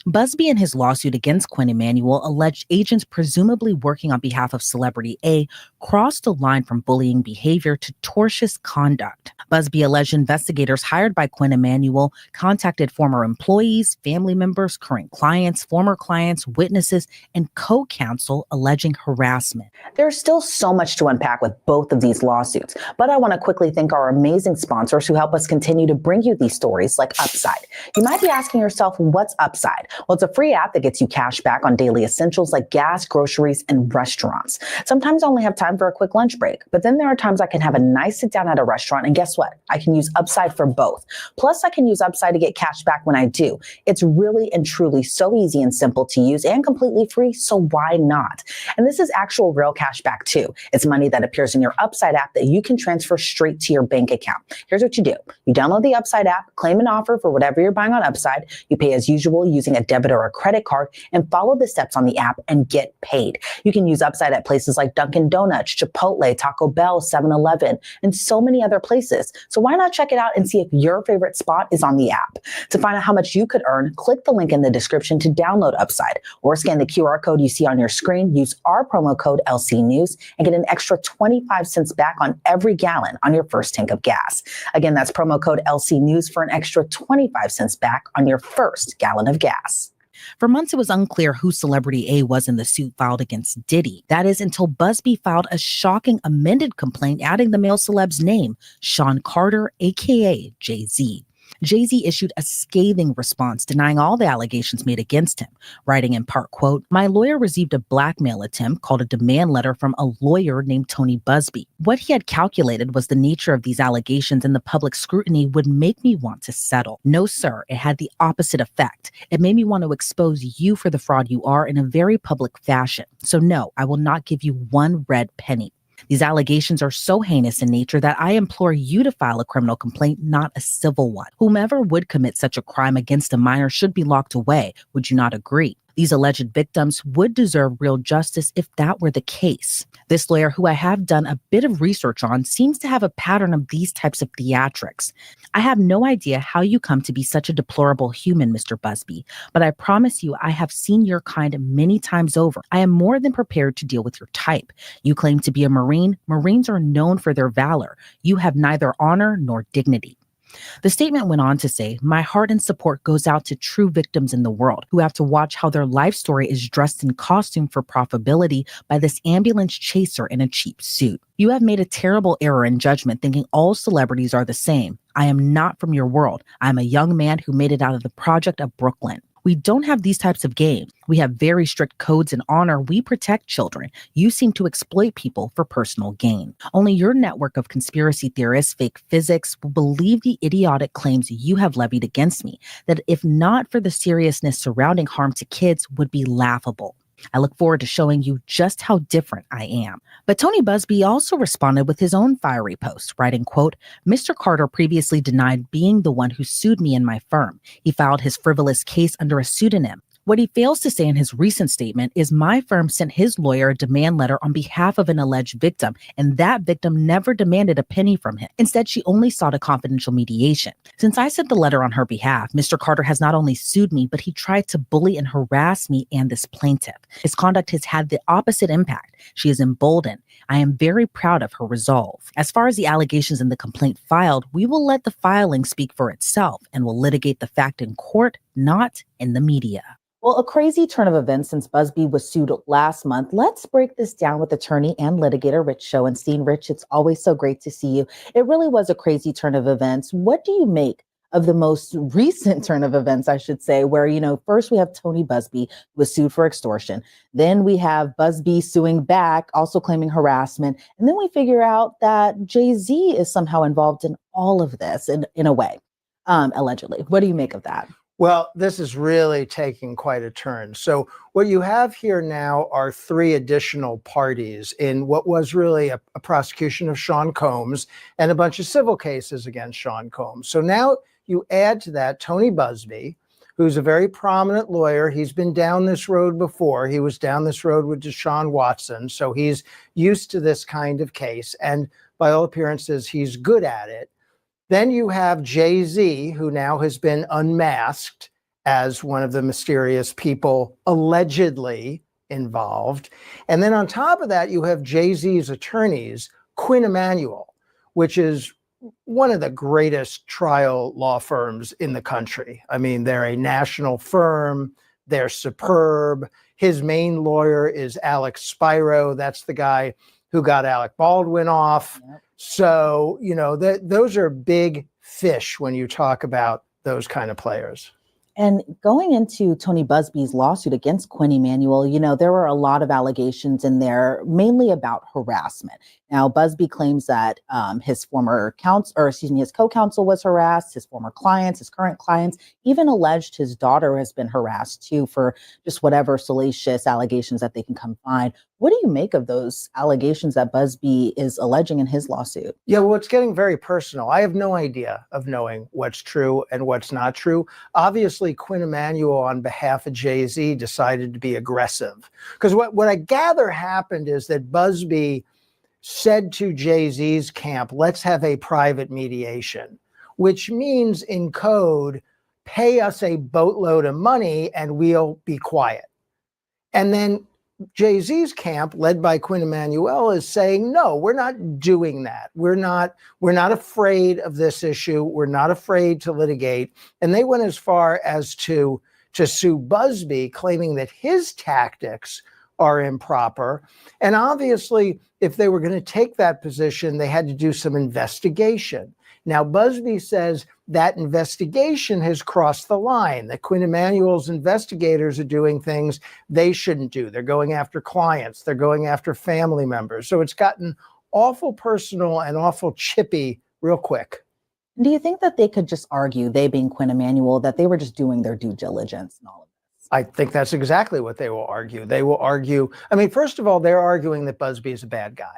Busby in his lawsuit against Quinn Emanuel alleged agents presumably working on behalf of Celebrity A crossed a line from bullying behavior to tortious conduct. Busby alleged investigators hired by Quinn Emanuel contacted former employees, family members, current clients, former clients, witnesses, and co-counsel alleging harassment. There's still so much to unpack with both of these lawsuits, but I want to quickly thank our amazing sponsors who help us continue to bring you these stories like Upside. You might be asking yourself, what's Upside? Upside. Well, it's a free app that gets you cash back on daily essentials like gas, groceries, and restaurants. Sometimes I only have time for a quick lunch break, but then there are times I can have a nice sit down at a restaurant, and guess what? I can use Upside for both. Plus, I can use Upside to get cash back when I do. It's really and truly so easy and simple to use and completely free, so why not? And this is actual real cash back too. It's money that appears in your Upside app that you can transfer straight to your bank account. Here's what you do. You download the Upside app, claim an offer for whatever you're buying on Upside. You pay as usual using a debit or a credit card and follow the steps on the app and get paid. You can use Upside at places like Dunkin' Donuts, Chipotle, Taco Bell, 7-Eleven, and so many other places. So why not check it out and see if your favorite spot is on the app? To find out how much you could earn, click the link in the description to download Upside or scan the QR code you see on your screen. Use our promo code LC News and get an extra 25 cents back on every gallon on your first tank of gas. Again, that's promo code LC News for an extra 25 cents back on your first gallon of gas. For months, it was unclear who Celebrity A was in the suit filed against Diddy. That is until Busby filed a shocking amended complaint adding the male celeb's name, Sean Carter, aka Jay-Z. Jay-Z issued a scathing response denying all the allegations made against him, writing in part, quote, "My lawyer received a blackmail attempt called a demand letter from a lawyer named Tony Busby. What he had calculated was the nature of these allegations and the public scrutiny would make me want to settle. No, sir, it had the opposite effect. It made me want to expose you for the fraud you are in a very public fashion. So no, I will not give you one red penny. These allegations are so heinous in nature that I implore you to file a criminal complaint, not a civil one. Whomever would commit such a crime against a minor should be locked away. Would you not agree? These alleged victims would deserve real justice if that were the case." This lawyer, who I have done a bit of research on, seems to have a pattern of these types of theatrics. I have no idea how you come to be such a deplorable human, Mr. Busby, but I promise you I have seen your kind many times over. I am more than prepared to deal with your type. You claim to be a Marine. Marines are known for their valor. You have neither honor nor dignity. The statement went on to say, "My heart and support goes out to true victims in the world who have to watch how their life story is dressed in costume for profitability by this ambulance chaser in a cheap suit. You have made a terrible error in judgment thinking all celebrities are the same. I am not from your world. I am a young man who made it out of the project of Brooklyn. We don't have these types of games. We have very strict codes and honor. We protect children. You seem to exploit people for personal gain. Only your network of conspiracy theorists, fake physics, will believe the idiotic claims you have levied against me, that if not for the seriousness surrounding harm to kids would be laughable. I look forward to showing you just how different I am." But Tony Busby also responded with his own fiery post, writing, quote, "Mr. Carter previously denied being the one who sued me and my firm. He filed his frivolous case under a pseudonym. What he fails to say in his recent statement is my firm sent his lawyer a demand letter on behalf of an alleged victim, and that victim never demanded a penny from him. Instead, she only sought a confidential mediation. Since I sent the letter on her behalf, Mr. Carter has not only sued me, but he tried to bully and harass me and this plaintiff. His conduct has had the opposite impact. She is emboldened. I am very proud of her resolve. As far as the allegations in the complaint filed, we will let the filing speak for itself and will litigate the fact in court, not in the media." Well, a crazy turn of events since Busby was sued last month. Let's break this down with attorney and litigator Rich Schoenstein. Rich, it's always so great to see you. It really was a crazy turn of events. What do you make of the most recent turn of events, I should say, where, first we have Tony Busby, who was sued for extortion. Then we have Busby suing back, also claiming harassment. And then we figure out that Jay-Z is somehow involved in all of this in a way, allegedly. What do you make of that? Well, this is really taking quite a turn. So what you have here now are three additional parties in what was really a prosecution of Sean Combs and a bunch of civil cases against Sean Combs. So now you add to that Tony Busby, who's a very prominent lawyer. He's been down this road before. He was down this road with Deshaun Watson. So he's used to this kind of case. And by all appearances, he's good at it. Then you have Jay-Z, who now has been unmasked as one of the mysterious people allegedly involved. And then on top of that, you have Jay-Z's attorneys, Quinn Emanuel, which is one of the greatest trial law firms in the country. I mean, they're a national firm. They're superb. His main lawyer is Alex Spiro. That's the guy who got Alec Baldwin off. Yep. So, those are big fish when you talk about those kind of players. And going into Tony Busby's lawsuit against Quinn Emanuel, there were a lot of allegations in there, mainly about harassment. Now, Busby claims that his co-counsel was harassed, his former clients, his current clients, even alleged his daughter has been harassed too for just whatever salacious allegations that they can come find. What do you make of those allegations that Busby is alleging in his lawsuit? Yeah, well, it's getting very personal. I have no idea of knowing what's true and what's not true. Obviously, Quinn Emanuel, on behalf of Jay-Z, decided to be aggressive. Because what I gather happened is that Busby said to Jay-Z's camp, let's have a private mediation, which means in code, pay us a boatload of money and we'll be quiet. And then Jay-Z's camp, led by Quinn Emanuel, is saying, no, we're not doing that. We're not afraid of this issue. We're not afraid to litigate. And they went as far as to sue Busby, claiming that his tactics are improper. And obviously, if they were going to take that position, they had to do some investigation. Now, Busby says that investigation has crossed the line, that Quinn Emanuel's investigators are doing things they shouldn't do. They're going after clients. They're going after family members. So it's gotten awful personal and awful chippy real quick. Do you think that they could just argue, they being Quinn Emanuel, that they were just doing their due diligence and all of this? I think that's exactly what they will argue. They will argue, first of all, they're arguing that Busby is a bad guy.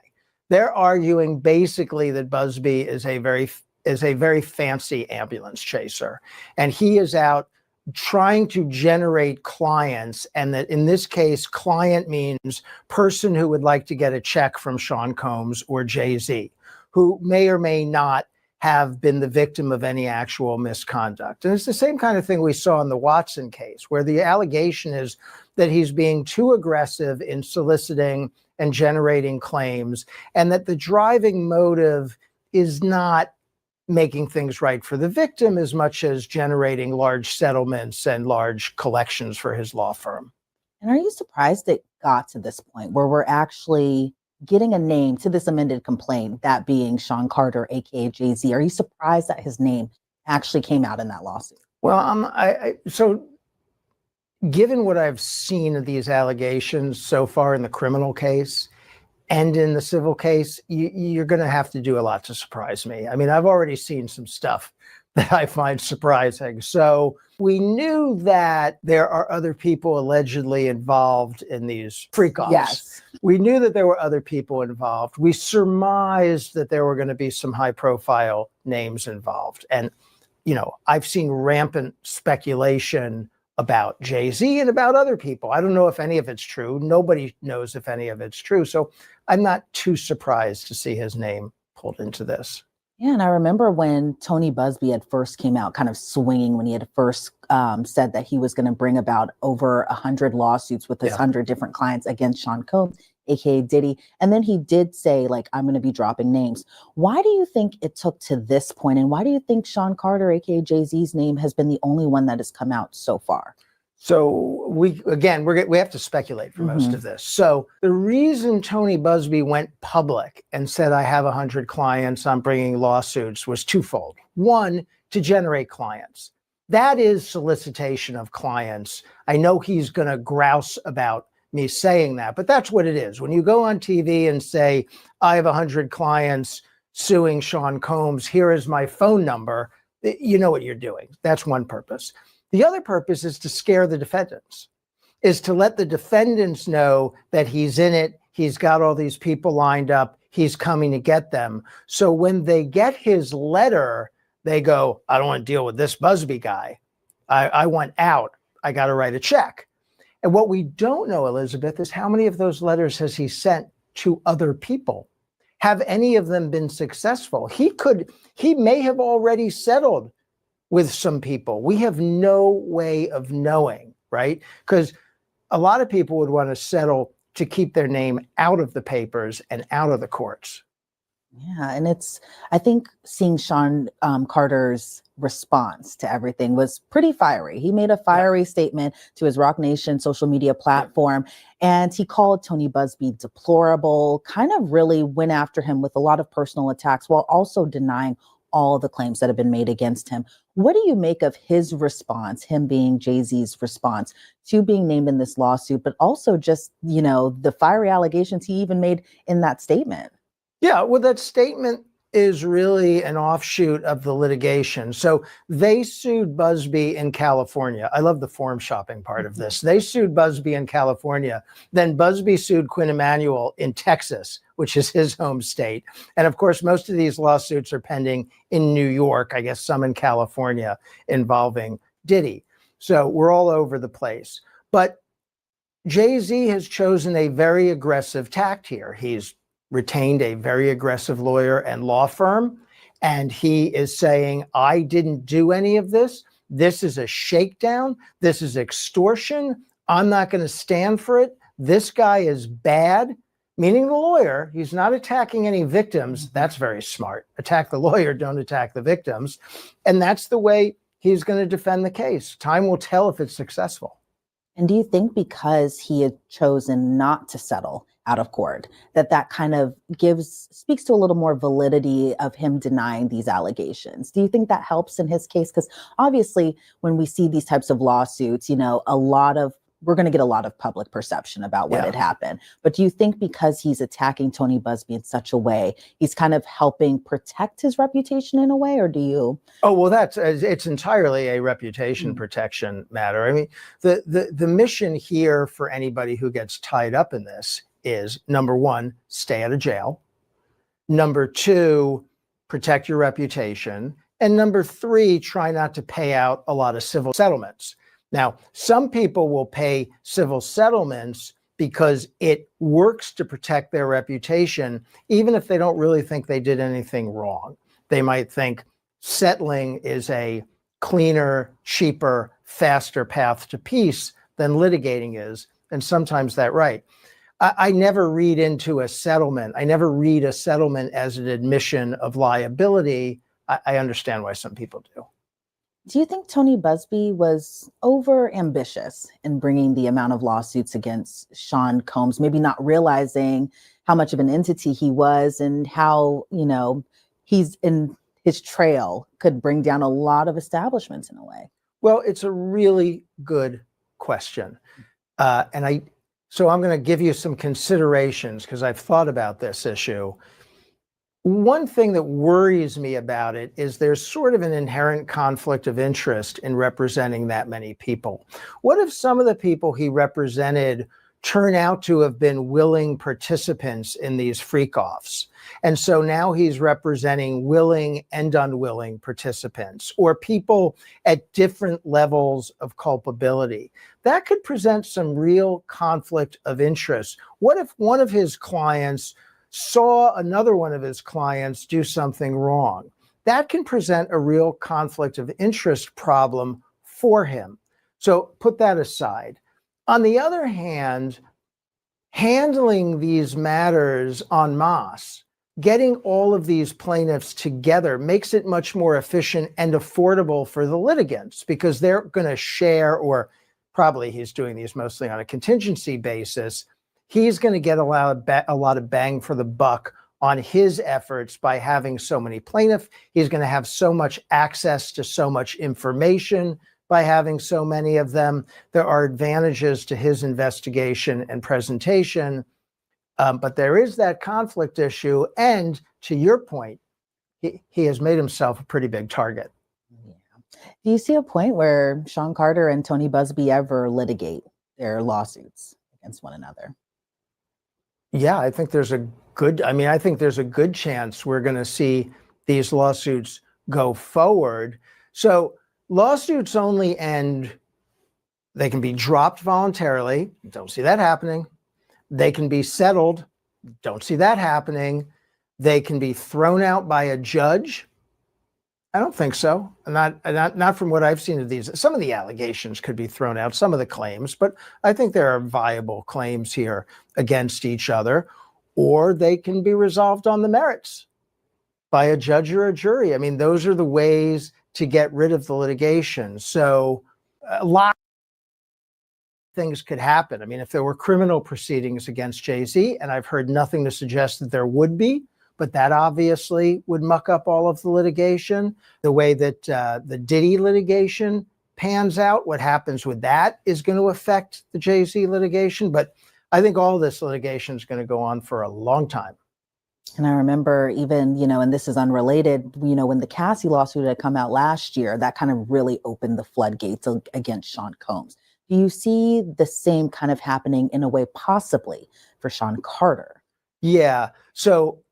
They're arguing basically that Busby is a very fancy ambulance chaser. And he is out trying to generate clients. And that in this case, client means person who would like to get a check from Sean Combs or Jay-Z, who may or may not have been the victim of any actual misconduct. And it's the same kind of thing we saw in the Watson case, where the allegation is that he's being too aggressive in soliciting and generating claims, and that the driving motive is not making things right for the victim as much as generating large settlements and large collections for his law firm. And are you surprised it got to this point where we're actually getting a name to this amended complaint, that being Sean Carter, aka Jay-Z? Are you surprised that his name actually came out in that lawsuit? Well, so given what I've seen of these allegations so far in the criminal case and in the civil case, you're going to have to do a lot to surprise me. I've already seen some stuff that I find surprising. So we knew that there are other people allegedly involved in these freak-offs. Yes. We knew that there were other people involved. We surmised that there were going to be some high-profile names involved. And, I've seen rampant speculation about Jay-Z and about other people. I don't know if any of it's true. Nobody knows if any of it's true. So I'm not too surprised to see his name pulled into this. Yeah, and I remember when Tony Busby had first came out kind of swinging when he had first said that he was going to bring about over 100 lawsuits with his 100 different clients against Sean Combs, aka Diddy. And then he did say, I'm going to be dropping names. Why do you think it took to this point? And why do you think Sean Carter, aka Jay-Z's name, has been the only one that has come out so far? So we have to speculate for most of this. So the reason Tony Busby went public and said, I have 100 clients, I'm bringing lawsuits, was twofold. One, to generate clients. That is solicitation of clients. I know he's going to grouse about me saying that, but that's what it is. When you go on TV and say, I have 100 clients suing Sean Combs, here is my phone number, you know what you're doing. That's one purpose. The other purpose is to scare the defendants, is to let the defendants know that he's in it, he's got all these people lined up, he's coming to get them. So when they get his letter, they go, I don't want to deal with this Busby guy. I want out. I got to write a check. And what we don't know, Elizabeth, is how many of those letters has he sent to other people? Have any of them been successful? He may have already settled with some people. We have no way of knowing, right? Because a lot of people would want to settle to keep their name out of the papers and out of the courts. Yeah, and I think seeing Sean Carter's response to everything was pretty fiery. He made a fiery statement to his Rock Nation social media platform, and he called Tony Busby deplorable, kind of really went after him with a lot of personal attacks while also denying all the claims that have been made against him. What do you make of his response, him being Jay-Z's response to being named in this lawsuit, but also just, the fiery allegations he even made in that statement? Yeah, well, that statement is really an offshoot of the litigation. So they sued Busby in California. I love the forum shopping part of this. They sued Busby in California. Then Busby sued Quinn Emanuel in Texas, which is his home state. And of course, most of these lawsuits are pending in New York, I guess some in California involving Diddy. So we're all over the place. But Jay-Z has chosen a very aggressive tact here. He's retained a very aggressive lawyer and law firm, and he is saying, I didn't do any of this. This is a shakedown. This is extortion. I'm not going to stand for it. This guy is bad, meaning the lawyer. He's not attacking any victims. That's very smart. Attack the lawyer, don't attack the victims. And that's the way he's going to defend the case. Time will tell if it's successful. And do you think because he had chosen not to settle out of court, that kind of speaks to a little more validity of him denying these allegations? Do you think that helps in his case? Because obviously, when we see these types of lawsuits, we're going to get a lot of public perception about what had happened. But do you think because he's attacking Tony Busby in such a way, he's kind of helping protect his reputation in a way, or do you? Oh, well, it's entirely a reputation protection matter. I mean, the mission here for anybody who gets tied up in this is, number one, stay out of jail. Number two, protect your reputation. And number three, try not to pay out a lot of civil settlements. Now, some people will pay civil settlements because it works to protect their reputation, even if they don't really think they did anything wrong. They might think settling is a cleaner, cheaper, faster path to peace than litigating is. And sometimes that's right. I never read into a settlement. I never read a settlement as an admission of liability. I understand why some people do. Do you think Tony Busby was over ambitious in bringing the amount of lawsuits against Sean Combs, maybe not realizing how much of an entity he was and how, he's in his trail could bring down a lot of establishments in a way? Well, it's a really good question. So I'm going to give you some considerations because I've thought about this issue. One thing that worries me about it is there's sort of an inherent conflict of interest in representing that many people. What if some of the people he represented turn out to have been willing participants in these freak-offs? And so now he's representing willing and unwilling participants, or people at different levels of culpability. That could present some real conflict of interest. What if one of his clients saw another one of his clients do something wrong? That can present a real conflict of interest problem for him. So put that aside. On the other hand, handling these matters en masse, getting all of these plaintiffs together makes it much more efficient and affordable for the litigants because they're going to share, or probably he's doing these mostly on a contingency basis. He's going to get a lot of bang for the buck on his efforts by having so many plaintiffs. He's going to have so much access to so much information by having so many of them. There are advantages to his investigation and presentation, but there is that conflict issue. And to your point, he has made himself a pretty big target. Do you see a point where Sean Carter and Tony Busby ever litigate their lawsuits against one another? Yeah, I think there's a good chance we're going to see these lawsuits go forward. So lawsuits only end, they can be dropped voluntarily. Don't see that happening. They can be settled. Don't see that happening. They can be thrown out by a judge. I don't think so. Not from what I've seen of these. Some of the allegations could be thrown out, some of the claims, but I think there are viable claims here against each other, or they can be resolved on the merits by a judge or a jury. I mean, those are the ways to get rid of the litigation. So a lot of things could happen. I mean, if there were criminal proceedings against Jay-Z, and I've heard nothing to suggest that there would be, but that obviously would muck up all of the litigation. The way that the Diddy litigation pans out, what happens with that is going to affect the Jay-Z litigation. But I think all this litigation is going to go on for a long time. And I remember even, and this is unrelated, when the Cassie lawsuit had come out last year, that kind of really opened the floodgates against Sean Combs. Do you see the same kind of happening in a way possibly for Sean Carter? Yeah. So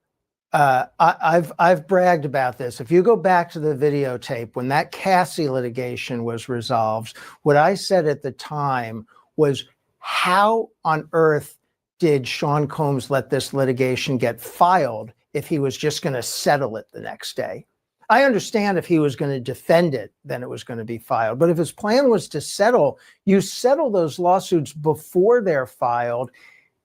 I've bragged about this. If you go back to the videotape, when that Cassie litigation was resolved, what I said at the time was, how on earth did Sean Combs let this litigation get filed if he was just going to settle it the next day? I understand if he was going to defend it, then it was going to be filed. But if his plan was to settle, you settle those lawsuits before they're filed.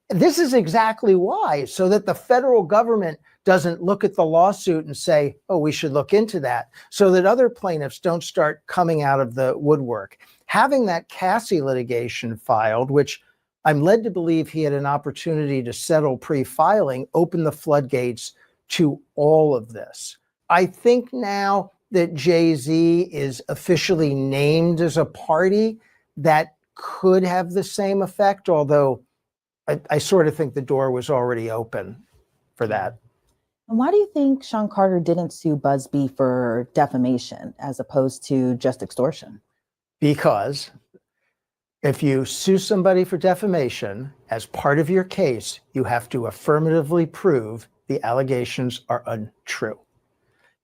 This is exactly why, so that the federal government doesn't look at the lawsuit and say, oh, we should look into that, so that other plaintiffs don't start coming out of the woodwork. Having that Cassie litigation filed, which I'm led to believe he had an opportunity to settle pre-filing, opened the floodgates to all of this. I think now that Jay-Z is officially named as a party, that could have the same effect, although I sort of think the door was already open for that. And why do you think Sean Carter didn't sue Busby for defamation as opposed to just extortion? Because if you sue somebody for defamation, as part of your case, you have to affirmatively prove the allegations are untrue.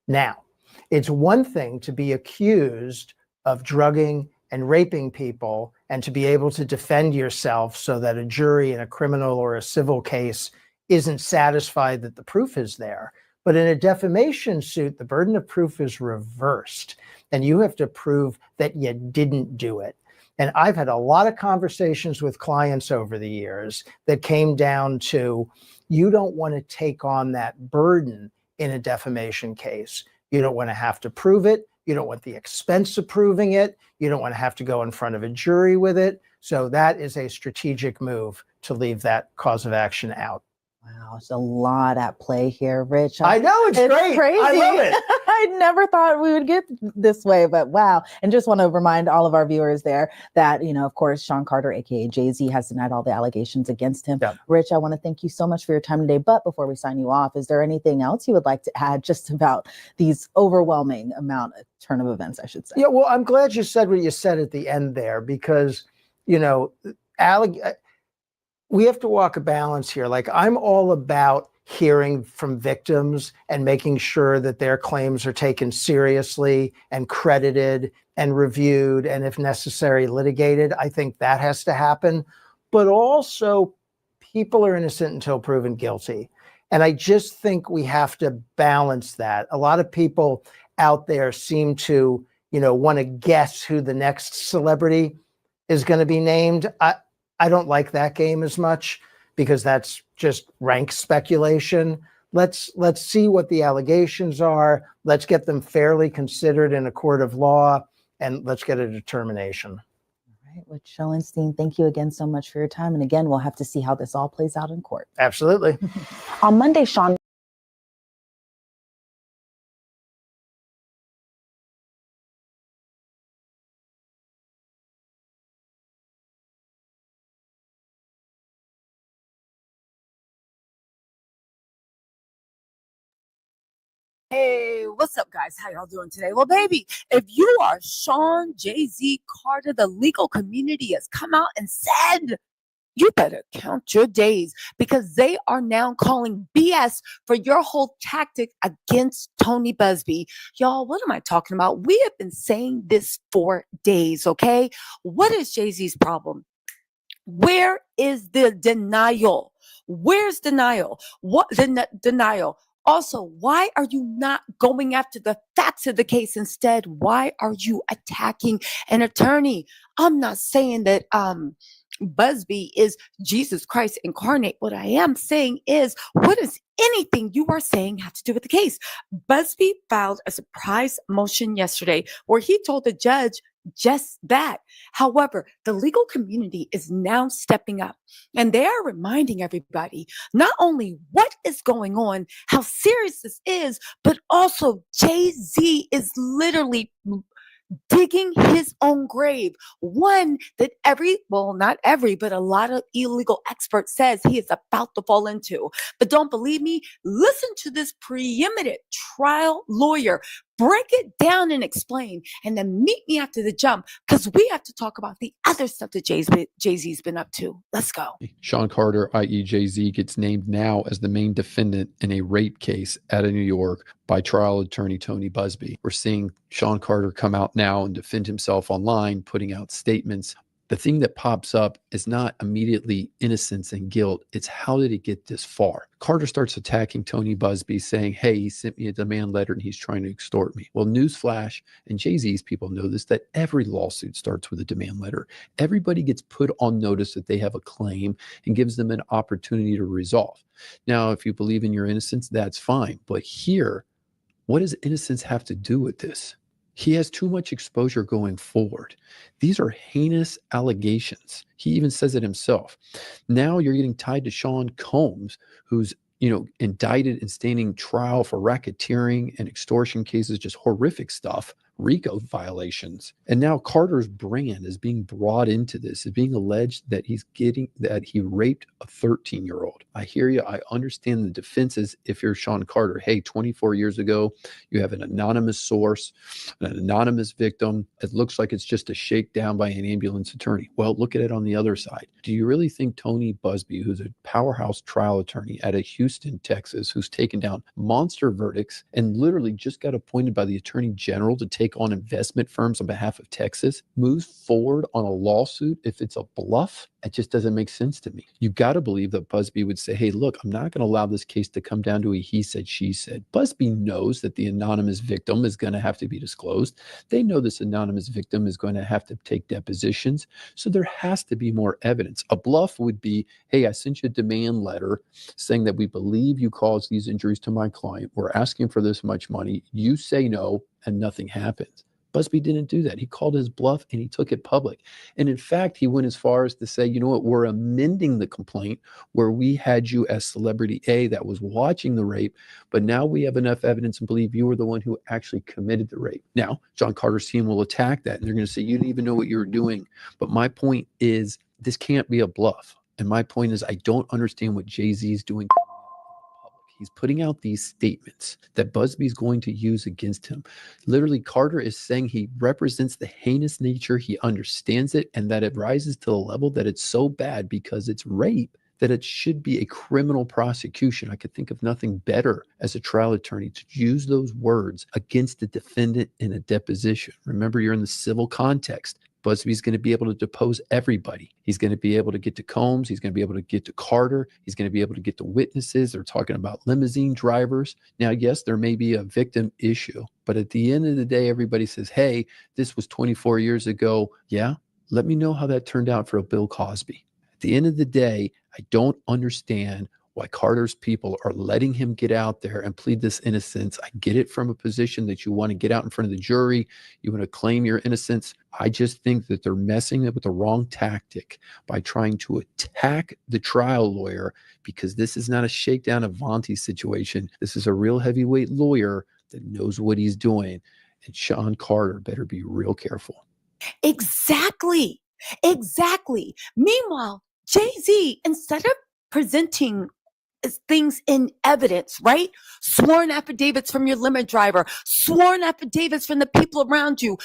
Now, it's one thing to be accused of drugging and raping people and to be able to defend yourself so that a jury in a criminal or a civil case isn't satisfied that the proof is there. But in a defamation suit, the burden of proof is reversed, and you have to prove that you didn't do it. And I've had a lot of conversations with clients over the years that came down to, you don't want to take on that burden in a defamation case. You don't want to have to prove it. You don't want the expense of proving it. You don't want to have to go in front of a jury with it. So that is a strategic move to leave that cause of action out. Wow, there's a lot at play here, Rich. I know, it's great. Crazy. I love it. I never thought we would get this way, but wow. And just want to remind all of our viewers there that, of course, Sean Carter, aka Jay-Z, has denied all the allegations against him. Yeah. Rich, I want to thank you so much for your time today. But before we sign you off, is there anything else you would like to add just about these overwhelming amount of turn of events, I should say? Yeah, well, I'm glad you said what you said at the end there, because, we have to walk a balance here. Like, I'm all about hearing from victims and making sure that their claims are taken seriously and credited and reviewed, and if necessary, litigated. I think that has to happen. But also, people are innocent until proven guilty. And I just think we have to balance that. A lot of people out there seem to, want to guess who the next celebrity is going to be named. I don't like that game as much, because that's just rank speculation. Let's see what the allegations are. Let's get them fairly considered in a court of law, and let's get a determination. All right, Rich Schoenstein, thank you again so much for your time. And again, we'll have to see how this all plays out in court. Absolutely. On Monday, Sean Hey, what's up, guys? How y'all doing today? Well, baby, if you are Sean Jay-Z Carter, the legal community has come out and said, you better count your days, because they are now calling BS for your whole tactic against Tony Busby. Y'all, what am I talking about? We have been saying this for days, okay? What is Jay-Z's problem? Where is the denial? Where's denial? What denial? Also, why are you not going after the facts of the case instead? Why are you attacking an attorney? I'm not saying that Busby is Jesus Christ incarnate. What I am saying is, what does anything you are saying have to do with the case? Busby filed a surprise motion yesterday where he told the judge, just that. However, the legal community is now stepping up and they are reminding everybody not only what is going on, how serious this is, but also Jay-Z is literally digging his own grave. One that not every, but a lot of illegal experts says he is about to fall into. But don't believe me? Listen to this preeminent trial lawyer break it down and explain, and then meet me after the jump because we have to talk about the other stuff that Jay-Z's been up to. Let's go. Sean Carter, i.e. Jay-Z, gets named now as the main defendant in a rape case out of New York by trial attorney Tony Busby. We're seeing Sean Carter come out now and defend himself online, putting out statements. The thing that pops up is not immediately innocence and guilt. It's how did it get this far? Carter starts attacking Tony Busby, saying, hey, he sent me a demand letter and he's trying to extort me. Well, newsflash, and Jay-Z's people know this, that every lawsuit starts with a demand letter. Everybody gets put on notice that they have a claim and gives them an opportunity to resolve. Now, if you believe in your innocence, that's fine. But here, what does innocence have to do with this? He has too much exposure going forward. These are heinous allegations. He even says it himself. Now you're getting tied to Sean Combs, who's indicted and standing trial for racketeering and extortion cases, just horrific stuff, RICO violations. And now Carter's brand is being brought into this. It's being alleged that he raped a 13-year-old. I hear you. I understand the defenses. If you're Sean Carter, hey, 24 years ago, you have an anonymous source, an anonymous victim. It looks like it's just a shakedown by an ambulance attorney. Well, look at it on the other side. Do you really think Tony Busby, who's a powerhouse trial attorney out of Houston, Texas, who's taken down monster verdicts and literally just got appointed by the attorney general to take on investment firms on behalf of Texas, moves forward on a lawsuit if it's a bluff? It just doesn't make sense to me. You got to believe that Busby would say, hey, look, I'm not going to allow this case to come down to a he said, she said. Busby knows that the anonymous victim is going to have to be disclosed. They know this anonymous victim is going to have to take depositions. So there has to be more evidence. A bluff would be, hey, I sent you a demand letter saying that we believe you caused these injuries to my client. We're asking for this much money. You say no, and nothing happens. Busby didn't do that. He called his bluff and he took it public. And in fact, he went as far as to say, you know what, we're amending the complaint where we had you as celebrity A that was watching the rape, but now we have enough evidence and believe you were the one who actually committed the rape. Now, John Carter's team will attack that and they're going to say, you didn't even know what you were doing. But my point is, this can't be a bluff. And my point is, I don't understand what Jay-Z is doing. He's putting out these statements that Busby's going to use against him. Literally, Carter is saying he represents the heinous nature. He understands it, and that it rises to the level that it's so bad because it's rape that it should be a criminal prosecution. I could think of nothing better as a trial attorney to use those words against the defendant in a deposition. Remember, you're in the civil context. Busby's going to be able to depose everybody. He's going to be able to get to Combs. He's going to be able to get to Carter. He's going to be able to get to witnesses. They're talking about limousine drivers. Now, yes, there may be a victim issue, but at the end of the day, everybody says, hey, this was 24 years ago. Yeah, let me know how that turned out for Bill Cosby. At the end of the day, I don't understand why Carter's people are letting him get out there and plead this innocence. I get it from a position that you want to get out in front of the jury. You want to claim your innocence. I just think that they're messing up with the wrong tactic by trying to attack the trial lawyer, because this is not a shakedown of Vontae's situation. This is a real heavyweight lawyer that knows what he's doing. And Sean Carter better be real careful. Exactly. Meanwhile, Jay-Z, instead of presenting things in evidence, right? Sworn affidavits from your limo driver, sworn affidavits from the people around you.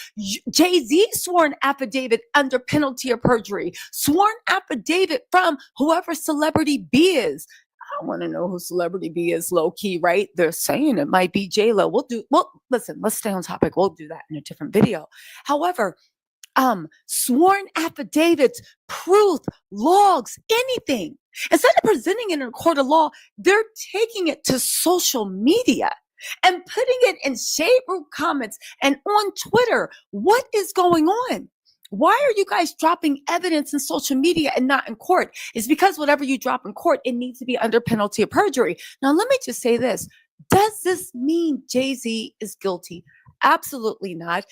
Jay-Z sworn affidavit under penalty of perjury, sworn affidavit from whoever celebrity B is. I don't want to know who celebrity B is, low key, right? They're saying it might be J-Lo. Listen, let's stay on topic. We'll do that in a different video. However, sworn affidavits, proof, logs, anything. Instead of presenting it in a court of law, they're taking it to social media and putting it in shade room comments and on Twitter. What is going on? Why are you guys dropping evidence in social media and not in court? It's because whatever you drop in court, it needs to be under penalty of perjury. Now, let me just say this. Does this mean Jay-Z is guilty? Absolutely not.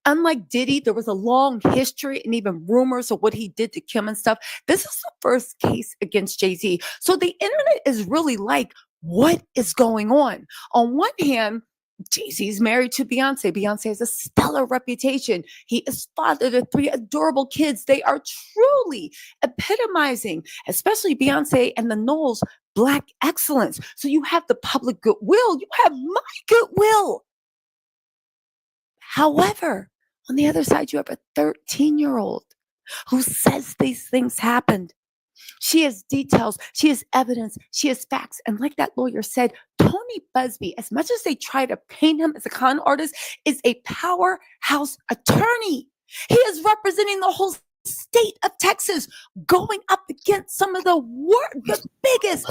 unlike Diddy, there was a long history and even rumors of what he did to Kim and stuff. This is the first case against Jay-Z. So the internet is really like, what is going on? On one hand, Jay-Z's married to Beyonce. Beyonce has a stellar reputation. He is father to 3 adorable kids. They are truly epitomizing, especially Beyonce and the Knowles, Black excellence. So you have the public goodwill. You have my goodwill. However, on the other side, you have a 13-year-old who says these things happened. She has details, she has evidence, she has facts. And like that lawyer said, Tony Busby, as much as they try to paint him as a con artist, is a powerhouse attorney. He is representing the whole state of Texas, going up against some of the biggest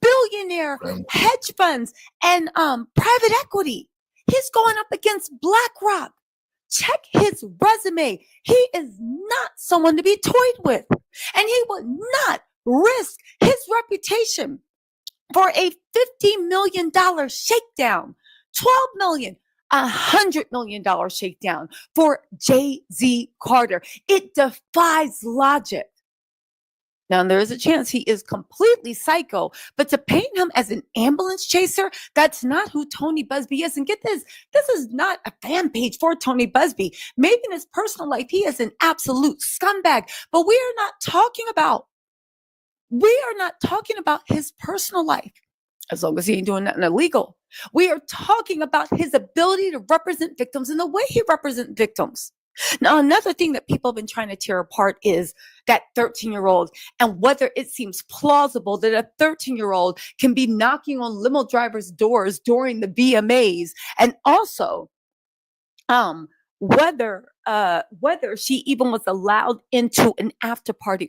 billionaire hedge funds and private equity. He's going up against BlackRock. Check his resume. He is not someone to be toyed with. And he would not risk his reputation for a $50 million shakedown, $12 million, $100 million shakedown for Jay-Z Carter. It defies logic. Now, there is a chance he is completely psycho, but to paint him as an ambulance chaser, that's not who Tony Busby is. And get this is not a fan page for Tony Busby. Maybe in his personal life, he is an absolute scumbag, but we are not talking about his personal life, as long as he ain't doing nothing illegal. We are talking about his ability to represent victims and the way he represents victims. Now, another thing that people have been trying to tear apart is that 13-year-old and whether it seems plausible that a 13-year-old can be knocking on limo drivers' doors during the VMAs, and also whether she even was allowed into an after party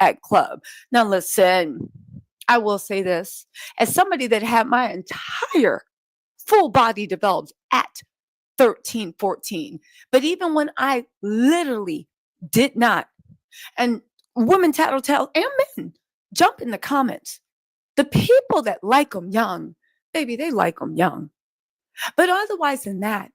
at club. Now, listen, I will say this as somebody that had my entire full body developed at 13, 14. But even when I literally did not, and women tattletale and men jump in the comments, the people that like them young, baby, they like them young. But otherwise than that,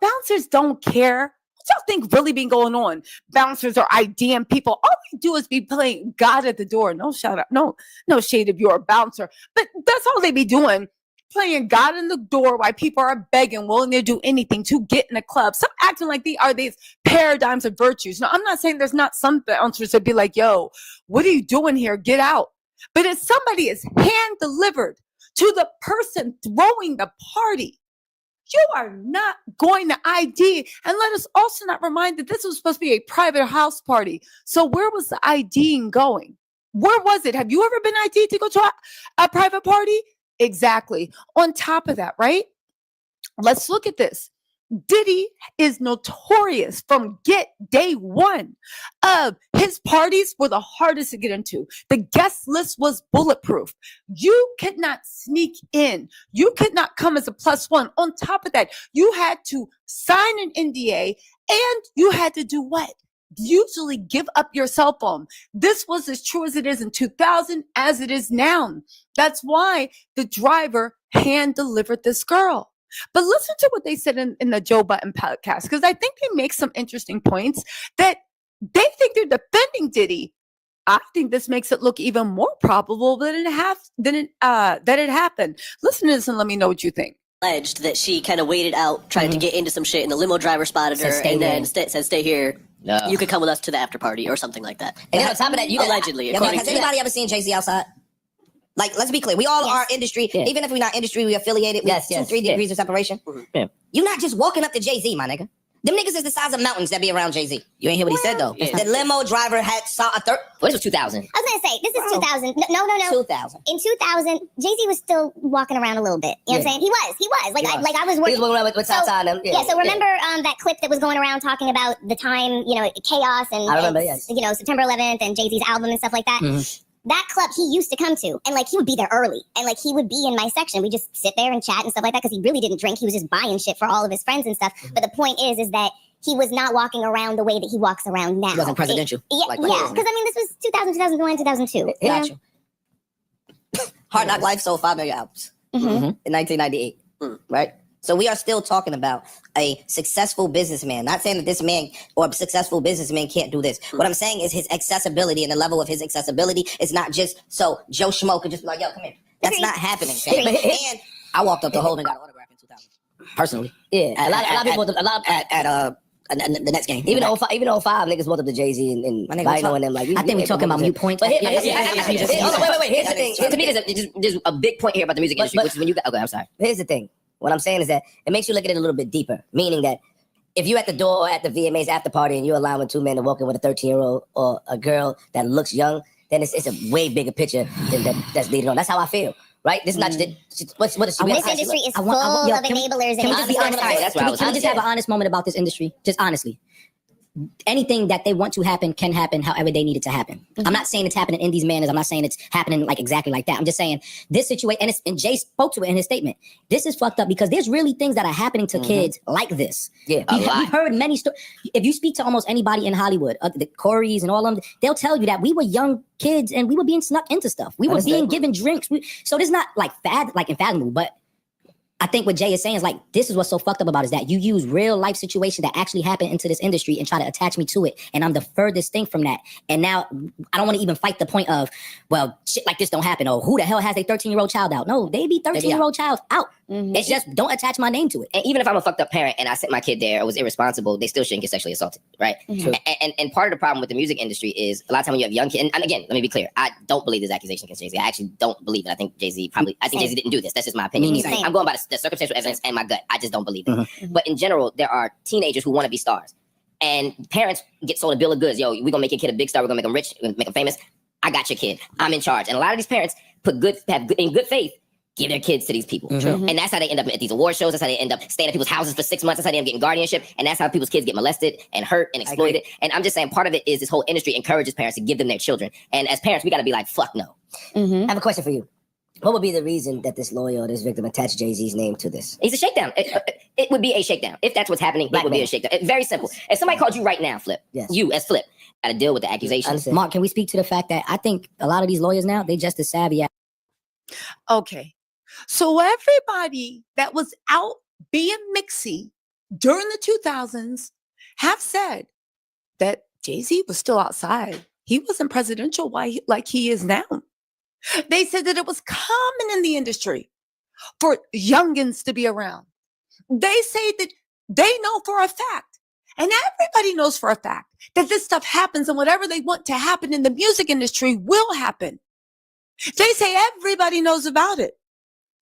bouncers don't care. What y'all think really been going on? Bouncers are IDing people. All they do is be playing God at the door. No shout out, no shade if you're a bouncer, but that's all they be doing. Playing God in the door while people are begging, willing to do anything to get in a club. Stop acting like they are these paradigms of virtues. Now, I'm not saying there's not some bouncers that be like, yo, what are you doing here? Get out. But if somebody is hand delivered to the person throwing the party, you are not going to ID. And let us also not remind that this was supposed to be a private house party. So where was the IDing going? Where was it? Have you ever been ID'd to go to a private party? Exactly. On top of that, right? Let's look at this. Diddy is notorious from day one of his parties were the hardest to get into. The guest list was bulletproof. You could not sneak in. You could not come as a +1. On top of that, you had to sign an NDA and you had to do what? Usually give up your cell phone. This was as true as it is in 2000 as it is now. That's why the driver hand delivered this girl. But listen to what they said in the Joe Budden podcast, because I think they make some interesting points that they think they're defending Diddy. I think this makes it look even more probable that it happened. Listen to this and let me know what you think. Alleged that she kind of waited out, tried to get into some shit, and the limo driver spotted her, and then said, "Stay here. No. You could come with us to the after party," or something like that. And then on top of that, allegedly. Has anybody ever seen Jay-Z outside? Like, let's be clear. We all are industry. Yeah. Even if we're not industry, we affiliated with 2-3 degrees of separation. Yeah. You're not just walking up to Jay-Z, my nigga. Them niggas is the size of mountains that be around Jay-Z. You ain't hear what he said, though. Yeah. The limo driver had saw a third. Well, this was 2000. I was going to say, this is 2000. No. 2000. In 2000, Jay-Z was still walking around a little bit. You know what I'm saying? He was. Like I was working. He was walking around with Tata and them. Yeah, so remember that clip that was going around talking about the time, chaos and, I remember, yes. September 11th and Jay-Z's album and stuff like that? Mm-hmm. That club he used to come to, and he would be there early, and he would be in my section. We just sit there and chat and stuff like that because he really didn't drink. He was just buying shit for all of his friends and stuff. Mm-hmm. But the point is that he was not walking around the way that he walks around now. He wasn't presidential. Because this was 2000, 2001, 2002. Gotcha. Hard Knock Life sold 5 million albums in 1998, right? So we are still talking about a successful businessman. Not saying that this man or a successful businessman can't do this. What I'm saying is his accessibility and the level of his accessibility is not just so Joe Schmo could just be like, yo, come here. That's not happening, fam. And I walked up to Hov and got an autograph in 2000. Personally. Yeah, a lot of people, the next game. even 05 niggas walked up to Jay-Z and Bino and them like. I think we talking about mute points. But wait. Here's the thing. To me, there's a big point here about the music industry, which is when you. Okay, I'm sorry. Here's the thing. What I'm saying is that it makes you look at it a little bit deeper, meaning that if you're at the door or at the VMAs after party and you're allowing two men to walk in with a 13-year-old or a girl that looks young, then it's a way bigger picture than that's leading on. That's how I feel, right? This is not just what is this industry is full of enablers. Can we just be honest? Can we just have an honest moment about this industry? Just honestly. Anything that they want to happen can happen however they need it to happen. I'm not saying it's happening in these manners. I'm not saying it's happening like exactly like that. I'm just saying this situation, and Jay spoke to it in his statement. This is fucked up because there's really things that are happening to kids like this. Yeah, we've heard many stories. If you speak to almost anybody in Hollywood, the Coreys and all of them, they'll tell you that we were young kids and we were being snuck into stuff. We were being given drinks. So this is not like unfathomable, but I think what Jay is saying is like, this is what's so fucked up about it, is that you use real life situations that actually happen into this industry and try to attach me to it. And I'm the furthest thing from that. And now I don't want to even fight the point of, well, shit like this don't happen. Or who the hell has a 13-year-old child out? No, they be 13-year-old child out. It's just don't attach my name to it. And even if I'm a fucked up parent and I sent my kid there or was irresponsible, they still shouldn't get sexually assaulted, right? And part of the problem with the music industry is a lot of time when you have young kids, and again, let me be clear, I don't believe this accusation against Jay-Z. I actually don't believe it. I think Jay-Z didn't do this. That's just my opinion. I'm going by the circumstantial evidence and my gut. I just don't believe it. But in general, there are teenagers who want to be stars. And parents get sold a bill of goods. Yo, we're going to make your kid a big star. We're going to make him rich. We're going to make him famous. I got your kid. I'm in charge. And a lot of these parents in good faith, give their kids to these people. And that's how they end up at these award shows. That's how they end up staying at people's houses for 6 months. That's how they end up getting guardianship. And that's how people's kids get molested and hurt and exploited. And I'm just saying part of it is this whole industry encourages parents to give them their children. And as parents, we got to be like, fuck no. I have a question for you. What would be the reason that this lawyer or this victim attached Jay-Z's name to this? It's a shakedown. It would be a shakedown. If that's what's happening, it would be a shakedown. It's very simple. If somebody called you right now, Flip, you as Flip, got to deal with the accusations. Mark, can we speak to the fact that I think a lot of these lawyers now, they just as savvy as. Okay. So everybody that was out being mixy during the 2000s have said that Jay-Z was still outside. He wasn't presidential like he is now. They said that it was common in the industry for youngins to be around. They say that they know for a fact, and everybody knows for a fact, that this stuff happens and whatever they want to happen in the music industry will happen. They say everybody knows about it,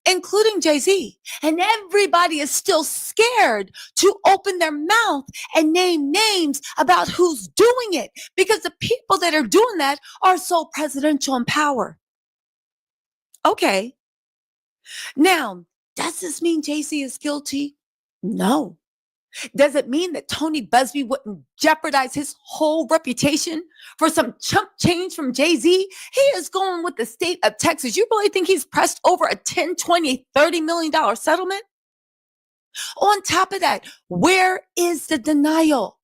including Jay-Z. And everybody is still scared to open their mouth and name names about who's doing it because the people that are doing that are so presidential in power. Okay. Now, does this mean Jay-Z is guilty? No. Does it mean that Tony Busby wouldn't jeopardize his whole reputation for some chump change from Jay-Z? He is going with the state of Texas. You really think he's pressed over a $10, $20, $30 million settlement? On top of that, where is the denial?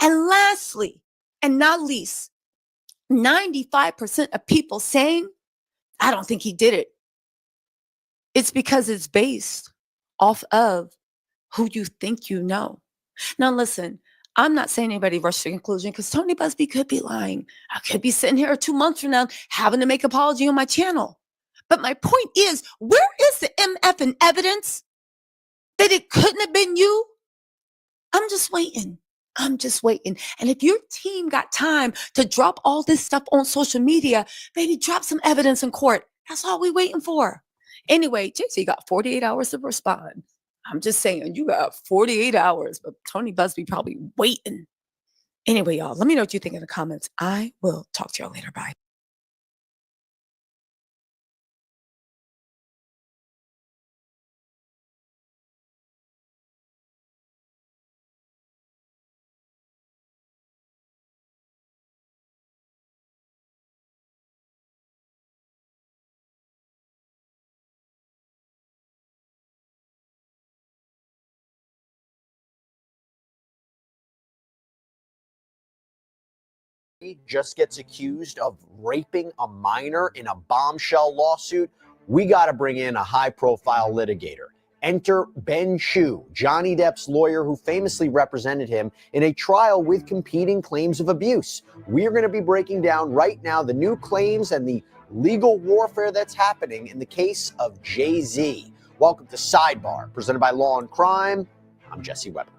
And lastly, and not least, 95% of people saying, I don't think he did it. It's because it's based off of who you think you know. Now, listen, I'm not saying anybody rush to conclusion because Tony Busby could be lying. I could be sitting here 2 months from now having to make an apology on my channel. But my point is, where is the MF and evidence that it couldn't have been you? I'm just waiting. And if your team got time to drop all this stuff on social media, maybe drop some evidence in court. That's all we waiting for. Anyway, Jay-Z got 48 hours to respond. I'm just saying, you got 48 hours, but Tony Busby probably waiting. Anyway, y'all, let me know what you think in the comments. I will talk to y'all later. Bye. just gets accused of raping a minor in a bombshell lawsuit, we got to bring in a high-profile litigator. Enter Ben Chu, Johnny Depp's lawyer who famously represented him in a trial with competing claims of abuse. We're going to be breaking down right now the new claims and the legal warfare that's happening in the case of Jay-Z. Welcome to Sidebar, presented by Law and Crime. I'm Jesse Weber.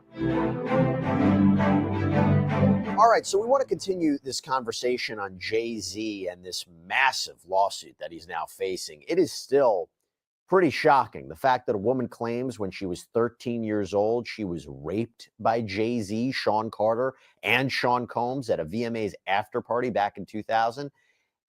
All right, so we want to continue this conversation on Jay-Z and this massive lawsuit that he's now facing. It is still pretty shocking. The fact that a woman claims when she was 13 years old, she was raped by Jay-Z, Sean Carter, and Sean Combs at a VMA's after party back in 2000.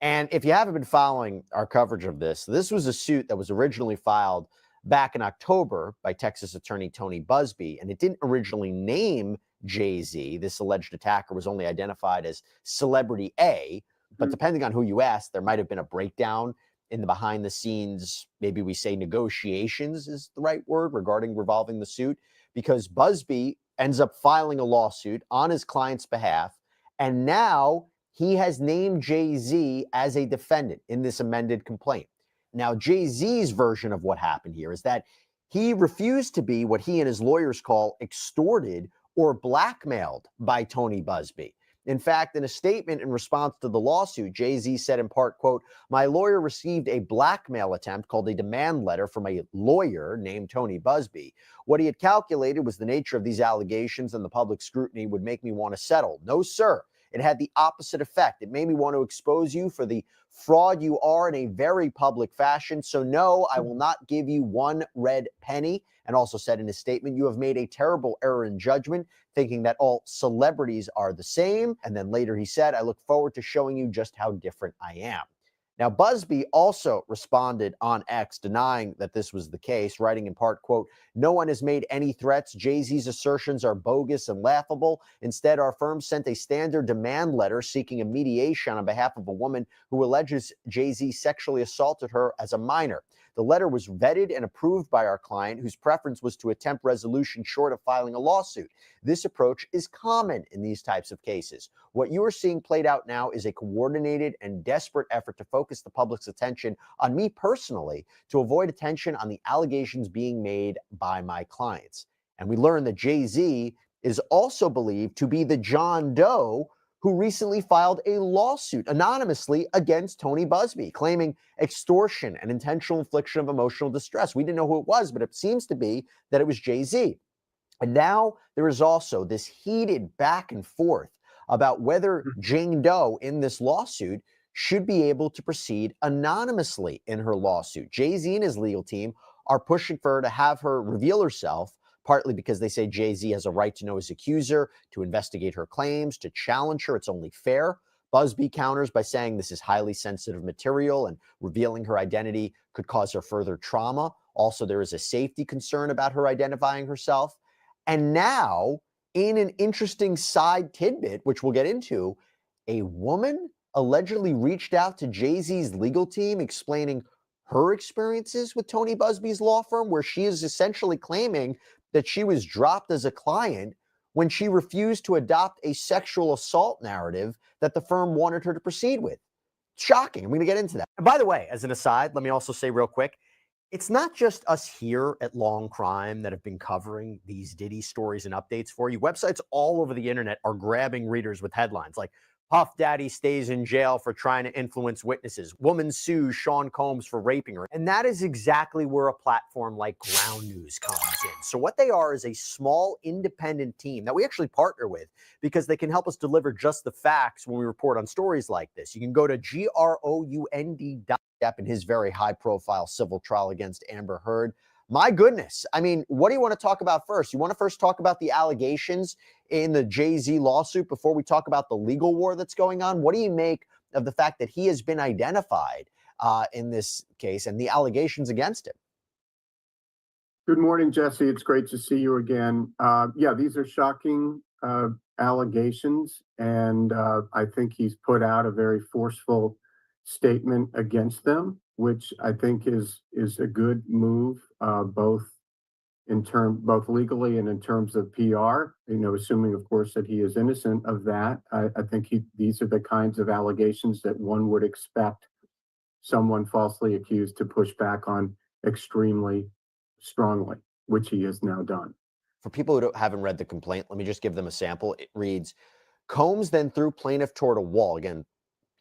And if you haven't been following our coverage of this, this was a suit that was originally filed back in October by Texas attorney Tony Busby, and it didn't originally name Jay-Z. This alleged attacker was only identified as Celebrity A, but depending on who you ask, there might have been a breakdown in the behind the scenes, maybe we say negotiations is the right word, revolving the suit, because Busby ends up filing a lawsuit on his client's behalf, and now he has named Jay-Z as a defendant in this amended complaint. Now, Jay-Z's version of what happened here is that he refused to be what he and his lawyers call extorted or blackmailed by Tony Busby. In fact, in a statement in response to the lawsuit, Jay-Z said in part, quote, "My lawyer received a blackmail attempt called a demand letter from a lawyer named Tony Busby. What he had calculated was the nature of these allegations and the public scrutiny would make me want to settle. No, sir. It had the opposite effect. It made me want to expose you for the fraud you are in a very public fashion. So no, I will not give you one red penny." And also said in his statement, "You have made a terrible error in judgment, thinking that all celebrities are the same." And then later he said, "I look forward to showing you just how different I am." Now, Busby also responded on X denying that this was the case, writing in part, quote, "No one has made any threats. Jay-Z's assertions are bogus and laughable. Instead, our firm sent a standard demand letter seeking a mediation on behalf of a woman who alleges Jay-Z sexually assaulted her as a minor. The letter was vetted and approved by our client, whose preference was to attempt resolution short of filing a lawsuit. This approach is common in these types of cases. What you are seeing played out now is a coordinated and desperate effort to focus the public's attention on me personally to avoid attention on the allegations being made by my clients." And we learned that Jay-Z is also believed to be the John Doe who recently filed a lawsuit anonymously against Tony Busby, claiming extortion and intentional infliction of emotional distress. We didn't know who it was, but it seems to be that it was Jay-Z. And now there is also this heated back and forth about whether Jane Doe in this lawsuit should be able to proceed anonymously in her lawsuit. Jay-Z and his legal team are pushing for her to have her reveal herself, partly because they say Jay-Z has a right to know his accuser, to investigate her claims, to challenge her. It's only fair. Busby counters by saying this is highly sensitive material and revealing her identity could cause her further trauma. Also, there is a safety concern about her identifying herself. And now, in an interesting side tidbit, which we'll get into, a woman allegedly reached out to Jay-Z's legal team explaining her experiences with Tony Busby's law firm, where she is essentially claiming that she was dropped as a client when she refused to adopt a sexual assault narrative that the firm wanted her to proceed with. Shocking. I'm going to get into that. And by the way, as an aside, let me also say real quick, it's not just us here at Long Crime that have been covering these Diddy stories and updates for you. Websites all over the internet are grabbing readers with headlines like Puff Daddy stays in jail for trying to influence witnesses. Woman sues Sean Combs for raping her. And that is exactly where a platform like Ground News comes in. So what they are is a small independent team that we actually partner with because they can help us deliver just the facts when we report on stories like this. You can go to ground.depp in his very high-profile civil trial against Amber Heard. My goodness. I mean, what do you want to talk about first? You want to first talk about the allegations in the Jay-Z lawsuit before we talk about the legal war that's going on? What do you make of the fact that he has been identified in this case and the allegations against him? Good morning, Jesse. It's great to see you again. Yeah, these are shocking allegations, and I think he's put out a very forceful statement against them, which I think is a good move, both legally and in terms of PR. Assuming, of course, that he is innocent of that. I think these are the kinds of allegations that one would expect someone falsely accused to push back on extremely strongly. which he has now done. For people who haven't read the complaint, let me just give them a sample. It reads, Combs then threw plaintiff toward a wall. Again,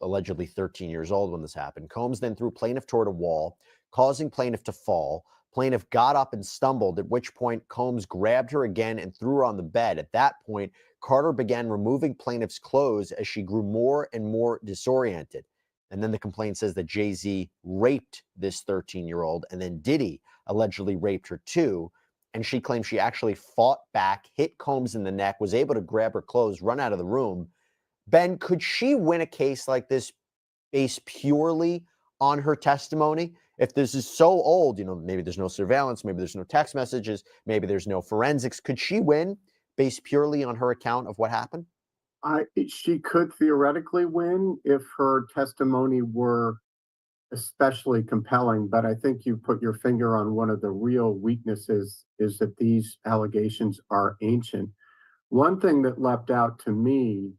allegedly 13 years old when this happened. Combs then threw plaintiff toward a wall, causing plaintiff to fall. Plaintiff got up and stumbled, at which point Combs grabbed her again and threw her on the bed. At that point, Carter began removing plaintiff's clothes as she grew more and more disoriented. And then the complaint says that Jay-Z raped this 13-year-old, and then Diddy allegedly raped her too. And she claims she actually fought back, hit Combs in the neck, was able to grab her clothes, run out of the room. Ben, could she win a case like this based purely on her testimony? If this is so old, maybe there's no surveillance, maybe there's no text messages, maybe there's no forensics. Could she win based purely on her account of what happened? She could theoretically win if her testimony were especially compelling, but I think you put your finger on one of the real weaknesses, is that these allegations are ancient. One thing that leapt out to me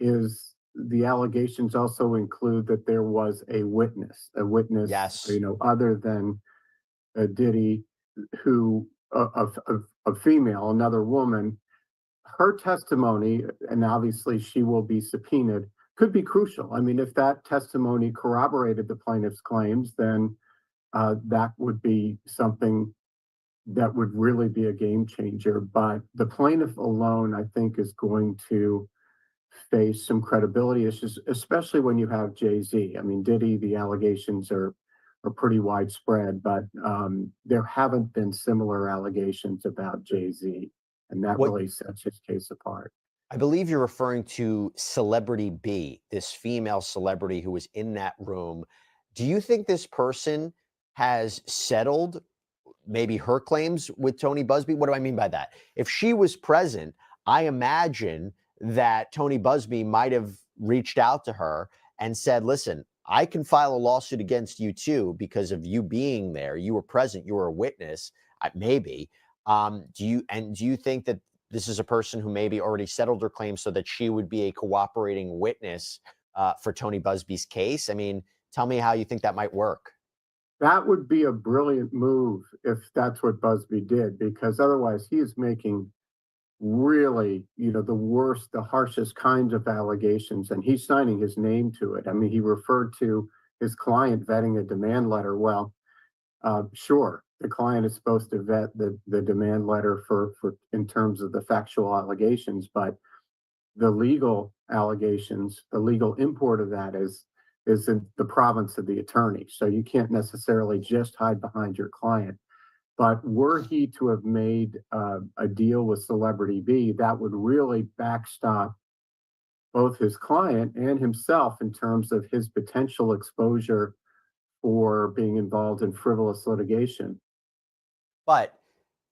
is the allegations also include that there was a witness, yes, other than Diddy, who a female, another woman. Her testimony, and obviously she will be subpoenaed, could be crucial. I mean, if that testimony corroborated the plaintiff's claims, then that would be something that would really be a game changer. But the plaintiff alone, I think, is going to face some credibility issues, especially when you have Jay-Z. I mean, Diddy, the allegations are pretty widespread, but there haven't been similar allegations about Jay-Z, and that really sets his case apart. I believe you're referring to Celebrity B, this female celebrity who was in that room. Do you think this person has settled maybe her claims with Tony Busby? What do I mean by that? If she was present, I imagine that Tony Busby might have reached out to her and said, listen, I can file a lawsuit against you too because of you being there. You were present. You were a witness. Maybe. Do you think that this is a person who maybe already settled her claims so that she would be a cooperating witness for Tony Busby's case? I mean, tell me how you think that might work. That would be a brilliant move if that's what Busby did, because otherwise he is making really, the worst, the harshest kinds of allegations, and he's signing his name to it. I mean, he referred to his client vetting a demand letter. Well, sure, the client is supposed to vet the demand letter for in terms of the factual allegations, but the legal allegations, the legal import of that is in the province of the attorney. So you can't necessarily just hide behind your client. But were he to have made a deal with Celebrity B, that would really backstop both his client and himself in terms of his potential exposure for being involved in frivolous litigation. But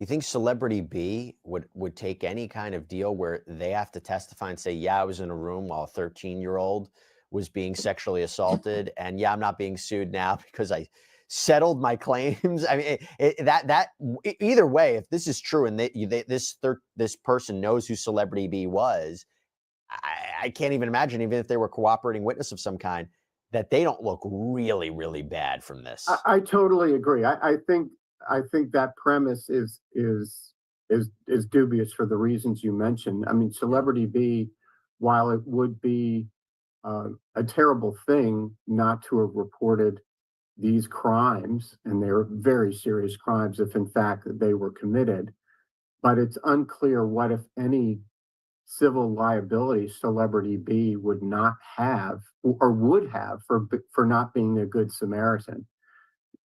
you think Celebrity B would take any kind of deal where they have to testify and say, yeah, I was in a room while a 13-year-old was being sexually assaulted, and yeah, I'm not being sued now because I settled my claims? I mean, either way, if this is true and this person knows who Celebrity B was, I can't even imagine, even if they were a cooperating witness of some kind, that they don't look really, really bad from this. I totally agree. I think that premise is dubious for the reasons you mentioned. I mean, Celebrity B, while it would be a terrible thing not to have reported these crimes, and they're very serious crimes if in fact they were committed, but it's unclear what, if any, civil liability Celebrity B would not have or would have for not being a good Samaritan.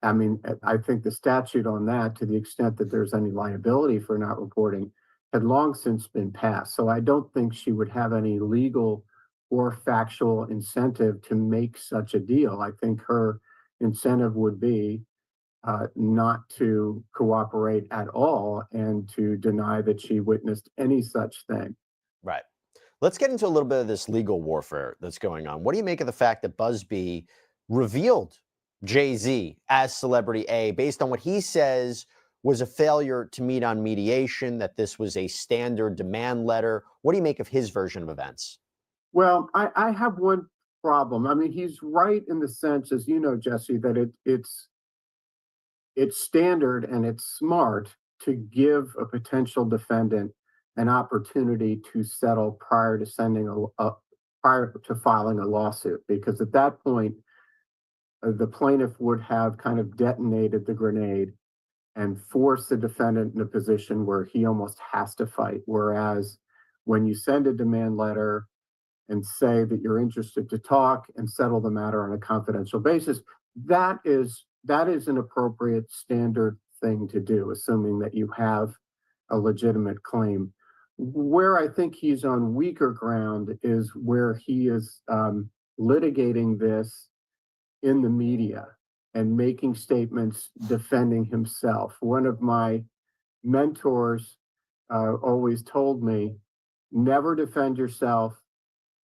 I mean, I think the statute on that, to the extent that there's any liability for not reporting, had long since been passed. So I don't think she would have any legal or factual incentive to make such a deal. I think her incentive would be not to cooperate at all and to deny that she witnessed any such thing. Right. Let's get into a little bit of this legal warfare that's going on. What do you make of the fact that Busby revealed Jay-Z as Celebrity A based on what he says was a failure to meet on mediation, that this was a standard demand letter? What do you make of his version of events? Well, I have one problem. I mean, he's right in the sense, as you know, Jesse, that it's standard and it's smart to give a potential defendant an opportunity to settle prior to prior to filing a lawsuit, because at that point, the plaintiff would have kind of detonated the grenade and forced the defendant in a position where he almost has to fight. Whereas when you send a demand letter and say that you're interested to talk and settle the matter on a confidential basis, that is an appropriate standard thing to do, assuming that you have a legitimate claim. Where I think he's on weaker ground is where he is litigating this in the media and making statements defending himself. One of my mentors always told me, never defend yourself,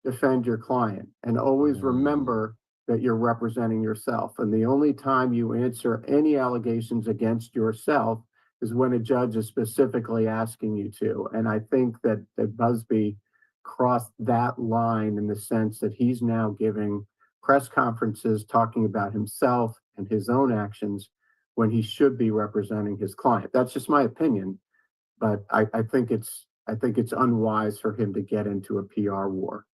defend your client, and always remember that you're representing yourself. And the only time you answer any allegations against yourself is when a judge is specifically asking you to. And I think that Busby crossed that line in the sense that he's now giving press conferences talking about himself and his own actions when he should be representing his client. That's just my opinion, but I think it's unwise for him to get into a PR war.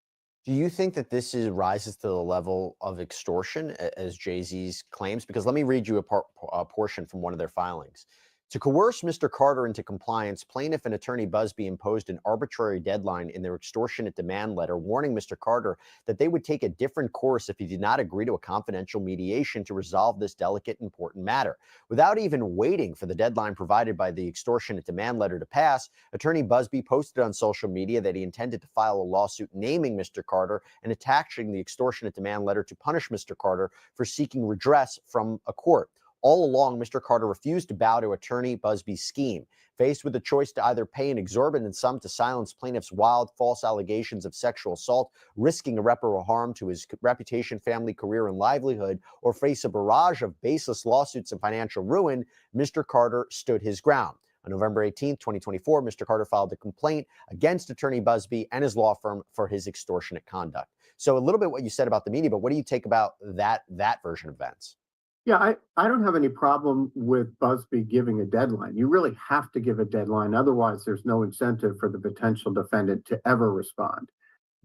Do you think that this rises to the level of extortion, as Jay-Z's claims? Because let me read you a portion from one of their filings. To coerce Mr. Carter into compliance, plaintiff and attorney Busby imposed an arbitrary deadline in their extortionate demand letter, warning Mr. Carter that they would take a different course if he did not agree to a confidential mediation to resolve this delicate, important matter. Without even waiting for the deadline provided by the extortionate demand letter to pass, attorney Busby posted on social media that he intended to file a lawsuit naming Mr. Carter and attaching the extortionate demand letter to punish Mr. Carter for seeking redress from a court. All along, Mr. Carter refused to bow to attorney Busby's scheme. Faced with the choice to either pay an exorbitant sum to silence plaintiff's wild, false allegations of sexual assault, risking irreparable harm to his reputation, family, career, and livelihood, or face a barrage of baseless lawsuits and financial ruin, Mr. Carter stood his ground. On November 18, 2024, Mr. Carter filed a complaint against attorney Busby and his law firm for his extortionate conduct. So a little bit what you said about the media, but what do you take about that version of events? Yeah, I don't have any problem with Busby giving a deadline. You really have to give a deadline. Otherwise, there's no incentive for the potential defendant to ever respond.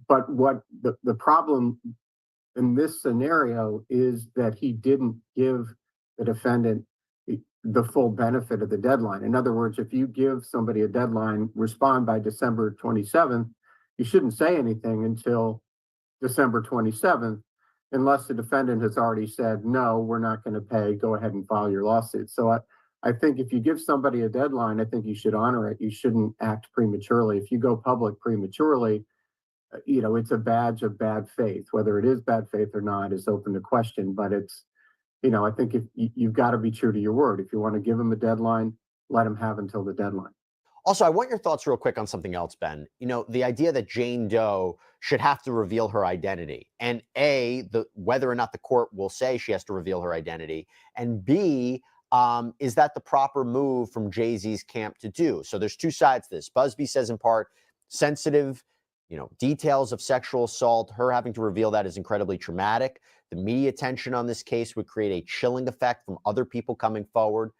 But what the problem in this scenario is that he didn't give the defendant the full benefit of the deadline. In other words, if you give somebody a deadline, respond by December 27th, you shouldn't say anything until December 27th. Unless the defendant has already said, no, we're not going to pay, go ahead and file your lawsuit. So I think if you give somebody a deadline, I think you should honor it. You shouldn't act prematurely. If you go public prematurely, it's a badge of bad faith. Whether it is bad faith or not is open to question, but it's, I think if you've got to be true to your word. If you want to give them a deadline, let them have until the deadline. Also, I want your thoughts real quick on something else, Ben. The idea that Jane Doe should have to reveal her identity, and whether or not the court will say she has to reveal her identity, and B, is that the proper move from Jay-Z's camp to do? So there's two sides to this. Busby says in part, sensitive, details of sexual assault, her having to reveal that is incredibly traumatic. The media attention on this case would create a chilling effect from other people coming forward.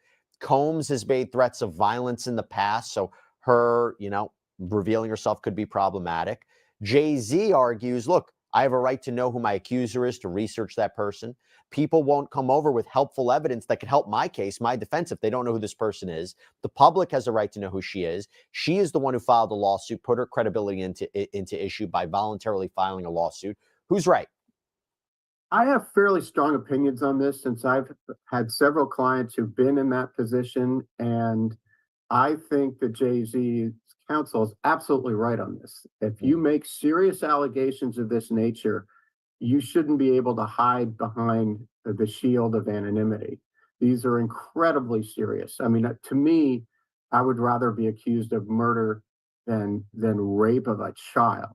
Combs has made threats of violence in the past, so her, revealing herself could be problematic. Jay-Z argues, look, I have a right to know who my accuser is, to research that person. People won't come over with helpful evidence that could help my case, my defense, if they don't know who this person is. The public has a right to know who she is. She is the one who filed the lawsuit, put her credibility into issue by voluntarily filing a lawsuit. Who's right? I have fairly strong opinions on this since I've had several clients who've been in that position, and I think that Jay-Z's counsel is absolutely right on this. If you make serious allegations of this nature, you shouldn't be able to hide behind the shield of anonymity. These are incredibly serious. I mean, to me, I would rather be accused of murder than rape of a child.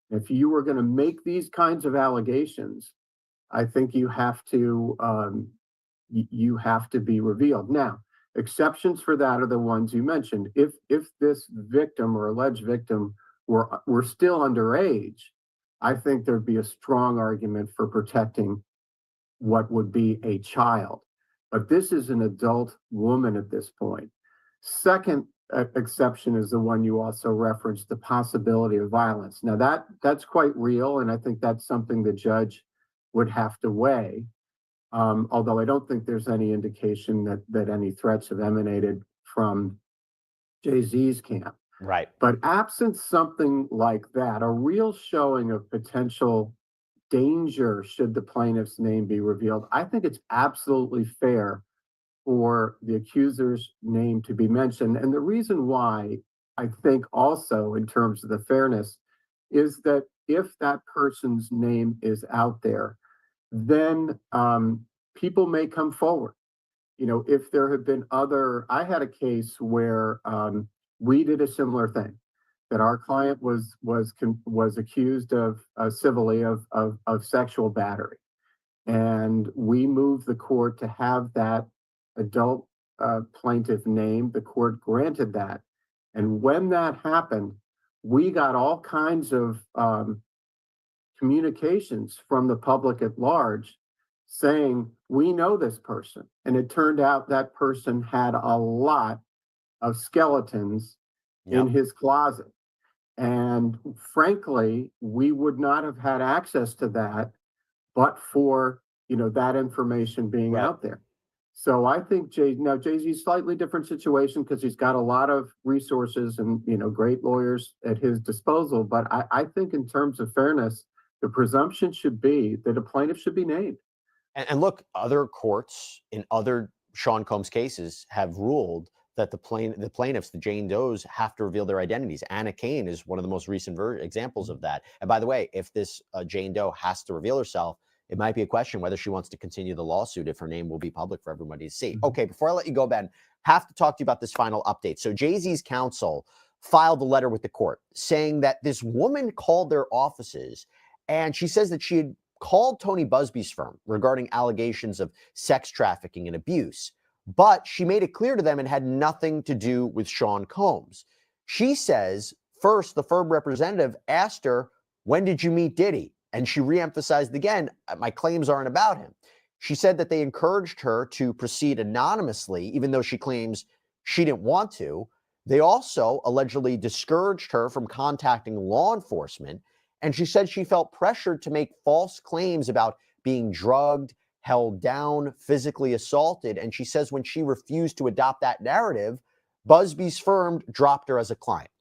If you were going to make these kinds of allegations, I think you have to be revealed. Now, exceptions for that are the ones you mentioned. If this victim or alleged victim were still underage, I think there'd be a strong argument for protecting what would be a child. but this is an adult woman at this point. Second exception is the one you also referenced, the possibility of violence. Now that's quite real, and I think that's something the judge would have to weigh. Although I don't think there's any indication that any threats have emanated from Jay-Z's camp. Right. But absent something like that, a real showing of potential danger should the plaintiff's name be revealed, I think it's absolutely fair for the accuser's name to be mentioned. And the reason why I think also in terms of the fairness is that if that person's name is out there, then people may come forward. You know, if there have been I had a case where we did a similar thing, that our client was accused of civilly of sexual battery, and we moved the court to have that adult plaintiff named. The court granted that, and when that happened, we got all kinds of communications from the public at large saying, we know this person. And it turned out that person had a lot of skeletons in his closet. And frankly, we would not have had access to that, but for, that information being out there. So I think Jay-Z's slightly different situation because he's got a lot of resources and, great lawyers at his disposal. But I think in terms of fairness, the presumption should be that a plaintiff should be named. And look, other courts in other Sean Combs cases have ruled that the plaintiffs, the Jane Does, have to reveal their identities. Anna Cain is one of the most recent examples of that. And by the way, if this Jane Doe has to reveal herself, it might be a question whether she wants to continue the lawsuit if her name will be public for everybody to see. Okay, before I let you go, Ben, have to talk to you about this final update. So Jay-Z's counsel filed a letter with the court saying that this woman called their offices, and she says that she had called Tony Busby's firm regarding allegations of sex trafficking and abuse, but she made it clear to them it had nothing to do with Sean Combs. She says, first, the firm representative asked her, when did you meet Diddy? And she reemphasized again, my claims aren't about him. She said that they encouraged her to proceed anonymously, even though she claims she didn't want to. They also allegedly discouraged her from contacting law enforcement. And she said she felt pressured to make false claims about being drugged, held down, physically assaulted. And she says when she refused to adopt that narrative, Busby's firm dropped her as a client.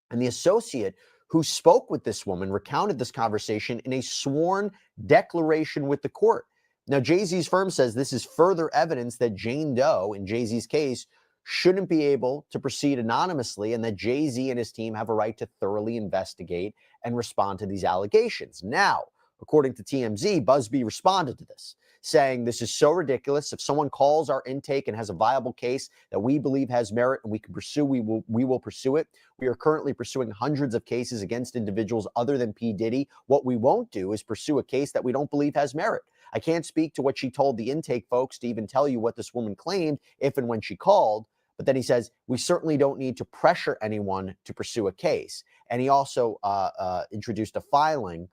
And the associate who spoke with this woman recounted this conversation in a sworn declaration with the court. Now, Jay-Z's firm says this is further evidence that Jane Doe, in Jay-Z's case, shouldn't be able to proceed anonymously, and that Jay-Z and his team have a right to thoroughly investigate and respond to these allegations. Now, according to TMZ, Busby responded to this, saying this is so ridiculous. If someone calls our intake and has a viable case that we believe has merit and we can pursue, we will pursue it. We are currently pursuing hundreds of cases against individuals other than P Diddy. What we won't do is pursue a case that we don't believe has merit. I can't speak to what she told the intake folks to even tell you what this woman claimed if and when she called. But then he says, we certainly don't need to pressure anyone to pursue a case. And he also introduced a filing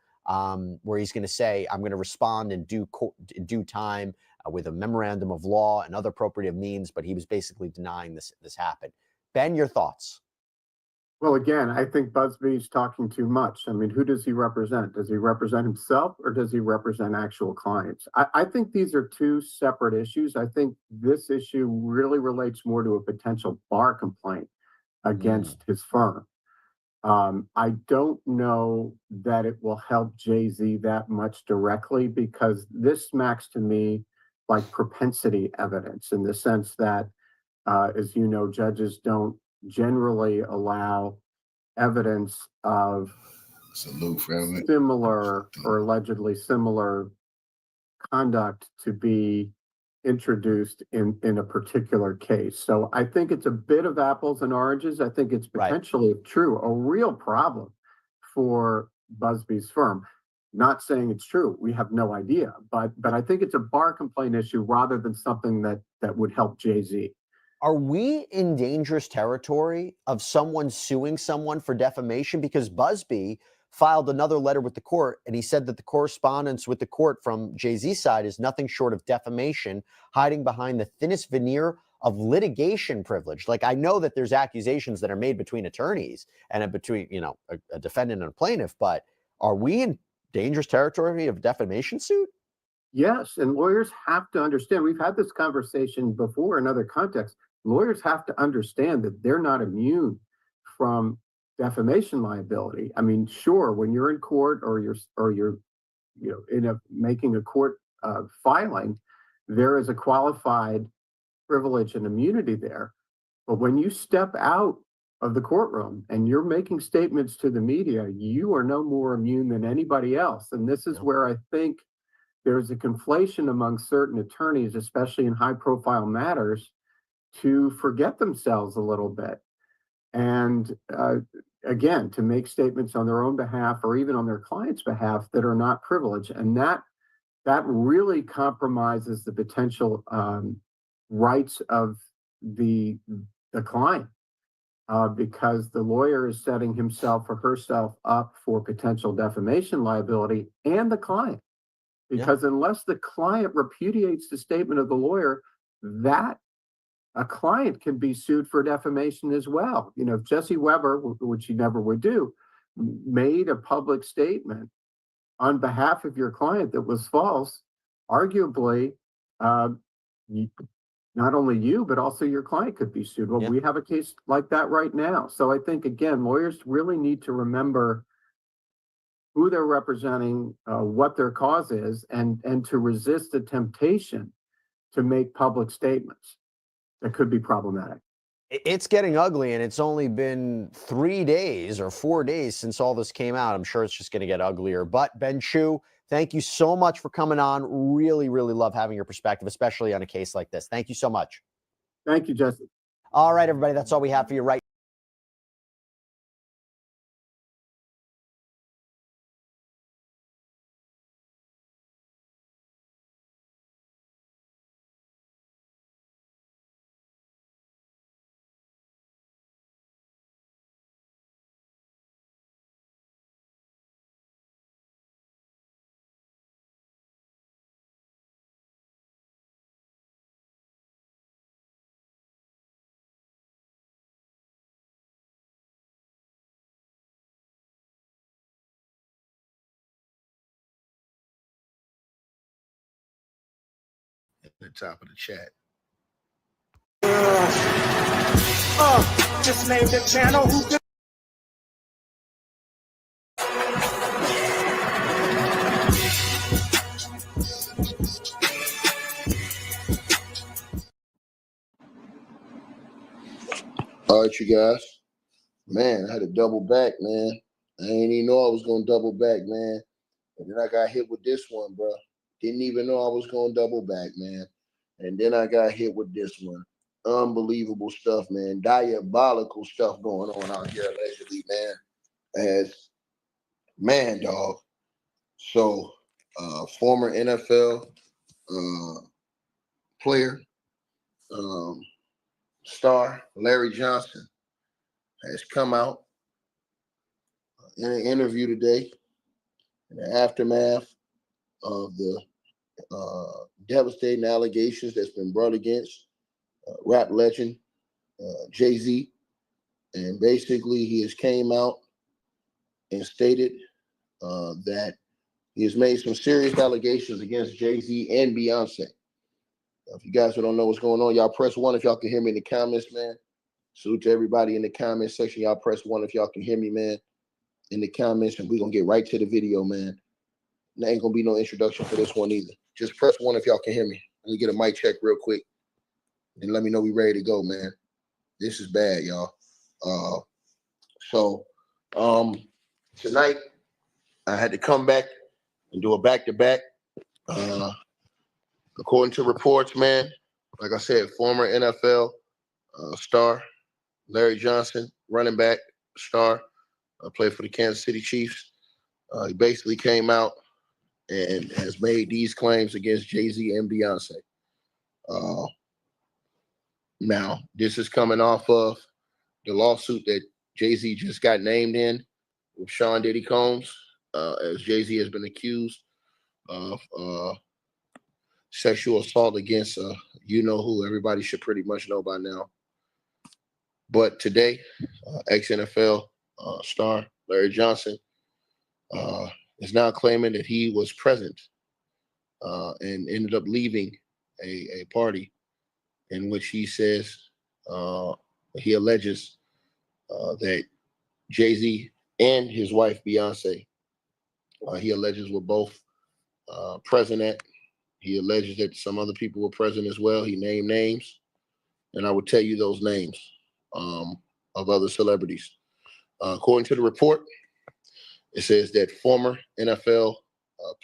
where he's going to say, I'm going to respond in due time with a memorandum of law and other appropriate means. But he was basically denying this happened. Ben, your thoughts? Well, again, I think Busby's talking too much. I mean, who does he represent? Does he represent himself or does he represent actual clients? I think these are two separate issues. I think this issue really relates more to a potential bar complaint against his firm. I don't know that it will help Jay-Z that much directly because this smacks to me like propensity evidence in the sense that, as you know, judges don't generally allow evidence of similar or allegedly similar conduct to be introduced in a particular case. So I think it's a bit of apples and oranges. I think it's potentially true, a real problem for Busby's firm. Not saying it's true. We have no idea, but I think it's a bar complaint issue rather than something that would help Jay-Z. Are we in dangerous territory of someone suing someone for defamation? Because Busby filed another letter with the court, and he said that the correspondence with the court from Jay-Z's side is nothing short of defamation, hiding behind the thinnest veneer of litigation privilege. Like, I know that there's accusations that are made between attorneys and between, a defendant and a plaintiff, but are we in dangerous territory of defamation suit? Yes, and lawyers have to understand. We've had this conversation before in other contexts. Lawyers have to understand that they're not immune from defamation liability. I mean, sure, when you're in court or you're making a court filing, there is a qualified privilege and immunity there. But when you step out of the courtroom and you're making statements to the media, you are no more immune than anybody else. And this is where I think there's a conflation among certain attorneys, especially in high-profile matters, to forget themselves a little bit. And again, to make statements on their own behalf or even on their client's behalf that are not privileged. And that really compromises the potential rights of the client, because the lawyer is setting himself or herself up for potential defamation liability and the client. Because unless the client repudiates the statement of the lawyer, that a client can be sued for defamation as well. If Jesse Weber, which he never would do, made a public statement on behalf of your client that was false, arguably, not only you, but also your client could be sued. Well, we have a case like that right now. So I think, again, lawyers really need to remember who they're representing, what their cause is, and to resist the temptation to make public statements that could be problematic. It's getting ugly, and it's only been 3 days or 4 days since all this came out. I'm sure it's just going to get uglier. But Ben Chu, thank you so much for coming on. Really, really love having your perspective, especially on a case like this. Thank you so much. Thank you, Jesse. All right, everybody, that's all we have for you right at the top of the chat. Just name the channel. Who All right, you guys. Man, I had to double back, man. I didn't even know I was going to double back, man. And then I got hit with this one, bro. Didn't even know I was going to double back, man. And then I got hit with this one. Unbelievable stuff, man. Diabolical stuff going on out here, allegedly, man. Man, dog. So, former NFL player, star Larry Johnson has come out in an interview today in the aftermath of the devastating allegations that's been brought against rap legend Jay-Z. And basically, he has came out and stated that he has made some serious allegations against Jay-Z and Beyonce. If you guys don't know what's going on, y'all press 1 if y'all can hear me in the comments, man. Salute to everybody in the comments section. Y'all press 1 if y'all can hear me, man, in the comments, and we're going to get right to the video, man. There ain't going to be no introduction for this one either. Just press 1 if y'all can hear me. Let me get a mic check real quick, and let me know we ready to go, man. This is bad, y'all. So tonight, I had to come back and do a back-to-back. According to reports, man, like I said, former NFL star Larry Johnson, running back star, played for the Kansas City Chiefs. He basically came out and has made these claims against Jay-Z and Beyonce. Now, this is coming off of the lawsuit that Jay-Z just got named in with Sean Diddy Combs, as Jay-Z has been accused of sexual assault against you-know-who. Everybody should pretty much know by now. But today, ex-NFL star Larry Johnson is now claiming that he was present and ended up leaving a party in which he says he alleges that Jay-Z and his wife Beyonce, he alleges were both present at. He alleges that some other people were present as well. He named names, and I will tell you those names of other celebrities. According to the report, it says that former NFL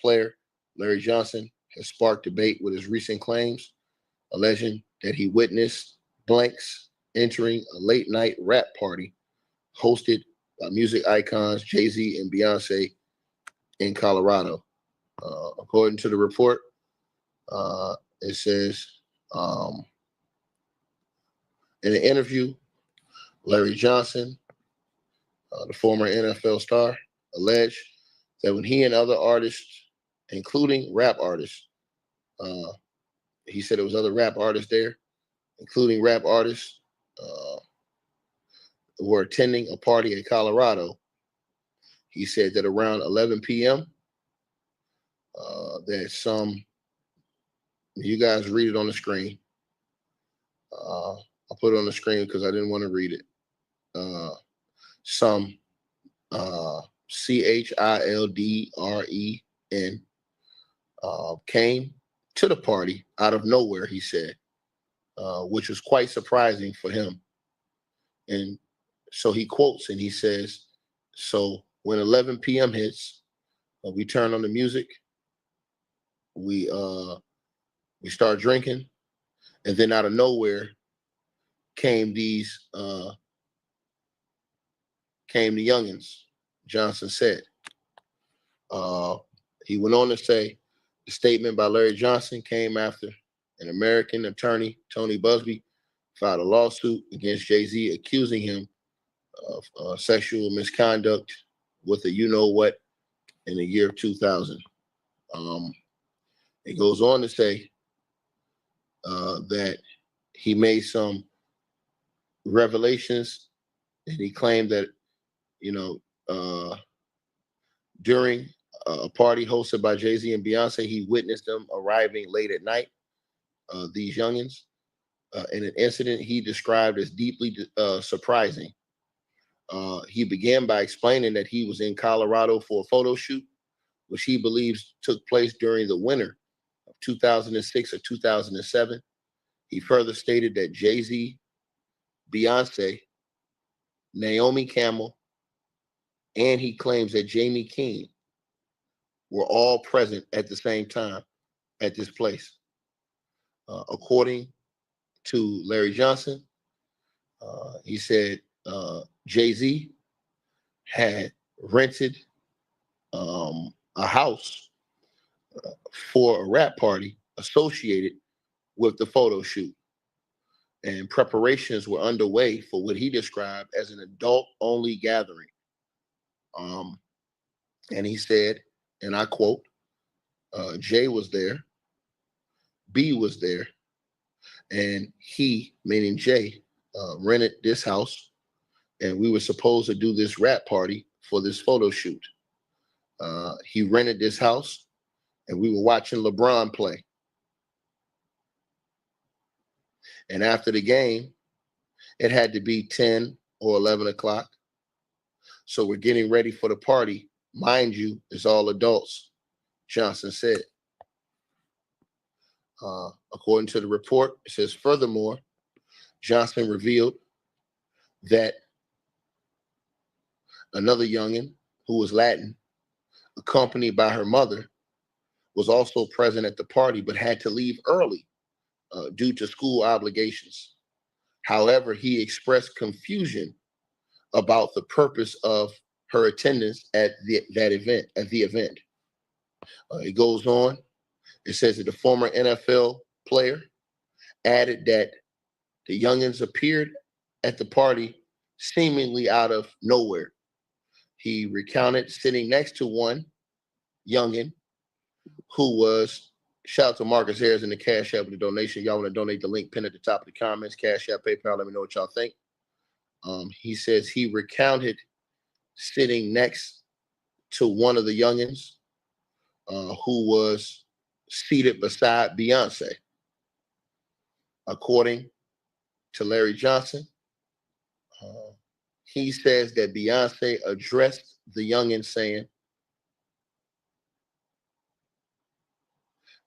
player Larry Johnson has sparked debate with his recent claims, alleging that he witnessed blanks entering a late-night rap party hosted by music icons Jay-Z and Beyonce in Colorado. According to the report, it says in an interview, Larry Johnson, the former NFL star, alleged that when he and other artists, including rap artists, he said there was other rap artists there, including rap artists, were attending a party in Colorado. He said that around 11 p.m., that some, you guys read it on the screen. I'll put it on the screen because I didn't want to read it. Some CHILDREN came to the party out of nowhere, he said, which was quite surprising for him. And so he quotes and he says, so when 11 p.m. hits, we turn on the music, we start drinking, and then out of nowhere came the youngins, Johnson said. He went on to say, the statement by Larry Johnson came after an American attorney, Tony Busby, filed a lawsuit against Jay-Z accusing him of sexual misconduct with a you-know-what in the year 2000. It goes on to say that he made some revelations, and he claimed that, during a party hosted by Jay-Z and Beyonce, he witnessed them arriving late at night, these youngins, in an incident he described as deeply surprising. He began by explaining that he was in Colorado for a photo shoot, which he believes took place during the winter of 2006 or 2007. He further stated that Jay-Z, Beyonce, Naomi Campbell, and he claims that Jamie King were all present at the same time at this place. According to Larry Johnson, he said Jay-Z had rented a house for a rap party associated with the photo shoot, and preparations were underway for what he described as an adult-only gathering. And he said, and I quote, Jay was there, B was there, and he, meaning Jay, rented this house, and we were supposed to do this rap party for this photo shoot. He rented this house, and we were watching LeBron play. And after the game, it had to be 10 or 11 o'clock. So we're getting ready for the party. Mind you, it's all adults, Johnson said. According to the report, it says, furthermore, Johnson revealed that another youngin who was Latin, accompanied by her mother, was also present at the party but had to leave early due to school obligations. However, he expressed confusion about the purpose of her attendance at the event. It goes on. It says that the former NFL player added that the youngins appeared at the party seemingly out of nowhere. He recounted sitting next to one youngin who was, shout out to Marcus Harris in the Cash App with the donation. Y'all want to donate, the link pinned at the top of the comments, Cash App, PayPal, let me know what y'all think. He says he recounted sitting next to one of the youngins who was seated beside Beyonce. According to Larry Johnson, he says that Beyonce addressed the youngin saying,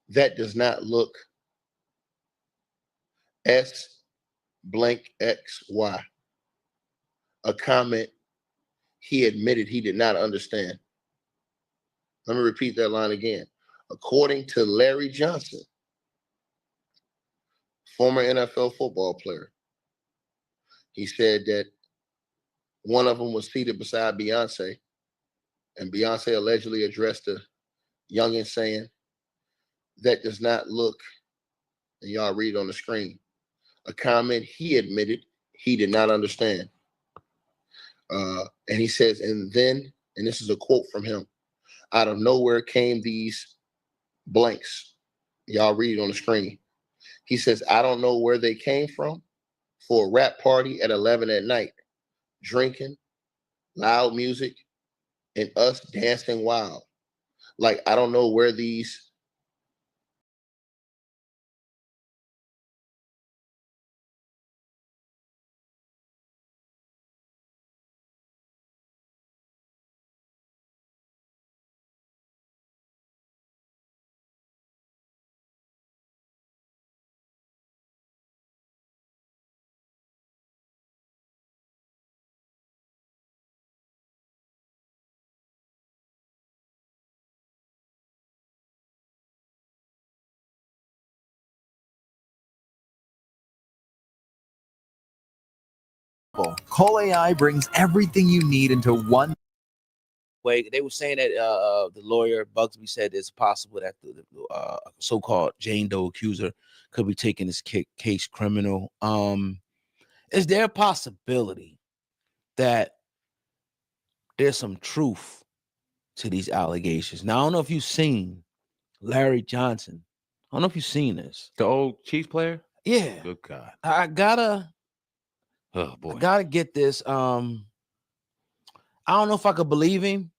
"That does not look S blank XY," a comment he admitted he did not understand. Let me repeat that line again. According to Larry Johnson, former NFL football player, he said that one of them was seated beside Beyonce, and Beyonce allegedly addressed the youngin saying, "That does not look," and y'all read on the screen, a comment he admitted he did not understand. And he says, and then, and this is a quote from him, "Out of nowhere came these blanks." Y'all read it on the screen. He says, "I don't know where they came from for a rap party at 11 at night, drinking, loud music, and us dancing wild. Like, I don't know where these." Call AI brings everything you need into one way. They were saying that the lawyer Bugsby said it's possible that the so-called Jane Doe accuser could be taking this case criminal. Is there a possibility that there's some truth to these allegations? Now, I don't know if you've seen Larry Johnson. I don't know if you've seen this. The old Chiefs player? Yeah. Good God. I gotta get this. I don't know if I could believe him.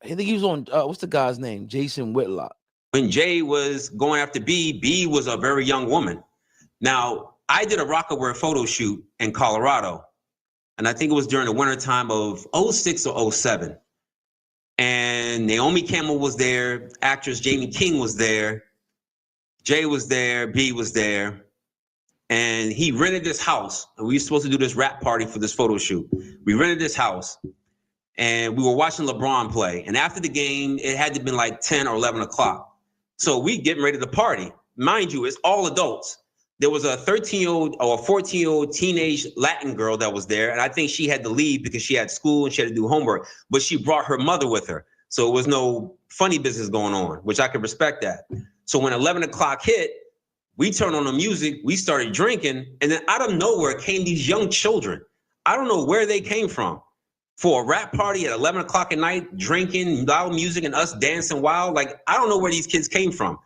I think he was on what's the guy's name? Jason Whitlock. When Jay was going after B was a very young woman. Now, I did a Rockaware photo shoot in Colorado, and I think it was during the wintertime of 06 or 07. And Naomi Campbell was there, actress Jamie King was there, Jay was there, B was there, and he rented this house. And we were supposed to do this rap party for this photo shoot. We rented this house, and we were watching LeBron play. And after the game, it had to be like 10 or 11 o'clock. So we getting ready to party. Mind you, it's all adults. There was a 13-year-old or a 14-year-old teenage Latin girl that was there. And I think she had to leave because she had school and she had to do homework. But she brought her mother with her. So it was no funny business going on, which I could respect that. So when 11 o'clock hit, we turned on the music, we started drinking. And then out of nowhere came these young children. I don't know where they came from. For a rap party at 11 o'clock at night, drinking loud music and us dancing wild. Like, I don't know where these kids came from.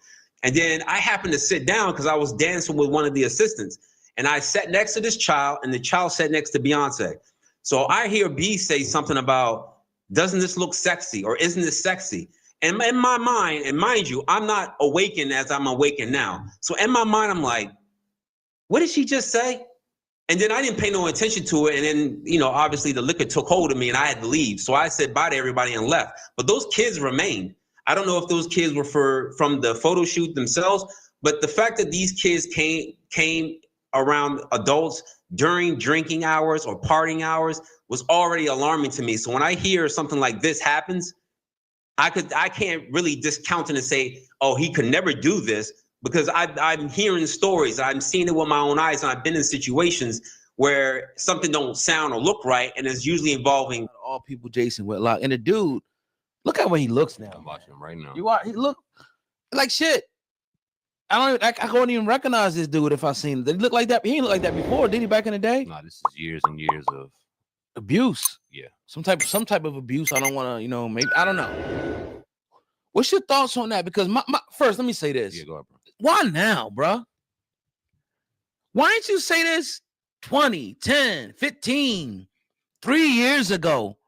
And then I happened to sit down because I was dancing with one of the assistants. And I sat next to this child, and the child sat next to Beyonce. So I hear B say something about, doesn't this look sexy? Or isn't this sexy? And in my mind, and mind you, I'm not awakened as I'm awakened now. So in my mind, I'm like, what did she just say? And then I didn't pay no attention to it. And then, you know, obviously the liquor took hold of me and I had to leave. So I said bye to everybody and left. But those kids remained. I don't know if those kids were from the photo shoot themselves, but the fact that these kids came around adults during drinking hours or partying hours was already alarming to me. So when I hear something like this happens, I can't really discount it and say, oh, he could never do this. Because I'm hearing stories, I'm seeing it with my own eyes, and I've been in situations where something don't sound or look right, and it's usually involving all people Jason Whitlock. And the dude, look at how he looks now. I'm watching him right now. He look like shit. I couldn't even recognize this dude if I seen him. Did he look like that? He didn't look like that before, did he, back in the day? No, this is years and years of Abuse. Yeah. Some type of abuse. I don't want to, maybe I don't know. What's your thoughts on that? Because my first, let me say this. Yeah, go ahead, bro. Why now, bro? Why didn't you say this 20, 10, 15, 3 years ago?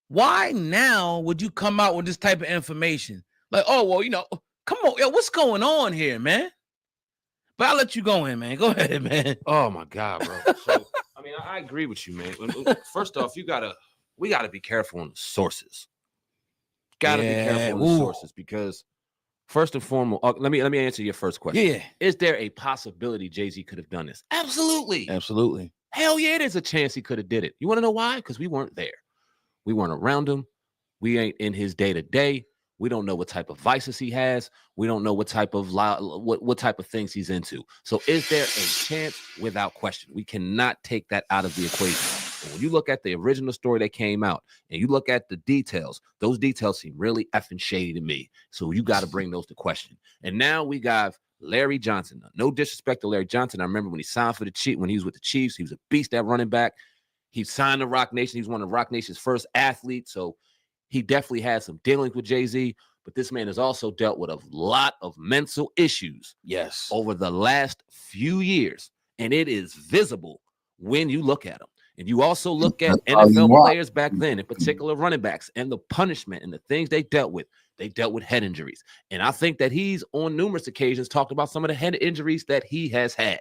Why now would you come out with this type of information? Like, oh, well, come on. Yo, what's going on here, man? But I'll let you go in, man. Go ahead, man. Oh my God, bro. So, I mean, I agree with you, man. First off, we gotta be careful on the sources. Gotta be careful on the sources because first and foremost, let me answer your first question. Yeah. Is there a possibility Jay-Z could have done this? Absolutely. Absolutely. Hell yeah, there's a chance he could have did it. You want to know why? Because we weren't there. We weren't around him. We ain't in his day-to-day. We don't know what type of vices he has. We don't know what type of what type of things he's into. So is there a chance? Without question. We cannot take that out of the equation. But when you look at the original story that came out and you look at the details, those details seem really effing shady to me. So you got to bring those to question. And now we got Larry Johnson. No disrespect to Larry Johnson. I remember when he signed for the Chiefs, when he was with the Chiefs, he was a beast at running back. He signed to Rock Nation. He was one of Rock Nation's first athletes. So he definitely had some dealings with Jay-Z, but this man has also dealt with a lot of mental issues. Yes. Over the last few years. And it is visible when you look at him. And you also look at NFL players back then, in particular running backs, and the punishment and the things they dealt with. They dealt with head injuries. And I think that he's on numerous occasions talked about some of the head injuries that he has had.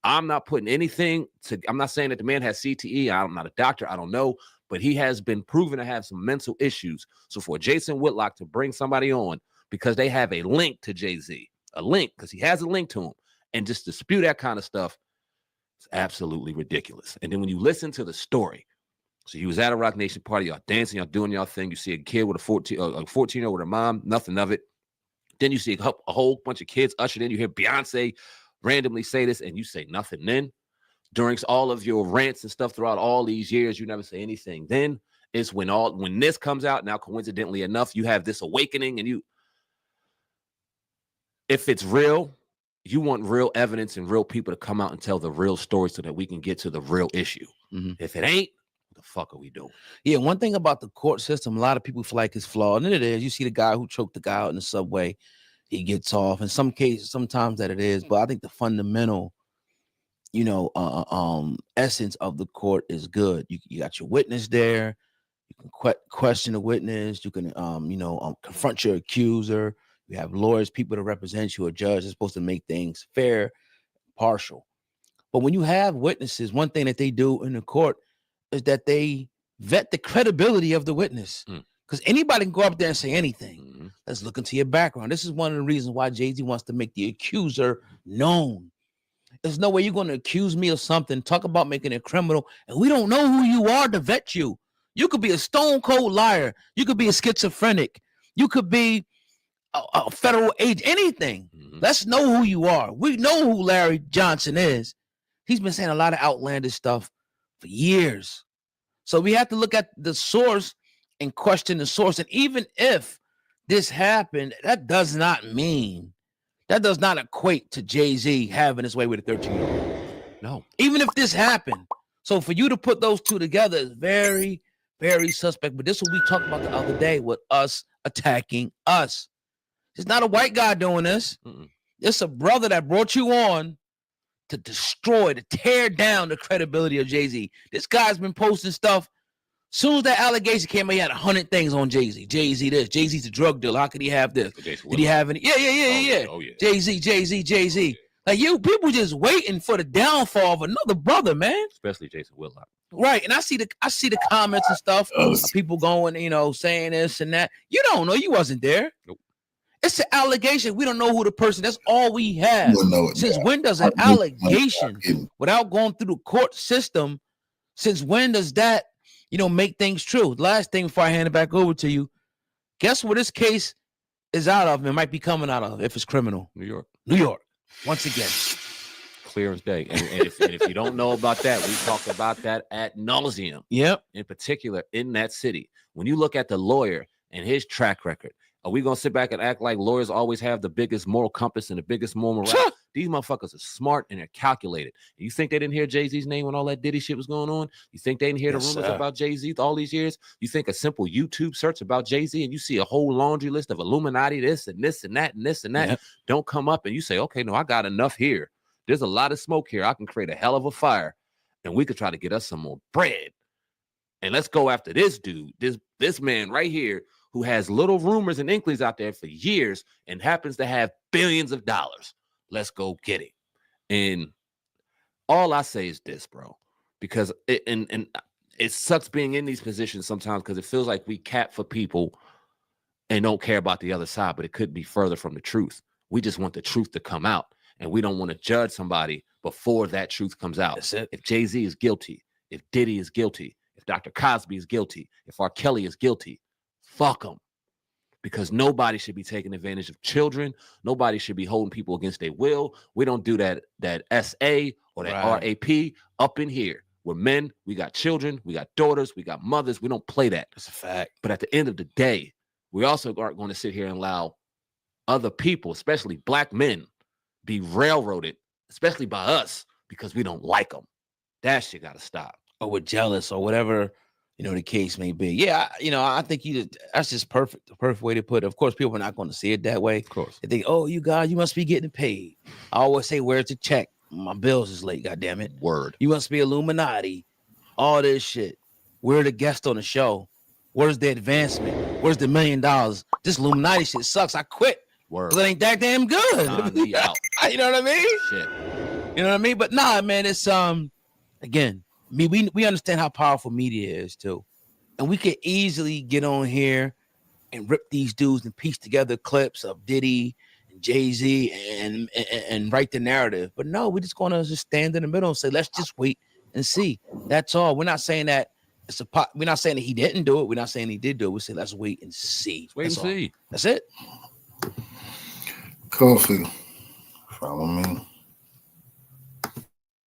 I'm not putting anything I'm not saying that the man has CTE. I'm not a doctor. I don't know. But he has been proven to have some mental issues. So for Jason Whitlock to bring somebody on because they have a link to Jay-Z, a link, because he has a link to him, and just dispute that kind of stuff, it's absolutely ridiculous. And then when you listen to the story, so he was at a Rock Nation party, y'all dancing, y'all doing y'all thing. You see a kid with a 14-year-old with her mom, nothing of it. Then you see a whole bunch of kids ushered in. You hear Beyonce randomly say this, and you say nothing then. During all of your rants and stuff throughout all these years, you never say anything. Then it's when this comes out, now coincidentally enough, you have this awakening, and if it's real, you want real evidence and real people to come out and tell the real story so that we can get to the real issue. Mm-hmm. If it ain't, what the fuck are we doing? Yeah, one thing about the court system, a lot of people feel like it's flawed, and it is. You see the guy who choked the guy out in the subway, he gets off. In some cases, sometimes that it is, but I think the fundamental essence of the court is good. You got your witness there. You can question the witness. You can, confront your accuser. You have lawyers, people to represent you. A judge is supposed to make things fair, partial. But when you have witnesses, one thing that they do in the court is that they vet the credibility of the witness. Because anybody can go up there and say anything. Mm-hmm. Let's look into your background. This is one of the reasons why Jay-Z wants to make the accuser known. There's no way you're going to accuse me of something, talk about making it criminal, and we don't know who you are to vet you. You could be a stone cold liar. You could be a schizophrenic. You could be a federal agent, anything. Mm-hmm. Let's know who you are. We know who Larry Johnson is. He's been saying a lot of outlandish stuff for years. So we have to look at the source and question the source. And even if this happened, that does not equate to Jay-Z having his way with a 13-year-old. No. Even if this happened. So for you to put those two together is very, very suspect. But this is what we talked about the other day with us attacking us. It's not a white guy doing this. Mm-mm. It's a brother that brought you on to destroy, to tear down the credibility of Jay-Z. This guy's been posting stuff. Soon as that allegation came out, he had 100 things on Jay-Z. Jay-Z this. Jay-Z's a drug dealer. How could he have this? Did he have any? Yeah. Oh, yeah. Jay-Z. Like people just waiting for the downfall of another brother, man. Especially Jason Whitlock. Right. And I see the comments and stuff. People going, saying this and that. You don't know. You wasn't there. Nope. It's an allegation. We don't know who the person. That's all we have. Since when does an allegation, without going through the court system, since when does that, make things true? Last thing before I hand it back over to you, guess where this case is out of? It might be coming out of if it's criminal. New York. Once again. Clear as day. And if you don't know about that, we talked about that ad nauseum. Yep. In particular, in that city. When you look at the lawyer and his track record, are we going to sit back and act like lawyers always have the biggest moral compass and the biggest moral morale? These motherfuckers are smart and they're calculated. You think they didn't hear Jay-Z's name when all that Diddy shit was going on? You think they didn't hear the rumors about Jay-Z all these years? You think a simple YouTube search about Jay-Z and you see a whole laundry list of Illuminati, this and this and that and this and that don't come up and you say, okay, no, I got enough here. There's a lot of smoke here. I can create a hell of a fire and we could try to get us some more bread. And let's go after this dude, this man right here who has little rumors and inklings out there for years and happens to have billions of dollars. Let's go get it. And all I say is this, bro, because it sucks being in these positions sometimes because it feels like we cap for people and don't care about the other side, but it could be further from the truth. We just want the truth to come out and we don't want to judge somebody before that truth comes out. That's it. If Jay-Z is guilty, if Diddy is guilty, if Dr. Cosby is guilty, if R. Kelly is guilty, fuck them. Because nobody should be taking advantage of children. Nobody should be holding people against their will. We don't do that SA or that RAP up in here. We're men, we got children, we got daughters, we got mothers. We don't play that. That's a fact. But at the end of the day, we also aren't going to sit here and allow other people, especially black men, be railroaded, especially by us, because we don't like them. That shit got to stop. Or we're jealous or whatever, the case may be. Yeah, I think that's just perfect. The perfect way to put it. Of course, people are not going to see it that way. Of course. They think, oh, you must be getting paid. I always say, where's the check? My bills is late, goddammit. Word. You must be Illuminati. All this shit. We're the guest on the show. Where's the advancement? Where's the $1 million? This Illuminati shit sucks. I quit. Word. Because it ain't that damn good. Nah, me out. You know what I mean? Shit. You know what I mean? But nah, man, it's again, we understand how powerful media is too. And we could easily get on here and rip these dudes and piece together clips of Diddy and Jay-Z and write the narrative. But no, we're just gonna just stand in the middle and say, let's just wait and see. That's all. We're not saying that we're not saying that he didn't do it. We're not saying he did do it. We say let's wait and see. Wait and see. That's it. Cultfigga. Follow me.